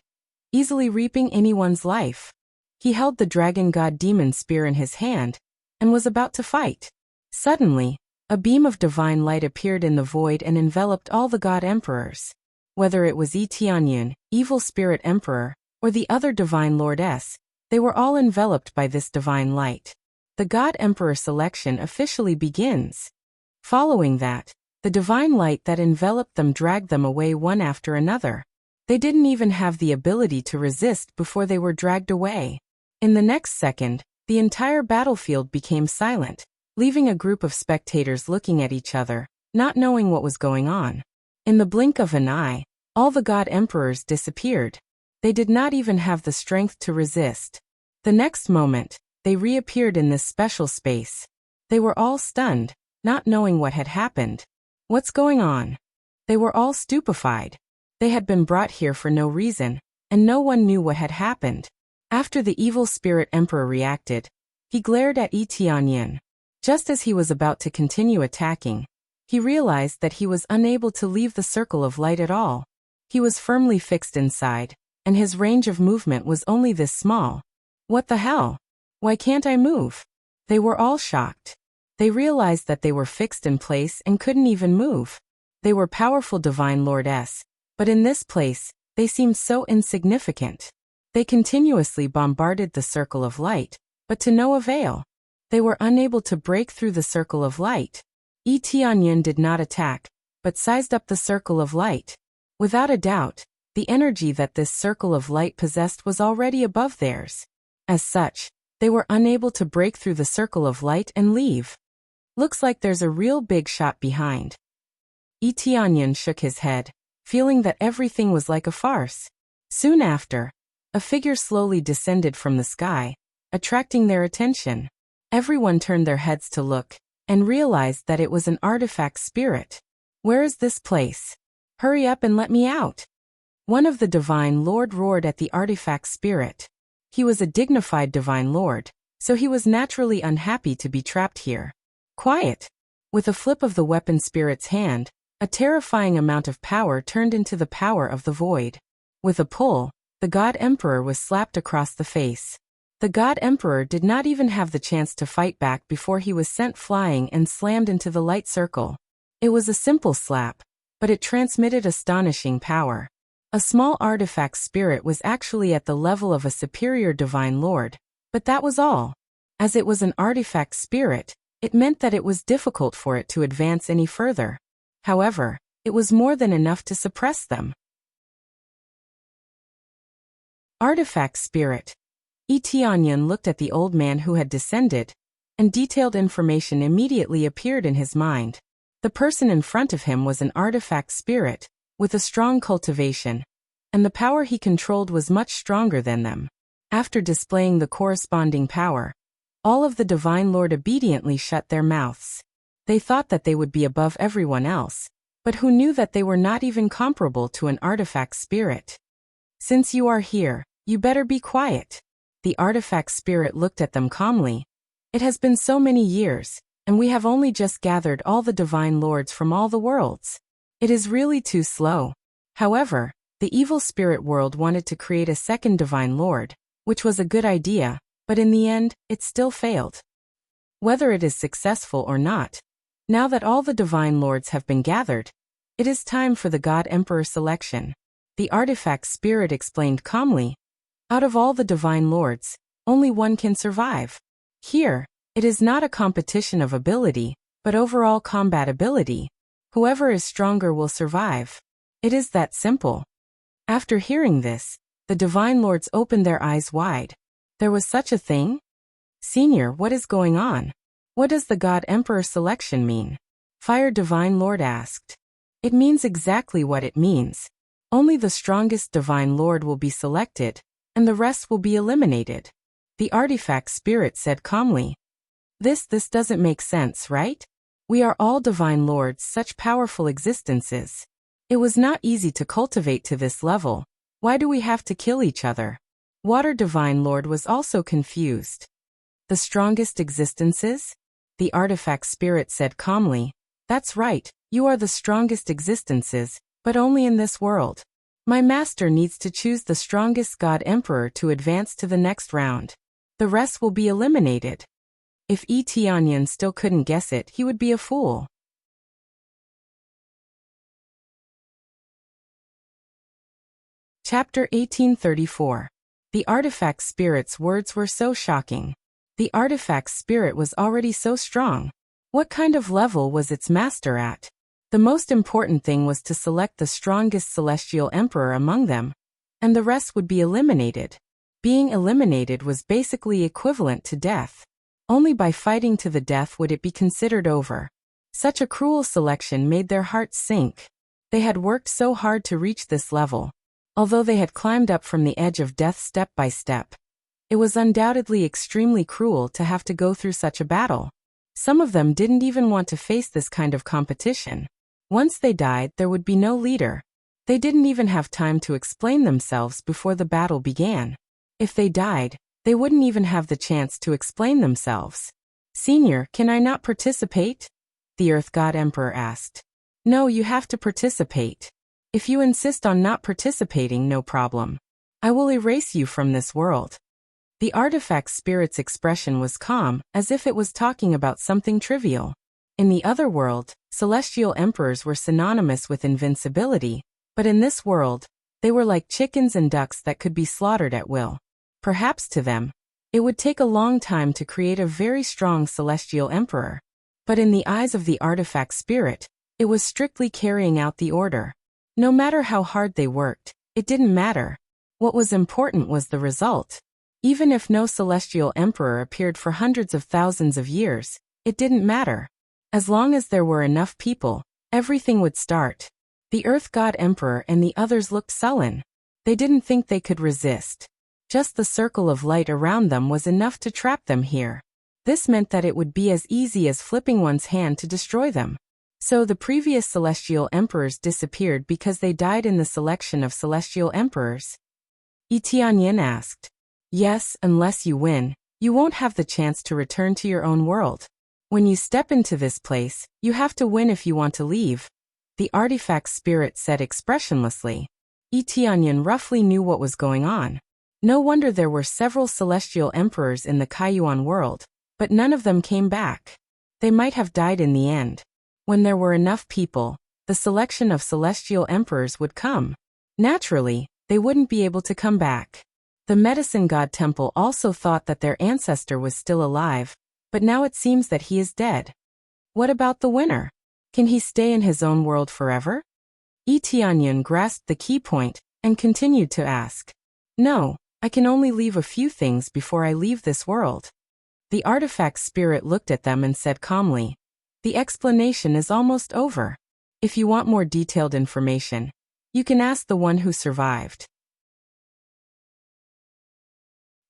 easily reaping anyone's life. He held the dragon god demon spear in his hand, and was about to fight. Suddenly, a beam of divine light appeared in the void and enveloped all the god emperors. Whether it was Etienne, evil spirit emperor, or the other divine lordess, they were all enveloped by this divine light. The god emperor selection officially begins. Following that, the divine light that enveloped them dragged them away one after another. They didn't even have the ability to resist before they were dragged away. In the next second, the entire battlefield became silent, leaving a group of spectators looking at each other, not knowing what was going on. In the blink of an eye, all the god emperors disappeared. They did not even have the strength to resist. The next moment, they reappeared in this special space. They were all stunned, not knowing what had happened. What's going on? They were all stupefied. They had been brought here for no reason, and no one knew what had happened. After the evil spirit emperor reacted, he glared at Etienne. Just as he was about to continue attacking, he realized that he was unable to leave the circle of light at all. He was firmly fixed inside, and his range of movement was only this small. What the hell? Why can't I move? They were all shocked. They realized that they were fixed in place and couldn't even move. They were powerful divine lords, but in this place, they seemed so insignificant. They continuously bombarded the circle of light, but to no avail. They were unable to break through the circle of light. Tianyin did not attack, but sized up the circle of light. Without a doubt, the energy that this circle of light possessed was already above theirs. As such, they were unable to break through the circle of light and leave. Looks like there's a real big shot behind. Tianyin shook his head, feeling that everything was like a farce. Soon after, a figure slowly descended from the sky, attracting their attention. Everyone turned their heads to look, and realized that it was an artifact spirit. Where is this place? Hurry up and let me out! One of the divine lord roared at the artifact spirit. He was a dignified divine lord, so he was naturally unhappy to be trapped here. Quiet! With a flip of the weapon spirit's hand, a terrifying amount of power turned into the power of the void. With a pull, the God Emperor was slapped across the face. The God Emperor did not even have the chance to fight back before he was sent flying and slammed into the light circle. It was a simple slap, but it transmitted astonishing power. A small artifact spirit was actually at the level of a superior divine lord, but that was all. As it was an artifact spirit, it meant that it was difficult for it to advance any further. However, it was more than enough to suppress them. Artifact spirit. Tianyin looked at the old man who had descended, and detailed information immediately appeared in his mind. The person in front of him was an artifact spirit, with a strong cultivation, and the power he controlled was much stronger than them. After displaying the corresponding power, all of the Divine Lord obediently shut their mouths. They thought that they would be above everyone else, but who knew that they were not even comparable to an artifact spirit? Since you are here, you better be quiet. The artifact spirit looked at them calmly. It has been so many years, and we have only just gathered all the divine lords from all the worlds. It is really too slow. However, the evil spirit world wanted to create a second divine lord, which was a good idea, but in the end, it still failed. Whether it is successful or not, now that all the divine lords have been gathered, it is time for the God Emperor selection. The artifact spirit explained calmly. Out of all the divine lords, only one can survive. Here, it is not a competition of ability, but overall combat ability. Whoever is stronger will survive. It is that simple. After hearing this, the divine lords opened their eyes wide. There was such a thing? Senior, what is going on? What does the God Emperor selection mean? Fire Divine Lord asked. It means exactly what it means. Only the strongest divine lord will be selected, and the rest will be eliminated. The artifact spirit said calmly. This doesn't make sense, right? We are all divine lords, such powerful existences. It was not easy to cultivate to this level. Why do we have to kill each other? Water Divine Lord was also confused. The strongest existences? The artifact spirit said calmly. That's right, you are the strongest existences, but only in this world. My master needs to choose the strongest God Emperor to advance to the next round. The rest will be eliminated. If Tianyin still couldn't guess it, he would be a fool. Chapter 1834. The artifact spirit's words were so shocking. The artifact spirit was already so strong. What kind of level was its master at? The most important thing was to select the strongest celestial emperor among them, and the rest would be eliminated. Being eliminated was basically equivalent to death. Only by fighting to the death would it be considered over. Such a cruel selection made their hearts sink. They had worked so hard to reach this level. Although they had climbed up from the edge of death step by step, it was undoubtedly extremely cruel to have to go through such a battle. Some of them didn't even want to face this kind of competition. Once they died, there would be no leader. They didn't even have time to explain themselves before the battle began. If they died, they wouldn't even have the chance to explain themselves. Senior, can I not participate? The Earth God Emperor asked. No, you have to participate. If you insist on not participating, no problem. I will erase you from this world. The artifact spirit's expression was calm, as if it was talking about something trivial. In the other world, celestial emperors were synonymous with invincibility, but in this world, they were like chickens and ducks that could be slaughtered at will. Perhaps to them, it would take a long time to create a very strong celestial emperor. But in the eyes of the artifact spirit, it was strictly carrying out the order. No matter how hard they worked, it didn't matter. What was important was the result. Even if no celestial emperor appeared for hundreds of thousands of years, it didn't matter. As long as there were enough people, everything would start. The Earth God Emperor and the others looked sullen. They didn't think they could resist. Just the circle of light around them was enough to trap them here. This meant that it would be as easy as flipping one's hand to destroy them. So the previous celestial emperors disappeared because they died in the selection of celestial emperors? Tianyin asked. Yes, unless you win, you won't have the chance to return to your own world. When you step into this place, you have to win if you want to leave. The artifact spirit said expressionlessly. Tianyin roughly knew what was going on. No wonder there were several celestial emperors in the Kaiyuan world, but none of them came back. They might have died in the end. When there were enough people, the selection of celestial emperors would come. Naturally, they wouldn't be able to come back. The medicine god temple also thought that their ancestor was still alive, but now it seems that he is dead. What about the winner? Can he stay in his own world forever? Tianyin grasped the key point and continued to ask. No, I can only leave a few things before I leave this world. The artifact spirit looked at them and said calmly, the explanation is almost over. If you want more detailed information, you can ask the one who survived.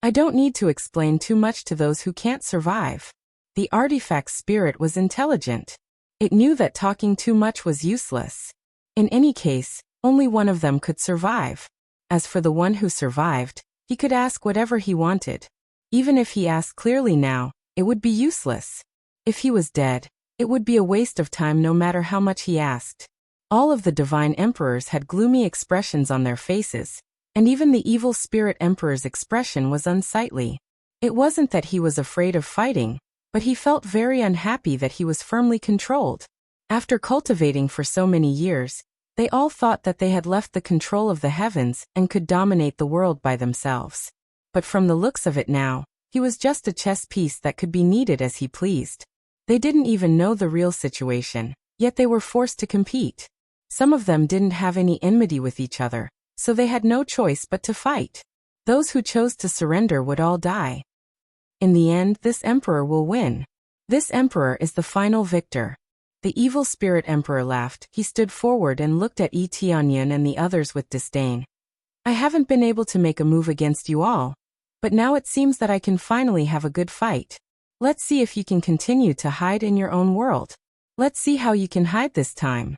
I don't need to explain too much to those who can't survive. The artifact spirit was intelligent. It knew that talking too much was useless. In any case, only one of them could survive. As for the one who survived, he could ask whatever he wanted. Even if he asked clearly now, it would be useless. If he was dead, it would be a waste of time no matter how much he asked. All of the divine emperors had gloomy expressions on their faces, and even the evil spirit emperor's expression was unsightly. It wasn't that he was afraid of fighting, but he felt very unhappy that he was firmly controlled. After cultivating for so many years, they all thought that they had left the control of the heavens and could dominate the world by themselves. But from the looks of it now, he was just a chess piece that could be kneaded as he pleased. They didn't even know the real situation, yet they were forced to compete. Some of them didn't have any enmity with each other, so they had no choice but to fight. Those who chose to surrender would all die. In the end, this emperor will win. This emperor is the final victor. The evil spirit emperor laughed. He stood forward and looked at Tianyin and the others with disdain. I haven't been able to make a move against you all, but now it seems that I can finally have a good fight. Let's see if you can continue to hide in your own world. Let's see how you can hide this time.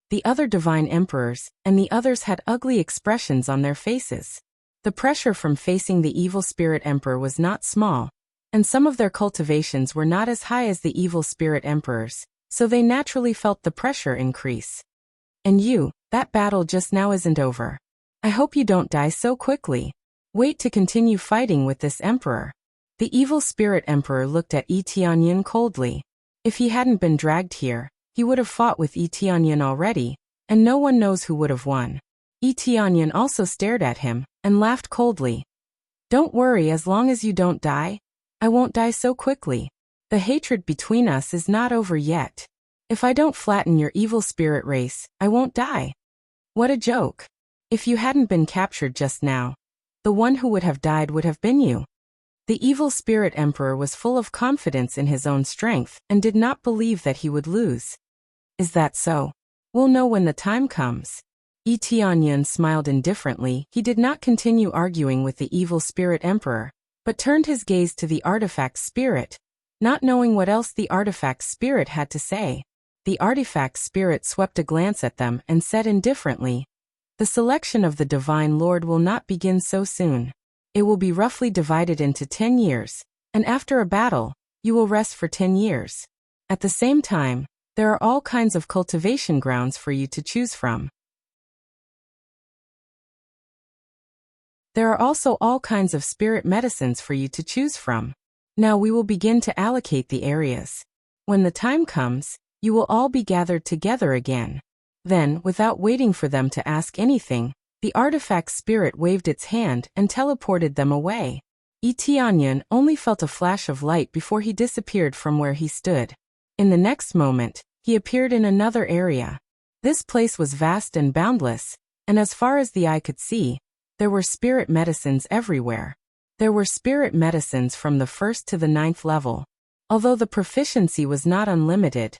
The other divine emperors and the others had ugly expressions on their faces. The pressure from facing the evil spirit emperor was not small, and some of their cultivations were not as high as the evil spirit emperors, so they naturally felt the pressure increase. And you, that battle just now isn't over. I hope you don't die so quickly. Wait to continue fighting with this emperor. The evil spirit emperor looked at Tianyin coldly. If he hadn't been dragged here, he would have fought with Tianyin already, and no one knows who would have won. Tianyin also stared at him and laughed coldly. Don't worry, as long as you don't die, I won't die so quickly. The hatred between us is not over yet. If I don't flatten your evil spirit race, I won't die. What a joke. If you hadn't been captured just now, the one who would have died would have been you. The evil spirit emperor was full of confidence in his own strength and did not believe that he would lose. Is that so? We'll know when the time comes. Tianyin smiled indifferently. He did not continue arguing with the evil spirit emperor, but turned his gaze to the artifact spirit, not knowing what else the artifact spirit had to say. The artifact spirit swept a glance at them and said indifferently, the selection of the Divine Lord will not begin so soon. It will be roughly divided into 10 years, and after a battle, you will rest for 10 years. At the same time, there are all kinds of cultivation grounds for you to choose from. There are also all kinds of spirit medicines for you to choose from. Now we will begin to allocate the areas. When the time comes, you will all be gathered together again. Then, without waiting for them to ask anything, the artifact spirit waved its hand and teleported them away. Tianyan only felt a flash of light before he disappeared from where he stood. In the next moment, he appeared in another area. This place was vast and boundless, and as far as the eye could see, there were spirit medicines everywhere. There were spirit medicines from the 1st to the 9th level. Although the proficiency was not unlimited,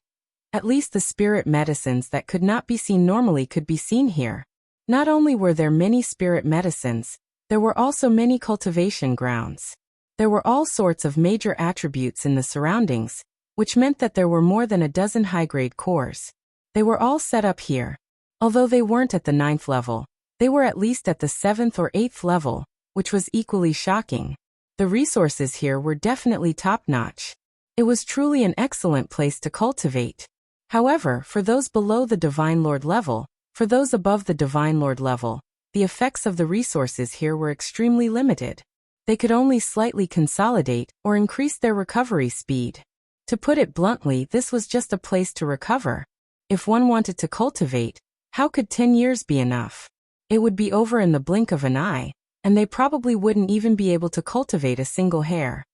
at least the spirit medicines that could not be seen normally could be seen here. Not only were there many spirit medicines, there were also many cultivation grounds. There were all sorts of major attributes in the surroundings, which meant that there were more than a dozen high-grade cores. They were all set up here. Although they weren't at the 9th level, they were at least at the 7th or 8th level, which was equally shocking. The resources here were definitely top-notch. It was truly an excellent place to cultivate. However, for those below the Divine Lord level, for those above the Divine Lord level, the effects of the resources here were extremely limited. They could only slightly consolidate or increase their recovery speed. To put it bluntly, this was just a place to recover. If one wanted to cultivate, how could 10 years be enough? It would be over in the blink of an eye, and they probably wouldn't even be able to cultivate a single hair.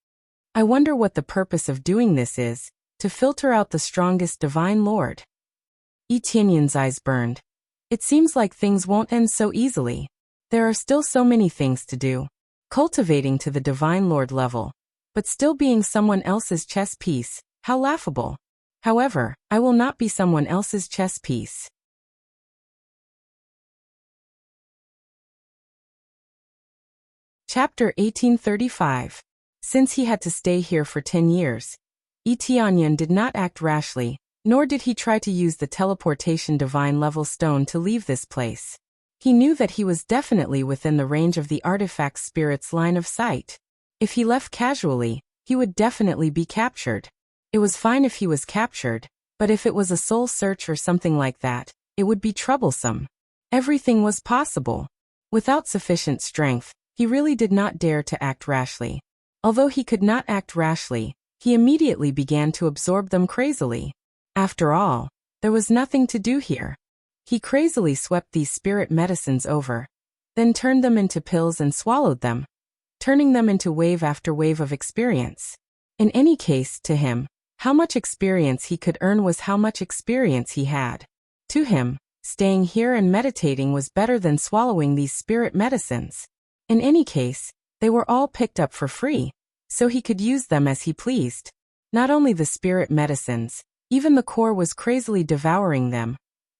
I wonder what the purpose of doing this is, to filter out the strongest Divine Lord. Tianyan's eyes burned. It seems like things won't end so easily. There are still so many things to do. Cultivating to the Divine Lord level, but still being someone else's chess piece, how laughable. However, I will not be someone else's chess piece. Chapter 1835. Since he had to stay here for 10 years, Tianyan did not act rashly, nor did he try to use the teleportation divine level stone to leave this place. He knew that he was definitely within the range of the artifact spirit's line of sight. If he left casually, he would definitely be captured. It was fine if he was captured, but if it was a soul search or something like that, it would be troublesome. Everything was possible. Without sufficient strength, he really did not dare to act rashly. Although he could not act rashly, he immediately began to absorb them crazily. After all, there was nothing to do here. He crazily swept these spirit medicines over, then turned them into pills and swallowed them, turning them into wave after wave of experience. In any case, to him, how much experience he could earn was how much experience he had. To him, staying here and meditating was better than swallowing these spirit medicines. In any case, they were all picked up for free, so he could use them as he pleased. Not only the spirit medicines, even the core was crazily devouring them,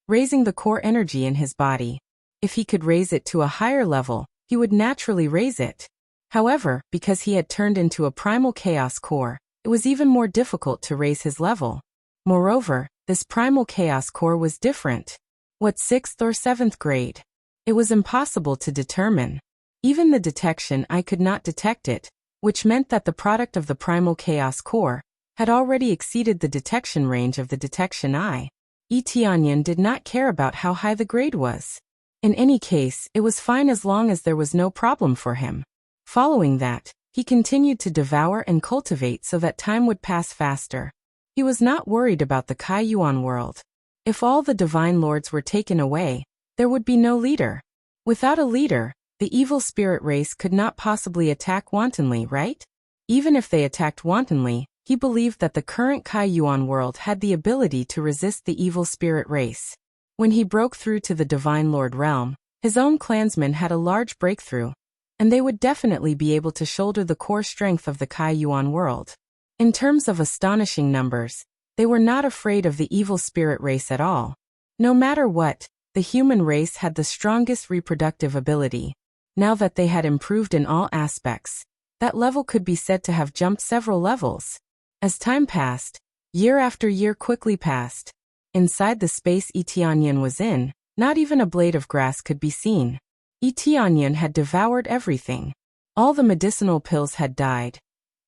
raising the core energy in his body. If he could raise it to a higher level, he would naturally raise it. However, because he had turned into a primal chaos core, it was even more difficult to raise his level. Moreover, this primal chaos core was different. What 6th or 7th grade? It was impossible to determine. Even the detection eye could not detect it, which meant that the product of the primal chaos core had already exceeded the detection range of the detection eye. Tianyan did not care about how high the grade was. In any case, it was fine as long as there was no problem for him. Following that, he continued to devour and cultivate so that time would pass faster. He was not worried about the Kai Yuan world. If all the divine lords were taken away, there would be no leader. Without a leader, the evil spirit race could not possibly attack wantonly, right? Even if they attacked wantonly, he believed that the current Kai Yuan world had the ability to resist the evil spirit race. When he broke through to the Divine Lord realm, his own clansmen had a large breakthrough, and they would definitely be able to shoulder the core strength of the Kai Yuan world. In terms of astonishing numbers, they were not afraid of the evil spirit race at all. No matter what, the human race had the strongest reproductive ability. Now that they had improved in all aspects, that level could be said to have jumped several levels. As time passed, year after year quickly passed. Inside the space Tianyan was in, not even a blade of grass could be seen. Tianyan had devoured everything. All the medicinal pills had died,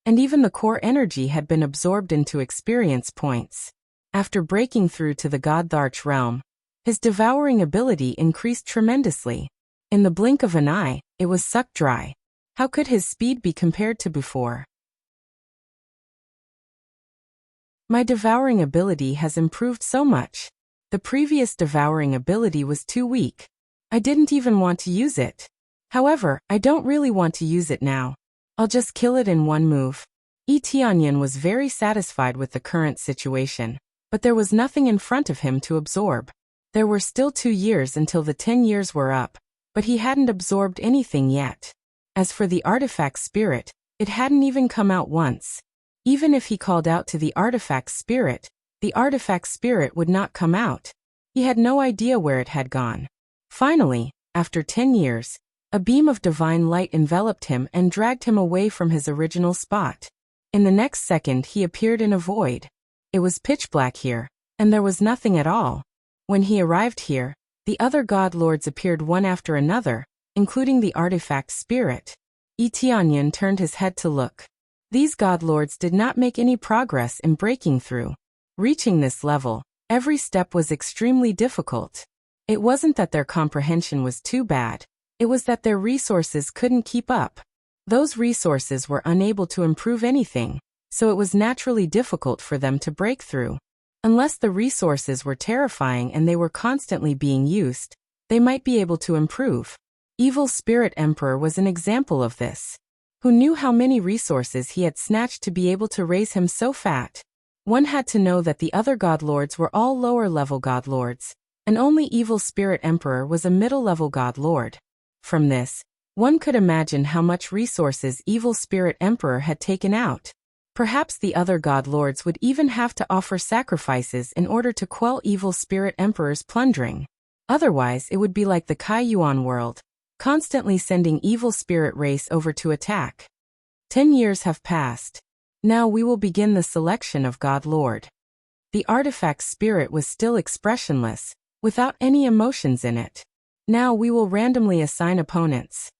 and even the core energy had been absorbed into experience points. After breaking through to the Godtharch realm, his devouring ability increased tremendously. In the blink of an eye, it was sucked dry. How could his speed be compared to before? My devouring ability has improved so much. The previous devouring ability was too weak. I didn't even want to use it. However, I don't really want to use it now. I'll just kill it in one move. Tianyan was very satisfied with the current situation, but there was nothing in front of him to absorb. There were still 2 years until the 10 years were up, but he hadn't absorbed anything yet. As for the artifact spirit, it hadn't even come out once. Even if he called out to the artifact spirit would not come out. He had no idea where it had gone. Finally, after 10 years, a beam of divine light enveloped him and dragged him away from his original spot. In the next second he appeared in a void. It was pitch black here, and there was nothing at all. When he arrived here, the other god lords appeared one after another, including the artifact spirit. Tianyan turned his head to look. These god lords did not make any progress in breaking through. Reaching this level, every step was extremely difficult. It wasn't that their comprehension was too bad, it was that their resources couldn't keep up. Those resources were unable to improve anything, so it was naturally difficult for them to break through. Unless the resources were terrifying and they were constantly being used, they might be able to improve. Evil Spirit Emperor was an example of this. Who knew how many resources he had snatched to be able to raise him so fat? One had to know that the other god lords were all lower-level god lords, and only Evil Spirit Emperor was a middle-level god lord. From this, one could imagine how much resources Evil Spirit Emperor had taken out. Perhaps the other god lords would even have to offer sacrifices in order to quell Evil Spirit Emperor's plundering. Otherwise it would be like the Kai Yuan world, constantly sending evil spirit race over to attack. 10 years have passed. Now we will begin the selection of God Lord. The artifact spirit was still expressionless, without any emotions in it. Now we will randomly assign opponents.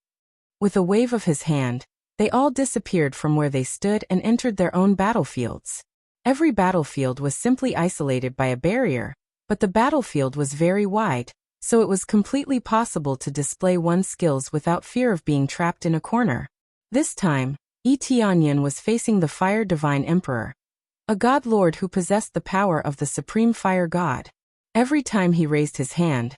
With a wave of his hand, they all disappeared from where they stood and entered their own battlefields. Every battlefield was simply isolated by a barrier, but the battlefield was very wide, so it was completely possible to display one's skills without fear of being trapped in a corner. This time, Tianyan was facing the Fire Divine Emperor, a god lord who possessed the power of the supreme fire god. Every time he raised his hand,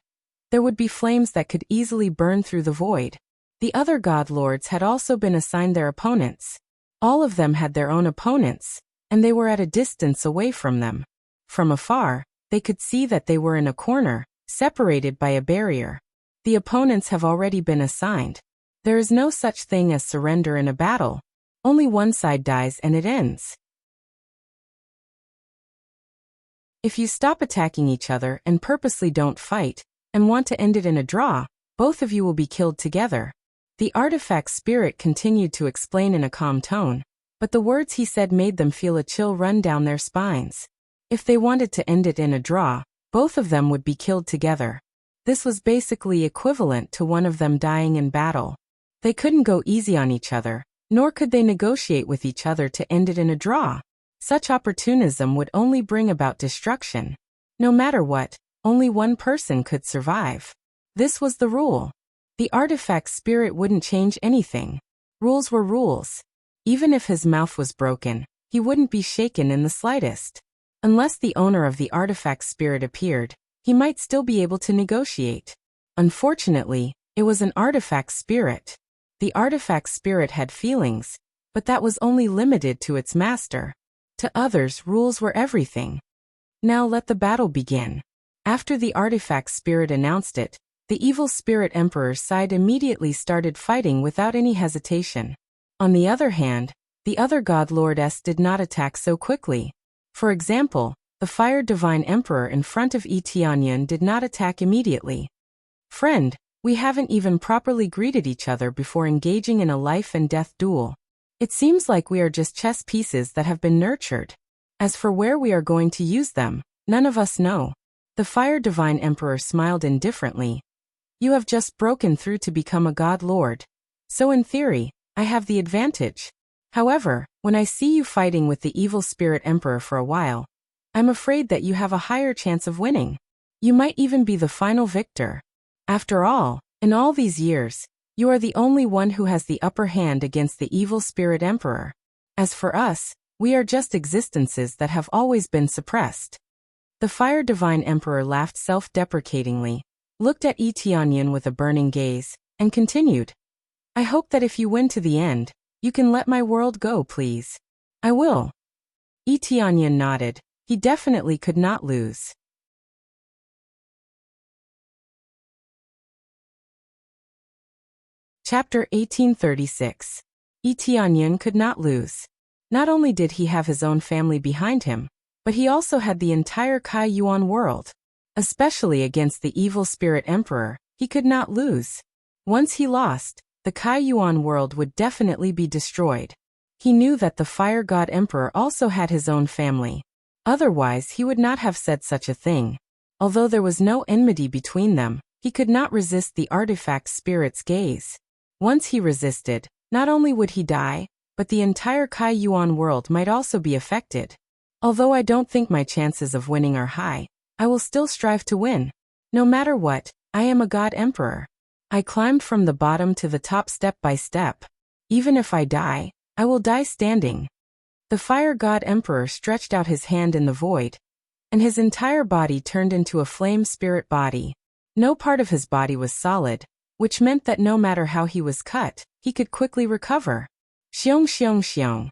there would be flames that could easily burn through the void. The other god lords had also been assigned their opponents. All of them had their own opponents, and they were at a distance away from them. From afar, they could see that they were in a corner, separated by a barrier. The opponents have already been assigned. There is no such thing as surrender in a battle. Only one side dies and it ends. If you stop attacking each other and purposely don't fight, and want to end it in a draw, both of you will be killed together. The artifact spirit continued to explain in a calm tone, but the words he said made them feel a chill run down their spines. If they wanted to end it in a draw, both of them would be killed together. This was basically equivalent to one of them dying in battle. They couldn't go easy on each other, nor could they negotiate with each other to end it in a draw. Such opportunism would only bring about destruction. No matter what, only one person could survive. This was the rule. The artifact spirit wouldn't change anything. Rules were rules. Even if his mouth was broken, he wouldn't be shaken in the slightest. Unless the owner of the artifact spirit appeared, he might still be able to negotiate. Unfortunately, it was an artifact spirit. The artifact spirit had feelings, but that was only limited to its master. To others, rules were everything. Now let the battle begin. After the artifact spirit announced it, the evil spirit emperor's side immediately started fighting without any hesitation. On the other hand, the other god lords did not attack so quickly. For example, the fire divine emperor in front of Tianyan did not attack immediately. Friend, we haven't even properly greeted each other before engaging in a life and death duel. It seems like we are just chess pieces that have been nurtured. As for where we are going to use them, none of us know. The fire divine emperor smiled indifferently. You have just broken through to become a god lord. So in theory, I have the advantage. However, when I see you fighting with the evil spirit emperor for a while, I'm afraid that you have a higher chance of winning. You might even be the final victor. After all, In all these years, you are the only one who has the upper hand against the evil spirit emperor. As for us, we are just existences that have always been suppressed. The fire divine emperor laughed self-deprecatingly, looked at Yi Tianyan with a burning gaze, and continued. I hope that if you win to the end, you can let my world go, please. I will. Yi Tianyan nodded. He definitely could not lose. Chapter 1836. Yi Tianyan could not lose. Not only did he have his own family behind him, but he also had the entire Kai Yuan world. Especially against the evil spirit emperor, he could not lose. Once he lost, the Kai Yuan world would definitely be destroyed. He knew that the fire god emperor also had his own family. Otherwise he would not have said such a thing. Although there was no enmity between them, he could not resist the artifact spirit's gaze. Once he resisted, not only would he die, but the entire Kai Yuan world might also be affected. Although I don't think my chances of winning are high, I will still strive to win. No matter what, I am a god emperor. I climbed from the bottom to the top step by step. Even if I die, I will die standing. The fire god emperor stretched out his hand in the void, and his entire body turned into a flame spirit body. No part of his body was solid, which meant that no matter how he was cut, he could quickly recover. Xiong xiong xiong.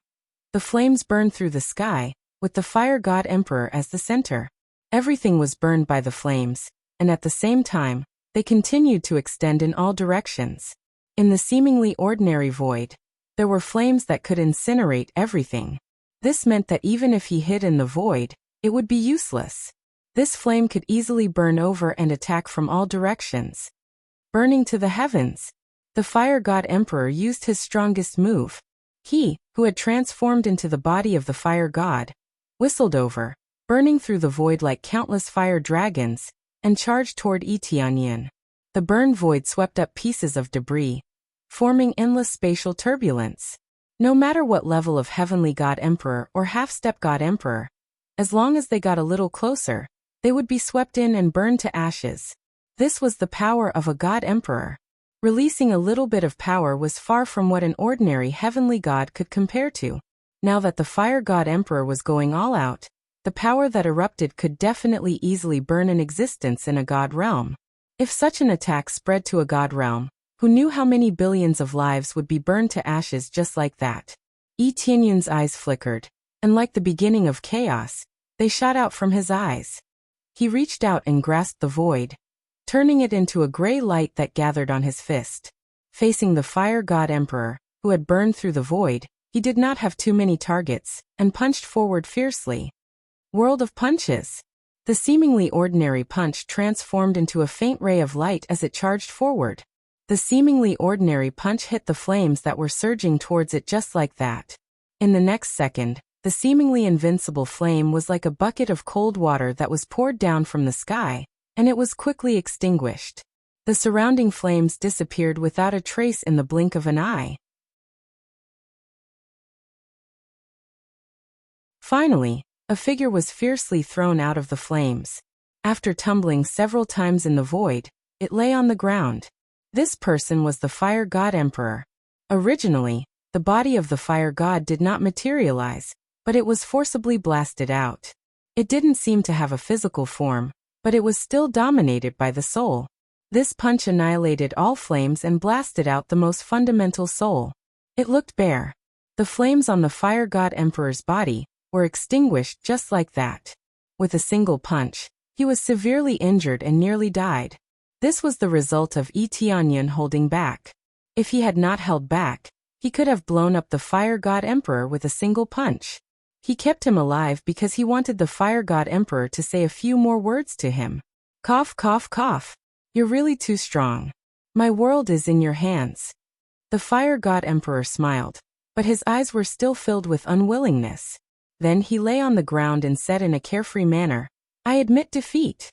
The flames burned through the sky, with the fire god emperor as the center. Everything was burned by the flames, and at the same time, they continued to extend in all directions. In the seemingly ordinary void, there were flames that could incinerate everything. This meant that even if he hid in the void, it would be useless. This flame could easily burn over and attack from all directions. Burning to the heavens. The fire god emperor used his strongest move. He, who had transformed into the body of the fire god, whistled over, burning through the void like countless fire dragons, and charged toward Yi Tianyan. The burned void swept up pieces of debris, forming endless spatial turbulence. No matter what level of heavenly god emperor or half-step god emperor, as long as they got a little closer, they would be swept in and burned to ashes. This was the power of a god emperor. Releasing a little bit of power was far from what an ordinary heavenly god could compare to. Now that the fire god emperor was going all out, the power that erupted could definitely easily burn an existence in a god realm. If such an attack spread to a god realm, who knew how many billions of lives would be burned to ashes just like that? Yi Tianyun's eyes flickered, and like the beginning of chaos, they shot out from his eyes. He reached out and grasped the void, turning it into a gray light that gathered on his fist. Facing the fire god emperor, who had burned through the void, he did not have too many targets, and punched forward fiercely. World of punches. The seemingly ordinary punch transformed into a faint ray of light as it charged forward. The seemingly ordinary punch hit the flames that were surging towards it just like that. In the next second, the seemingly invincible flame was like a bucket of cold water that was poured down from the sky, and it was quickly extinguished. The surrounding flames disappeared without a trace in the blink of an eye. Finally, a figure was fiercely thrown out of the flames. After tumbling several times in the void, it lay on the ground. This person was the fire god emperor. Originally, the body of the fire god did not materialize, but it was forcibly blasted out. It didn't seem to have a physical form, but it was still dominated by the soul. This punch annihilated all flames and blasted out the most fundamental soul. It looked bare. The flames on the fire god emperor's body were extinguished just like that. With a single punch, he was severely injured and nearly died. This was the result of Yi Tianyan holding back. If he had not held back, he could have blown up the fire god emperor with a single punch. He kept him alive because he wanted the fire god emperor to say a few more words to him. Cough, cough, cough. You're really too strong. My world is in your hands. The fire god emperor smiled, but his eyes were still filled with unwillingness. Then he lay on the ground and said in a carefree manner, I admit defeat.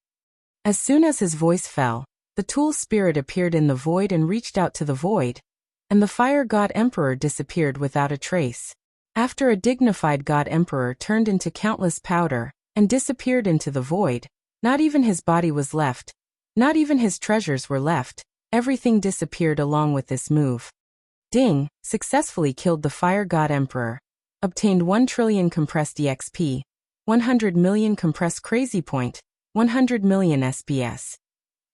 As soon as his voice fell, the tool spirit appeared in the void and reached out to the void, and the fire god emperor disappeared without a trace. After a dignified god emperor turned into countless powder and disappeared into the void, not even his body was left, not even his treasures were left, Everything disappeared along with this move. Ding successfully killed the Fire God Emperor. Obtained 1 trillion compressed EXP. 100 million compressed crazy point. 100 million SPS.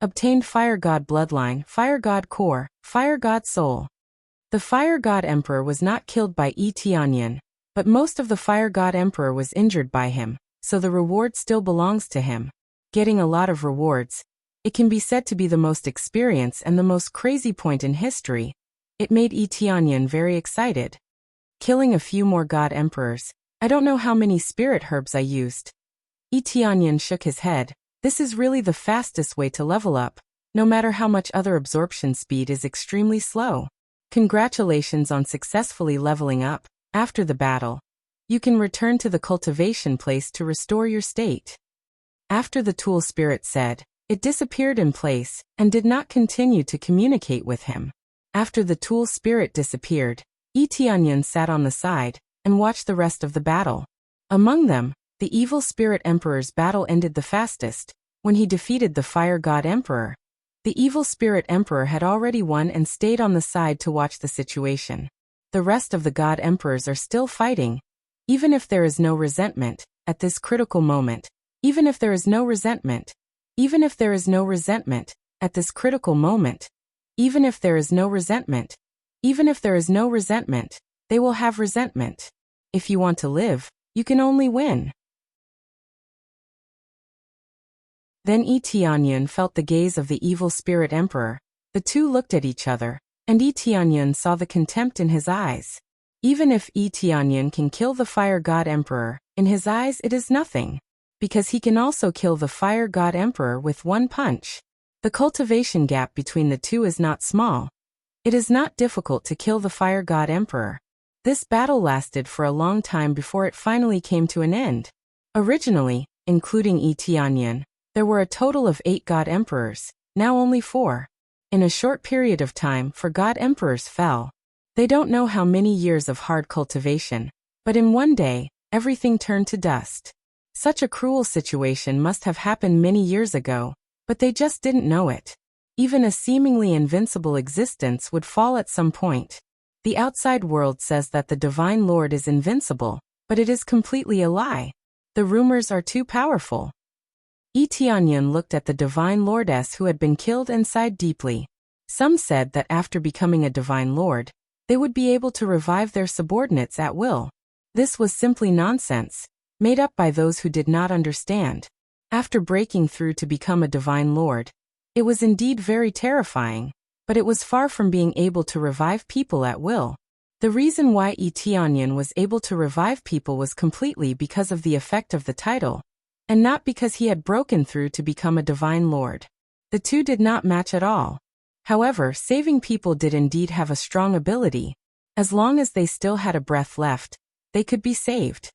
Obtained Fire God Bloodline, Fire God Core, Fire God Soul. The Fire God Emperor was not killed by Tianyan, but most of the Fire God Emperor was injured by him, so the reward still belongs to him. Getting a lot of rewards. It can be said to be the most experience and the most crazy point in history. It made Tianyan very excited. Killing a few more God Emperors. I don't know how many spirit herbs I used. Tianyan shook his head. This is really the fastest way to level up, no matter how much other absorption speed is extremely slow. Congratulations on successfully leveling up. After the battle, you can return to the cultivation place to restore your state. After the tool spirit said, it disappeared in place and did not continue to communicate with him. After the tool spirit disappeared, Tianyan sat on the side and watched the rest of the battle. Among them, the evil spirit emperor's battle ended the fastest, when he defeated the Fire God Emperor. The evil spirit emperor had already won and stayed on the side to watch the situation. The rest of the God Emperors are still fighting. Even if there is no resentment, at this critical moment, even if there is no resentment, even if there is no resentment, at this critical moment, even if there is no resentment, even if there is no resentment, they will have resentment. If you want to live, you can only win. Then Tianyan felt the gaze of the evil spirit emperor. The two looked at each other, and Tianyan saw the contempt in his eyes. Even if Tianyan can kill the Fire God Emperor, in his eyes it is nothing. Because he can also kill the Fire God Emperor with one punch. The cultivation gap between the two is not small. It is not difficult to kill the Fire God Emperor. This battle lasted for a long time before it finally came to an end. Originally, including Tianyan, there were a total of 8 God Emperors, now only 4. In a short period of time, 4 God Emperors fell. They don't know how many years of hard cultivation, but in one day, everything turned to dust. Such a cruel situation must have happened many years ago, but they just didn't know it. Even a seemingly invincible existence would fall at some point. The outside world says that the Divine Lord is invincible, but it is completely a lie. The rumors are too powerful. Tianyan looked at the Divine Lordess who had been killed and sighed deeply. Some said that after becoming a Divine Lord, they would be able to revive their subordinates at will. This was simply nonsense, made up by those who did not understand. After breaking through to become a Divine Lord, it was indeed very terrifying, but it was far from being able to revive people at will. The reason why Tianyan was able to revive people was completely because of the effect of the title, and not because he had broken through to become a Divine Lord. The two did not match at all. However, saving people did indeed have a strong ability. As long as they still had a breath left, they could be saved.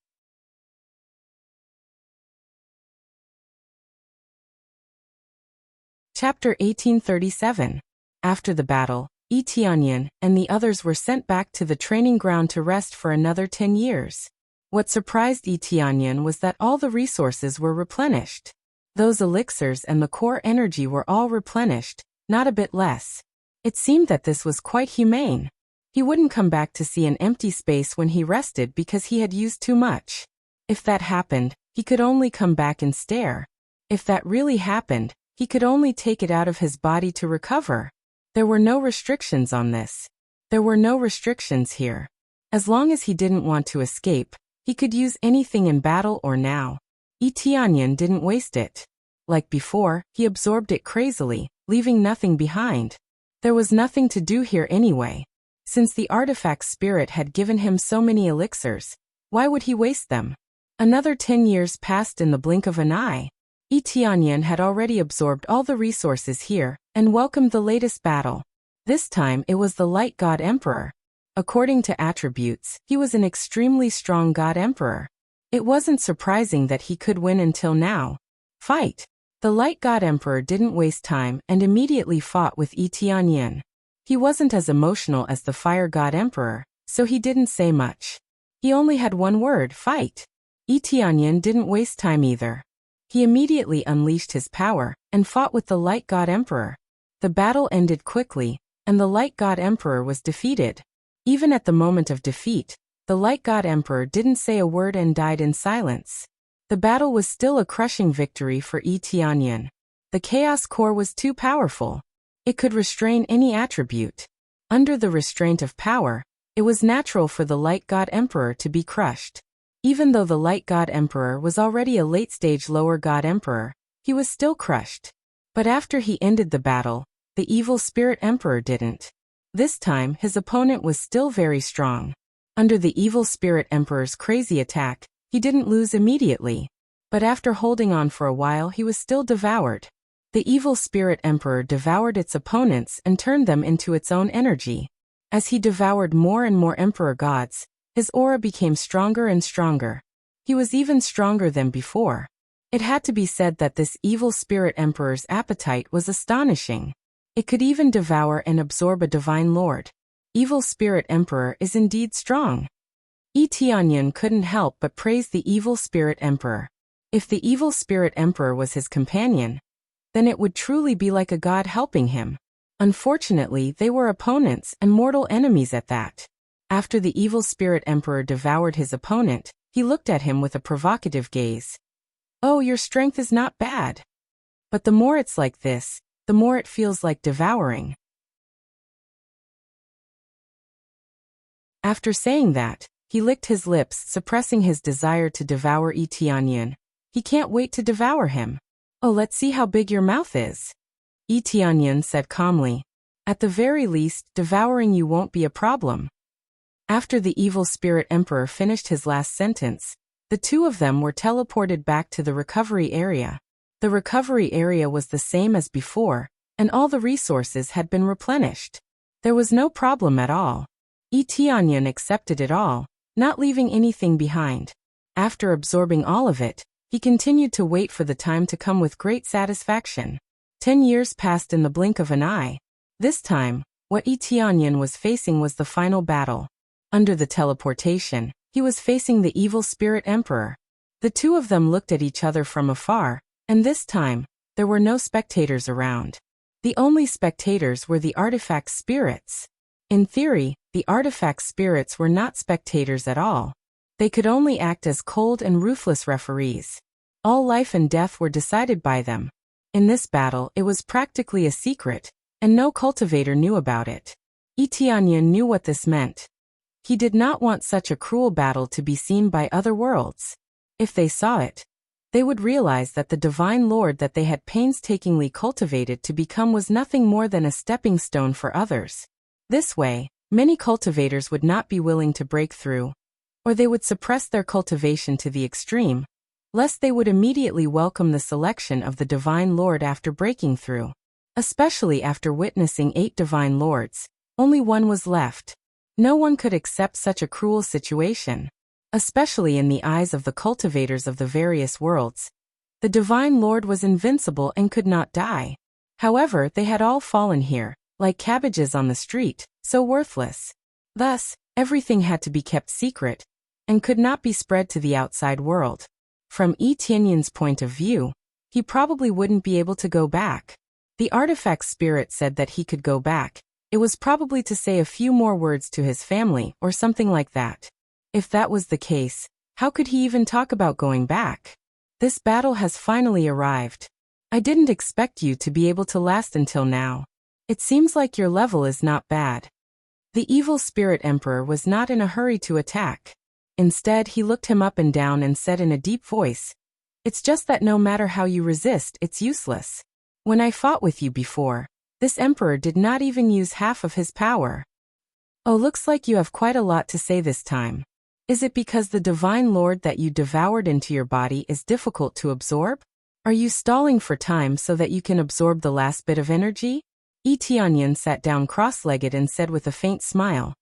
Chapter 1837. After the battle, Tianyan and the others were sent back to the training ground to rest for another 10 years. What surprised Tianyan was that all the resources were replenished. Those elixirs and the core energy were all replenished, not a bit less. It seemed that this was quite humane. He wouldn't come back to see an empty space when he rested because he had used too much. If that happened, he could only come back and stare. If that really happened, he could only take it out of his body to recover. There were no restrictions on this. There were no restrictions here. As long as he didn't want to escape, he could use anything in battle or now. Tianyan didn't waste it. Like before, he absorbed it crazily, leaving nothing behind. There was nothing to do here anyway. Since the artifact spirit had given him so many elixirs, why would he waste them? Another 10 years passed in the blink of an eye. Tianyan had already absorbed all the resources here and welcomed the latest battle. This time it was the Light God Emperor. According to attributes, he was an extremely strong God Emperor. It wasn't surprising that he could win until now. Fight! The Light God Emperor didn't waste time and immediately fought with Tianyan. He wasn't as emotional as the Fire God Emperor, so he didn't say much. He only had one word, fight. Tianyan didn't waste time either. He immediately unleashed his power and fought with the Light God Emperor. The battle ended quickly, and the Light God Emperor was defeated. Even at the moment of defeat, the Light God Emperor didn't say a word and died in silence. The battle was still a crushing victory for Yi Tianyan. The Chaos Core was too powerful. It could restrain any attribute. Under the restraint of power, it was natural for the Light God Emperor to be crushed. Even though the Light God Emperor was already a late-stage Lower God Emperor, he was still crushed. But after he ended the battle, the Evil Spirit Emperor didn't. This time, his opponent was still very strong. Under the Evil Spirit Emperor's crazy attack, he didn't lose immediately. But after holding on for a while, he was still devoured. The Evil Spirit Emperor devoured its opponents and turned them into its own energy. As he devoured more and more Emperor gods, his aura became stronger and stronger. He was even stronger than before. It had to be said that this Evil Spirit Emperor's appetite was astonishing. It could even devour and absorb a divine lord. Evil Spirit Emperor is indeed strong. Yi Tianyan couldn't help but praise the Evil Spirit Emperor. If the Evil Spirit Emperor was his companion, then it would truly be like a god helping him. Unfortunately, they were opponents and mortal enemies at that. After the Evil Spirit Emperor devoured his opponent, he looked at him with a provocative gaze. "Oh, your strength is not bad. But the more it's like this, the more it feels like devouring." After saying that, he licked his lips, suppressing his desire to devour Yi Tianyan. He can't wait to devour him. "Oh, let's see how big your mouth is," Yi Tianyan said calmly. "At the very least, devouring you won't be a problem." After the Evil Spirit Emperor finished his last sentence, the two of them were teleported back to the recovery area. The recovery area was the same as before, and all the resources had been replenished. There was no problem at all. Yi Tianyan accepted it all, not leaving anything behind. After absorbing all of it, he continued to wait for the time to come with great satisfaction. 10 years passed in the blink of an eye. This time, what Yi Tianyan was facing was the final battle. Under the teleportation, he was facing the Evil Spirit Emperor. The two of them looked at each other from afar, and this time, there were no spectators around. The only spectators were the artifact spirits. In theory, the artifact spirits were not spectators at all. They could only act as cold and ruthless referees. All life and death were decided by them. In this battle, it was practically a secret, and no cultivator knew about it. Yi Tianyan knew what this meant. He did not want such a cruel battle to be seen by other worlds. If they saw it, they would realize that the divine lord that they had painstakingly cultivated to become was nothing more than a stepping stone for others. This way, many cultivators would not be willing to break through, or they would suppress their cultivation to the extreme, lest they would immediately welcome the selection of the divine lord after breaking through. Especially after witnessing 8 divine lords, only one was left. No one could accept such a cruel situation. Especially in the eyes of the cultivators of the various worlds. The divine lord was invincible and could not die. However, they had all fallen here, like cabbages on the street, so worthless. Thus, everything had to be kept secret, and could not be spread to the outside world. From Yi Tianyan's point of view, he probably wouldn't be able to go back. The artifact spirit said that he could go back. It was probably to say a few more words to his family or something like that. If that was the case, how could he even talk about going back? This battle has finally arrived. I didn't expect you to be able to last until now. It seems like your level is not bad. The Evil Spirit Emperor was not in a hurry to attack. Instead, he looked him up and down and said in a deep voice, "It's just that no matter how you resist, it's useless. When I fought with you before, this emperor did not even use half of his power. Oh, looks like you have quite a lot to say this time. Is it because the divine lord that you devoured into your body is difficult to absorb? Are you stalling for time so that you can absorb the last bit of energy?" Yi Tianyan sat down cross-legged and said with a faint smile,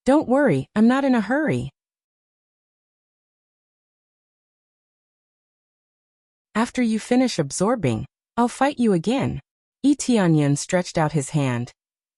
"Don't worry, I'm not in a hurry. After you finish absorbing, I'll fight you again." Yi Tianyan stretched out his hand,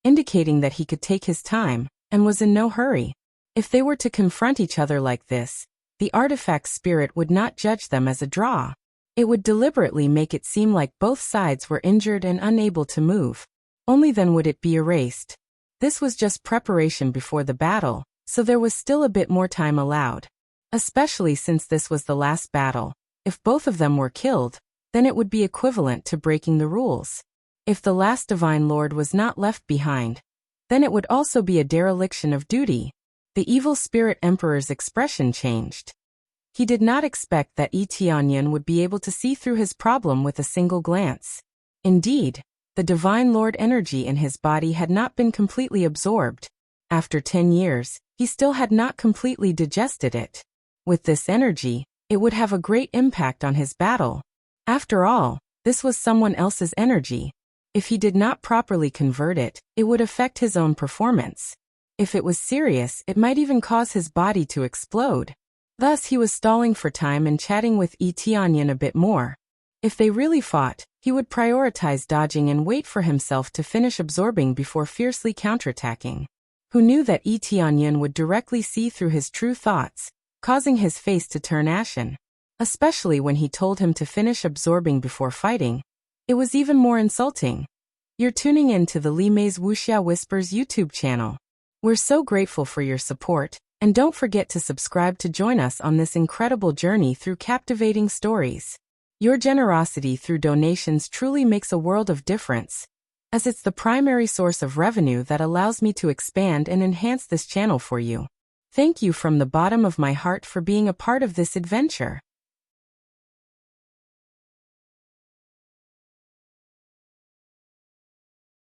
indicating that he could take his time, and was in no hurry. If they were to confront each other like this, the artifact spirit would not judge them as a draw. It would deliberately make it seem like both sides were injured and unable to move. Only then would it be erased. This was just preparation before the battle, so there was still a bit more time allowed. Especially since this was the last battle. If both of them were killed, then it would be equivalent to breaking the rules. If the last Divine Lord was not left behind, then it would also be a dereliction of duty. The evil spirit emperor's expression changed. He did not expect that Yi Tianyan would be able to see through his problem with a single glance. Indeed, the Divine Lord energy in his body had not been completely absorbed. After 10 years, he still had not completely digested it. With this energy, it would have a great impact on his battle. After all, this was someone else's energy. If he did not properly convert it, it would affect his own performance. If it was serious, it might even cause his body to explode. Thus he was stalling for time and chatting with Yi Tianyan a bit more. If they really fought, he would prioritize dodging and wait for himself to finish absorbing before fiercely counterattacking. Who knew that Yi Tianyan would directly see through his true thoughts, causing his face to turn ashen. Especially when he told him to finish absorbing before fighting. It was even more insulting. You're tuning in to the Li Mei's Wuxia Whispers YouTube channel. We're so grateful for your support, and don't forget to subscribe to join us on this incredible journey through captivating stories. Your generosity through donations truly makes a world of difference, as it's the primary source of revenue that allows me to expand and enhance this channel for you. Thank you from the bottom of my heart for being a part of this adventure.